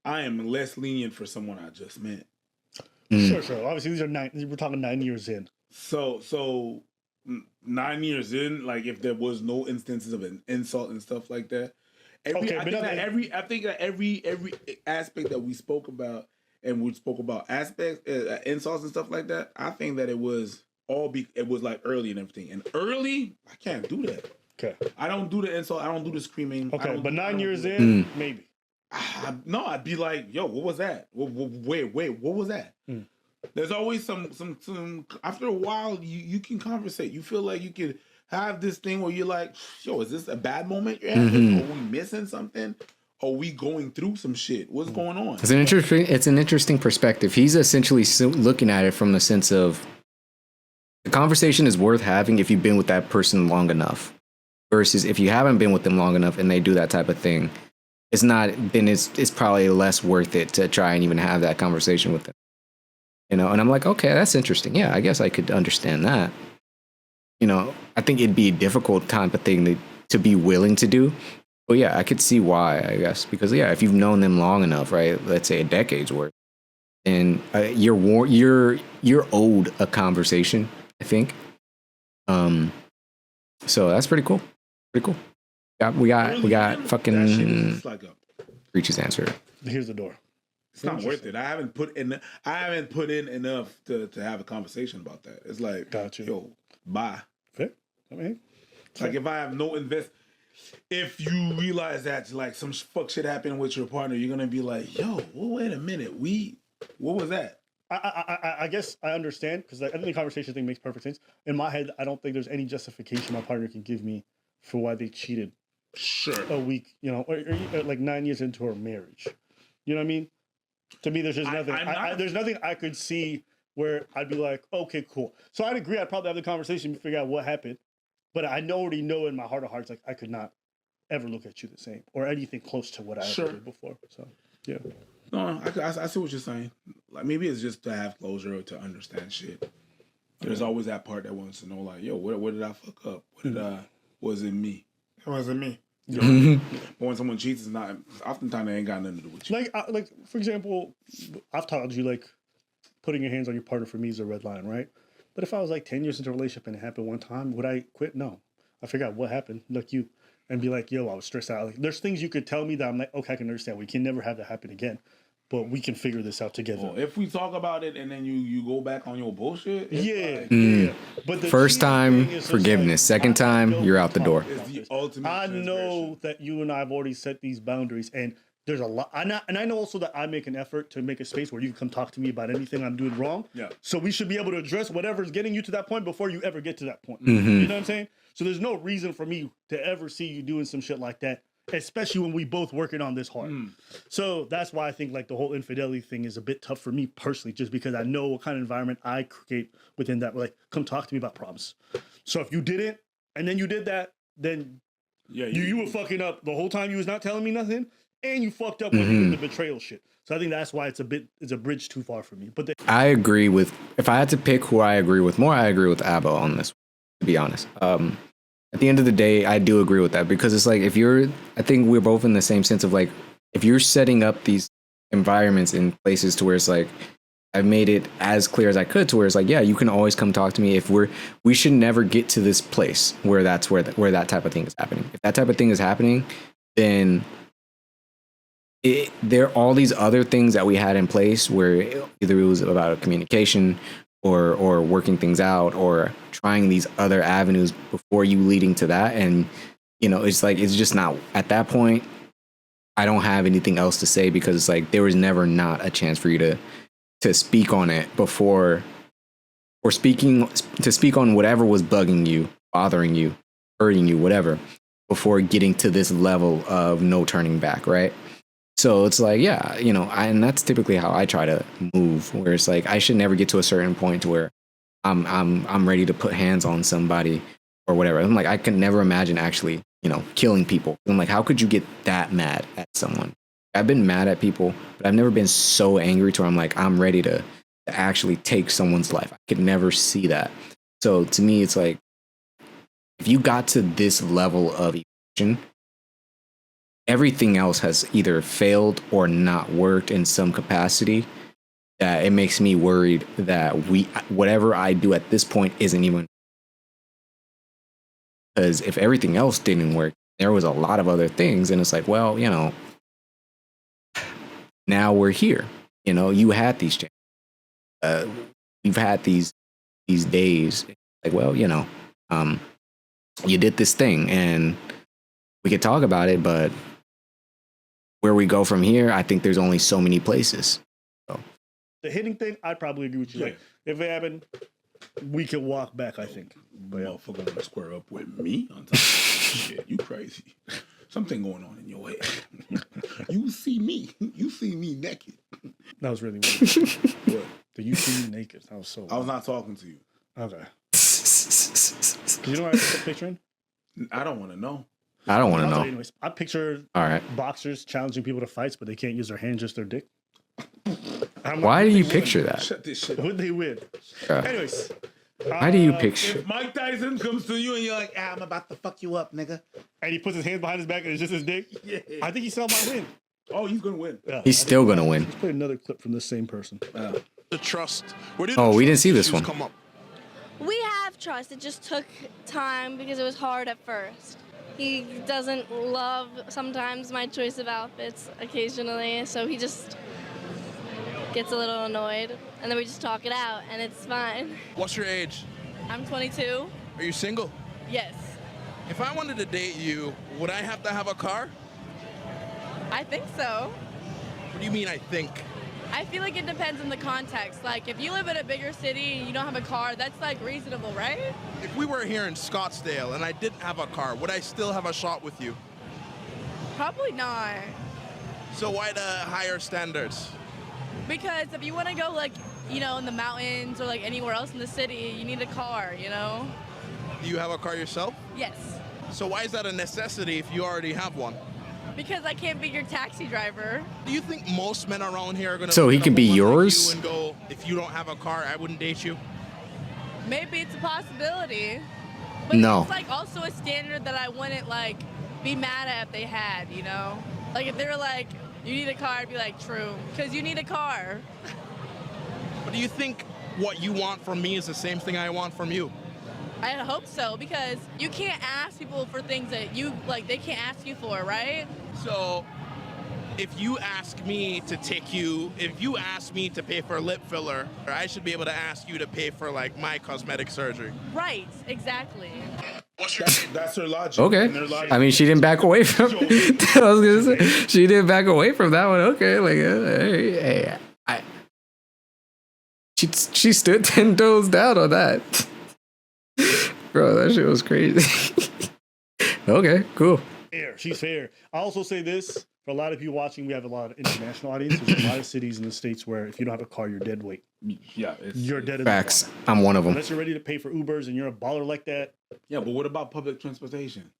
[SPEAKER 10] I am less lenient for someone I just met.
[SPEAKER 9] Sure. Obviously, we're talking 9 years in.
[SPEAKER 10] So 9 years in, like, if there was no instances of an insult and stuff like that, I think that every aspect that we spoke about, and we spoke about aspects, insults and stuff like that, I think that it was like early and everything. And early, I can't do that.
[SPEAKER 9] Okay.
[SPEAKER 10] I don't do the insult. I don't do the screaming.
[SPEAKER 9] Okay, but 9 years in, maybe.
[SPEAKER 10] No, I'd be like, yo, what was that? Wait, what was that? There's always some after a while, you can conversate. You feel like you could have this thing where you're like, yo, is this a bad moment you're having? Are we missing something? Are we going through some shit? What's going on?
[SPEAKER 1] It's an interesting perspective. He's essentially looking at it from the sense of the conversation is worth having if you've been with that person long enough, versus if you haven't been with them long enough and they do that type of thing. It's probably less worth it to try and even have that conversation with them. You know, and I'm like, okay, that's interesting. Yeah, I guess I could understand that. You know, I think it'd be a difficult type of thing to be willing to do. But yeah, I could see why, I guess. Because yeah, if you've known them long enough, right, let's say a decade's worth, and you're owed a conversation, I think. So that's pretty cool. Pretty cool. We got fucking Reach's answer.
[SPEAKER 9] Here's the door.
[SPEAKER 10] It's not worth it. I haven't put in enough to have a conversation about that. It's like,
[SPEAKER 9] got you.
[SPEAKER 10] Yo, bye.
[SPEAKER 9] Fair. I mean,
[SPEAKER 10] like, if I have no if you realize that, like, some fuck shit happened with your partner, you're gonna be like, yo, well, wait a minute, what was that?
[SPEAKER 9] I guess I understand, because I think the conversation thing makes perfect sense. In my head, I don't think there's any justification my partner can give me for why they cheated.
[SPEAKER 10] Sure.
[SPEAKER 9] A week, you know, or like 9 years into our marriage. You know what I mean? To me, there's just nothing. There's nothing I could see where I'd be like, okay, cool. So I'd agree. I'd probably have the conversation to figure out what happened. But I already know in my heart of hearts, like, I could not ever look at you the same or anything close to what I ever did before. So, yeah.
[SPEAKER 10] No, I see what you're saying. Like, maybe it's just to have closure or to understand shit. There's always that part that wants to know, like, yo, where did I fuck up? Was it me? It wasn't me. You know? But when someone cheats, it's not. Oftentimes, they ain't got nothing to do with you.
[SPEAKER 9] Like for example, I've told you, like, putting your hands on your partner for me is a red line, right? But if I was like 10 years into a relationship and it happened one time, would I quit? No. I figure out what happened, like you, and be like, yo, I was stressed out. Like, there's things you could tell me that I'm like, okay, I can understand. We can never have that happen again, but we can figure this out together.
[SPEAKER 10] Well, if we talk about it and then you go back on your bullshit.
[SPEAKER 9] Yeah. But the
[SPEAKER 1] first time, forgiveness. Like, second time, you're out the door.
[SPEAKER 9] I know that you and I have already set these boundaries, and there's a lot. And I know also that I make an effort to make a space where you can come talk to me about anything I'm doing wrong.
[SPEAKER 10] Yeah.
[SPEAKER 9] So we should be able to address whatever's getting you to that point before you ever get to that point.
[SPEAKER 1] Mm-hmm.
[SPEAKER 9] You know what I'm saying? So there's no reason for me to ever see you doing some shit like that especially when we both working on this hard. So that's why I think like the whole infidelity thing is a bit tough for me personally, just because I know what kind of environment I create within that. Like, come talk to me about problems. So if you didn't, and then you did that, then you were fucking up the whole time. You was not telling me nothing, and you fucked up with the betrayal shit. So I think that's why it's a bridge too far for me. But
[SPEAKER 1] I agree with, if I had to pick who I agree with more, I agree with Abba on this, to be honest. At the end of the day, I do agree with that, because it's like, I think we're both in the same sense of like, if you're setting up these environments in places to where it's like, I've made it as clear as I could to where it's like, yeah, you can always come talk to me. We should never get to this place where that's where that type of thing is happening. If that type of thing is happening, then there are all these other things that we had in place where either it was about communication or working things out or trying these other avenues before you leading to that. And, it's like, it's just not, at that point, I don't have anything else to say, because it's like, there was never not a chance for you to speak on it before, or to speak on whatever was bugging you, bothering you, hurting you, whatever, before getting to this level of no turning back, right? So it's like, yeah, and that's typically how I try to move, where it's like, I should never get to a certain point where I'm ready to put hands on somebody or whatever. I'm like, I can never imagine actually, killing people. I'm like, how could you get that mad at someone? I've been mad at people, but I've never been so angry to where I'm like, I'm ready to actually take someone's life. I could never see that. So to me, it's like, if you got to this level of emotion, everything else has either failed or not worked in some capacity. That it makes me worried that whatever I do at this point isn't even, because if everything else didn't work, there was a lot of other things, and it's like, well, now we're here. You had these chances. You've had these days. Like, well, you did this thing, and we could talk about it, but where we go from here, I think there's only so many places. So
[SPEAKER 9] the hitting thing, I'd probably agree with you.
[SPEAKER 10] Yeah.
[SPEAKER 9] Like, if it happened, we can walk back, I think.
[SPEAKER 10] But motherfucker want to square up with me on top of shit. You crazy. Something going on in your head. You see me naked.
[SPEAKER 9] That was really weird. What? Did you see me naked? That was so weird.
[SPEAKER 10] I was not talking to you.
[SPEAKER 9] Okay. You know what I put picturing?
[SPEAKER 10] I don't want to know.
[SPEAKER 1] I don't want to know.
[SPEAKER 9] Anyways, I picture boxers challenging people to fights, but they can't use their hand, just their dick.
[SPEAKER 1] Why do you picture that?
[SPEAKER 10] Shut this shit.
[SPEAKER 9] Would they win? Anyways.
[SPEAKER 1] Why do you picture?
[SPEAKER 10] If Mike Tyson comes to you and you're like, I'm about to fuck you up, nigga.
[SPEAKER 9] And he puts his hands behind his back and it's just his dick.
[SPEAKER 10] Yeah.
[SPEAKER 9] I think he still might win.
[SPEAKER 10] Oh, he's going to win.
[SPEAKER 9] Yeah,
[SPEAKER 1] he's still going to win.
[SPEAKER 9] Let's play another clip from the same person.
[SPEAKER 2] The trust.
[SPEAKER 1] We didn't see this one.
[SPEAKER 2] Come up?
[SPEAKER 8] We have trust. It just took time because it was hard at first. He doesn't love sometimes my choice of outfits occasionally, so he just gets a little annoyed, and then we just talk it out, and it's fine.
[SPEAKER 2] What's your age?
[SPEAKER 8] I'm 22.
[SPEAKER 2] Are you single?
[SPEAKER 8] Yes.
[SPEAKER 2] If I wanted to date you, would I have to have a car?
[SPEAKER 8] I think so.
[SPEAKER 2] What do you mean, I think?
[SPEAKER 8] I feel like it depends on the context. Like, if you live in a bigger city and you don't have a car, that's, like, reasonable, right?
[SPEAKER 2] If we were here in Scottsdale and I didn't have a car, would I still have a shot with you?
[SPEAKER 8] Probably not.
[SPEAKER 2] So why the higher standards?
[SPEAKER 8] Because if you want to go, like, in the mountains or, like, anywhere else in the city, you need a car,
[SPEAKER 2] Do you have a car yourself?
[SPEAKER 8] Yes.
[SPEAKER 2] So why is that a necessity if you already have one?
[SPEAKER 8] Because I can't be your taxi driver.
[SPEAKER 2] Do you think most men around here are going to...
[SPEAKER 1] So he can be yours?
[SPEAKER 2] Like you and go, if you don't have a car, I wouldn't date you?
[SPEAKER 8] Maybe it's a possibility. But
[SPEAKER 1] no.
[SPEAKER 8] It's, like, also a standard that I wouldn't, like, be mad at if they had, Like, if they were like, you need a car, I'd be like, true. Because you need a car.
[SPEAKER 2] But do you think what you want from me is the same thing I want from you?
[SPEAKER 8] I hope so, because you can't ask people for things that they can't ask you for, right?
[SPEAKER 2] So, if you ask me to pay for lip filler, I should be able to ask you to pay for, like, my cosmetic surgery.
[SPEAKER 8] Right, exactly.
[SPEAKER 10] That's her logic.
[SPEAKER 1] Okay. I mean, she didn't back away from I was gonna say, she didn't back away from that one. Okay, like, she stood 10 toes down on that. Bro, that shit was crazy. Okay, cool.
[SPEAKER 9] fair. She's fair. I also say this for a lot of people watching. We have a lot of international audience. There's a lot of cities in the States where if you don't have a car, you're dead weight.
[SPEAKER 10] Yeah,
[SPEAKER 9] You're dead.
[SPEAKER 1] Facts. I'm one of them.
[SPEAKER 9] Unless you're ready to pay for Ubers and you're a baller like that.
[SPEAKER 10] Yeah, but what about public transportation?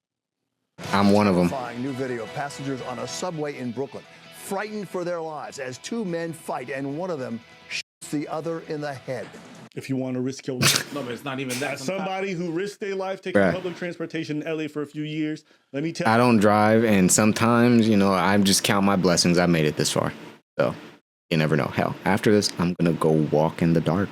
[SPEAKER 1] I'm one of them.
[SPEAKER 11] New video of passengers on a subway in Brooklyn, frightened for their lives as two men fight and one of them shoots the other in the head.
[SPEAKER 9] If you want to risk your life.
[SPEAKER 10] No, but it's not even that.
[SPEAKER 9] As somebody who risked their life taking
[SPEAKER 1] Right.
[SPEAKER 9] public transportation in LA for a few years, let me tell
[SPEAKER 1] I
[SPEAKER 9] you.
[SPEAKER 1] don't drive, and sometimes, I just count my blessings. I made it this far. So, you never know. Hell, after this, I'm going to go walk in the dark.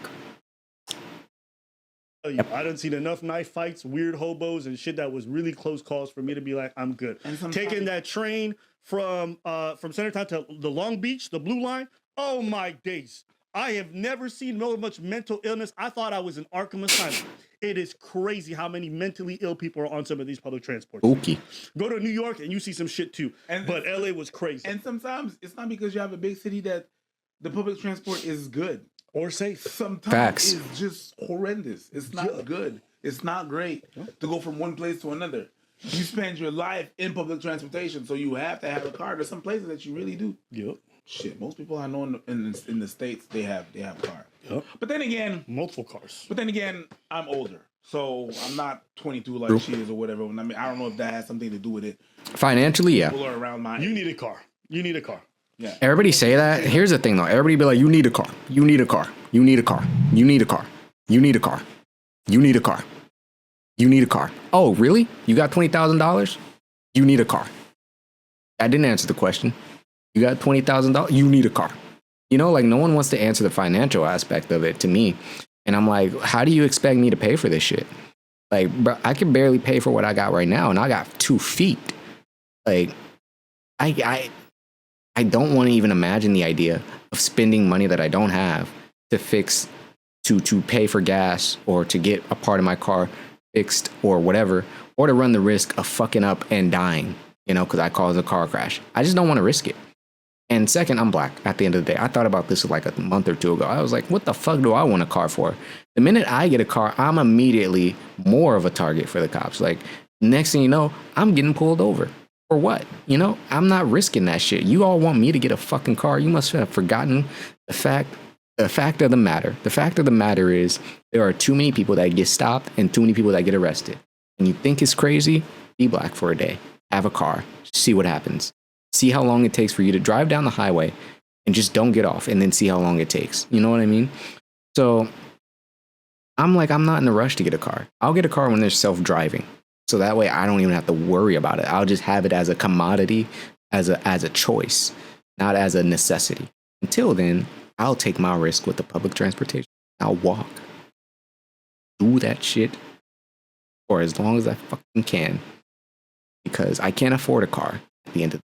[SPEAKER 9] I done seen enough knife fights, weird hobos, and shit that was really close calls for me to be like, I'm good. Taking that train from Centertown to the Long Beach, the Blue Line. Oh my days! I have never seen so much mental illness. I thought I was in Arkham Asylum. It is crazy how many mentally ill people are on some of these public transports.
[SPEAKER 1] Spooky.
[SPEAKER 9] Go to New York and you see some shit too. But LA was crazy.
[SPEAKER 10] And sometimes it's not because you have a big city that the public transport is good
[SPEAKER 9] or safe.
[SPEAKER 10] Sometimes
[SPEAKER 1] Facts.
[SPEAKER 10] it's just horrendous. It's not good. It's not great to go from one place to another. You spend your life in public transportation, so you have to have a car. There's some places that you really do.
[SPEAKER 9] Yep.
[SPEAKER 10] Shit, most people I know in the States, they have a car.
[SPEAKER 9] Yep.
[SPEAKER 10] But then again,
[SPEAKER 9] multiple cars.
[SPEAKER 10] But then again, I'm older, so I'm not 22 like
[SPEAKER 1] True.
[SPEAKER 10] she is or whatever. I mean, I don't know if that has something to do with it.
[SPEAKER 1] Financially, yeah.
[SPEAKER 10] People are around my
[SPEAKER 9] You need a car. You need a car.
[SPEAKER 10] Yeah.
[SPEAKER 1] Everybody say that. Here's the thing, though. Everybody be like, you need a car. You need a car. You need a car. You need a car. You need a car. You need a car. You need a car. Oh, really? You got $20,000? You need a car. I didn't answer the question. You got $20,000? You need a car. Like no one wants to answer the financial aspect of it to me. And I'm like, how do you expect me to pay for this shit? Like, bro, I can barely pay for what I got right now, and I got 2 feet. Like, I don't want to even imagine the idea of spending money that I don't have to fix, to pay for gas or to get a part of my car fixed or whatever, or to run the risk of fucking up and dying, because I caused a car crash. I just don't want to risk it. And second, I'm black at the end of the day. I thought about this like a month or two ago. I was like, what the fuck do I want a car for? The minute I get a car, I'm immediately more of a target for the cops. Like, next thing you know, I'm getting pulled over. For what? I'm not risking that shit. You all want me to get a fucking car. You must have forgotten the fact of the matter. The fact of the matter is there are too many people that get stopped and too many people that get arrested. And you think it's crazy? Be black for a day. Have a car. See what happens. See how long it takes for you to drive down the highway and just don't get off, and then see how long it takes. You know what I mean? So I'm like, I'm not in a rush to get a car. I'll get a car when there's self-driving. So that way I don't even have to worry about it. I'll just have it as a commodity, as a choice, not as a necessity. Until then, I'll take my risk with the public transportation. I'll walk. Do that shit for as long as I fucking can. Because I can't afford a car at the end of the day.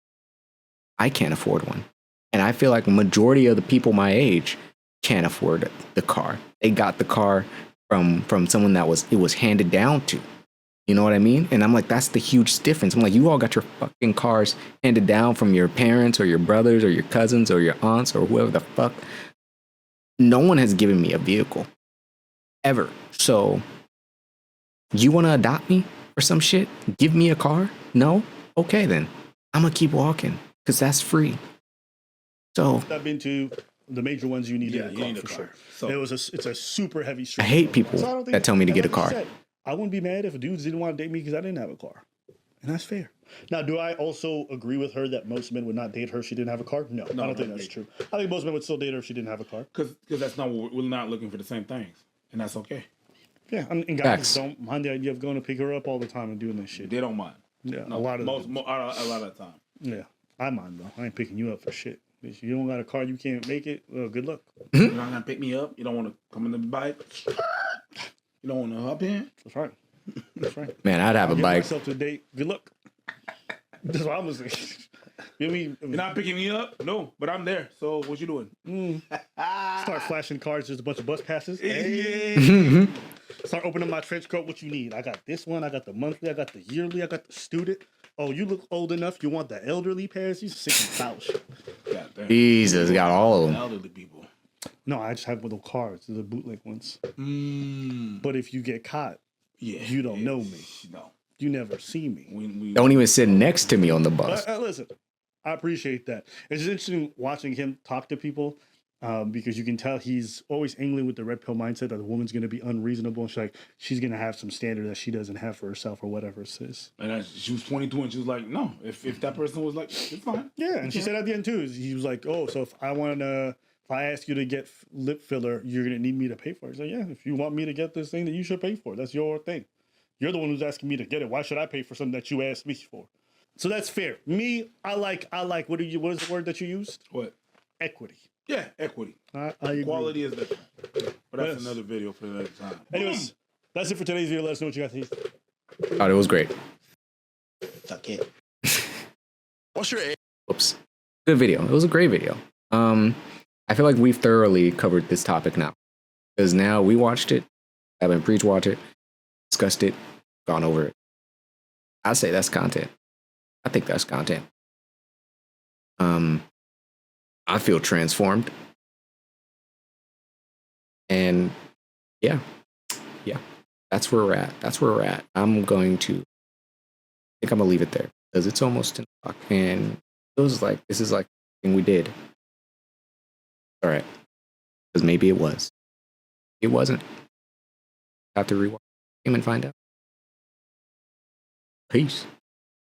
[SPEAKER 1] I can't afford one. And I feel like a majority of the people my age can't afford the car. They got the car from someone that it was handed down to. You know what I mean? And I'm like, that's the huge difference. I'm like, you all got your fucking cars handed down from your parents or your brothers or your cousins or your aunts or whoever the fuck. No one has given me a vehicle. Ever. So, you want to adopt me or some shit? Give me a car? No? Okay then. I'm going to keep walking because that's free. So,
[SPEAKER 9] I've been to the major ones. You need a car
[SPEAKER 10] you need a
[SPEAKER 9] for
[SPEAKER 10] car.
[SPEAKER 9] sure.
[SPEAKER 10] So-
[SPEAKER 9] It's a super heavy street.
[SPEAKER 1] I hate people
[SPEAKER 9] So I don't think-
[SPEAKER 1] that tell me to
[SPEAKER 9] and
[SPEAKER 1] get a
[SPEAKER 9] like you
[SPEAKER 1] car.
[SPEAKER 9] said, I wouldn't be mad if dudes didn't want to date me because I didn't have a car. And that's fair. Now, do I also agree with her that most men would not date her if she didn't have a car? No, I don't think that's true. I think most men would still date her if she didn't have a car.
[SPEAKER 10] Because that's not what we're not looking for the same things, and that's okay.
[SPEAKER 9] Yeah, and guys
[SPEAKER 1] Facts.
[SPEAKER 9] don't mind the idea of going to pick her up all the time and doing this shit.
[SPEAKER 10] They don't mind.
[SPEAKER 9] Yeah,
[SPEAKER 10] No,
[SPEAKER 9] a lot of
[SPEAKER 10] a lot of the time.
[SPEAKER 9] Yeah, I mind though. I ain't picking you up for shit. If you don't got a car, you can't make it. Well, good luck.
[SPEAKER 10] You're not gonna pick me up. You don't want to come in the bike. You don't want to hop in.
[SPEAKER 9] That's right. That's right.
[SPEAKER 1] Man, I'd have a
[SPEAKER 9] Get
[SPEAKER 1] bike.
[SPEAKER 9] myself to date. Good luck. That's what I'm saying. You know what I mean?
[SPEAKER 10] You're not picking me up. No, but I'm there. So what you doing?
[SPEAKER 9] Start flashing cards. There's a bunch of bus passes.
[SPEAKER 10] Yeah.
[SPEAKER 9] Start opening my trench coat. What you need? I got this one. I got the monthly. I got the yearly. I got the student. Oh, you look old enough. You want the elderly pass? You sick and foul shit.
[SPEAKER 10] God damn.
[SPEAKER 1] Jesus, got all of them.
[SPEAKER 10] Elderly people.
[SPEAKER 9] No, I just have little cards. The bootleg ones.
[SPEAKER 10] Mm.
[SPEAKER 9] But if you get caught,
[SPEAKER 10] Yeah.
[SPEAKER 9] you don't know me.
[SPEAKER 10] No.
[SPEAKER 9] you never see me.
[SPEAKER 1] Don't even sit next to me on the bus.
[SPEAKER 9] Listen, I appreciate that. It's interesting watching him talk to people because you can tell he's always angling with the red pill mindset that the woman's going to be unreasonable. And she's going to have some standard that she doesn't have for herself or whatever it is.
[SPEAKER 10] And she was 22 and she was like, no, if that person was like, it's fine.
[SPEAKER 9] Yeah, and she said at the end too, he was like, oh, so if I ask you to get lip filler, you're going to need me to pay for it. He's like, yeah, if you want me to get this thing, then you should pay for it. That's your thing. You're the one who's asking me to get it. Why should I pay for something that you asked me for? So that's fair. Me, I like, what is the word that you used?
[SPEAKER 10] What?
[SPEAKER 9] Equity.
[SPEAKER 10] Yeah, equity.
[SPEAKER 9] I agree.
[SPEAKER 10] Quality is different. But that's another video for another time.
[SPEAKER 9] Anyways, that's it for today's video. Let us know what you guys think.
[SPEAKER 1] Oh, it was great.
[SPEAKER 2] Fuck it. What's your age?
[SPEAKER 1] Oops. Good video. It was a great video. I feel like we've thoroughly covered this topic now. Because now we watched it, haven't Preach watched it, discussed it, gone over it. I say that's content. I think that's content. I feel transformed. And yeah, that's where we're at. I think I'm gonna leave it there because it's almost 10 o'clock and it was like, this is like the thing we did. All right. Because maybe it was. It wasn't. Have to rewatch him and find out. Peace.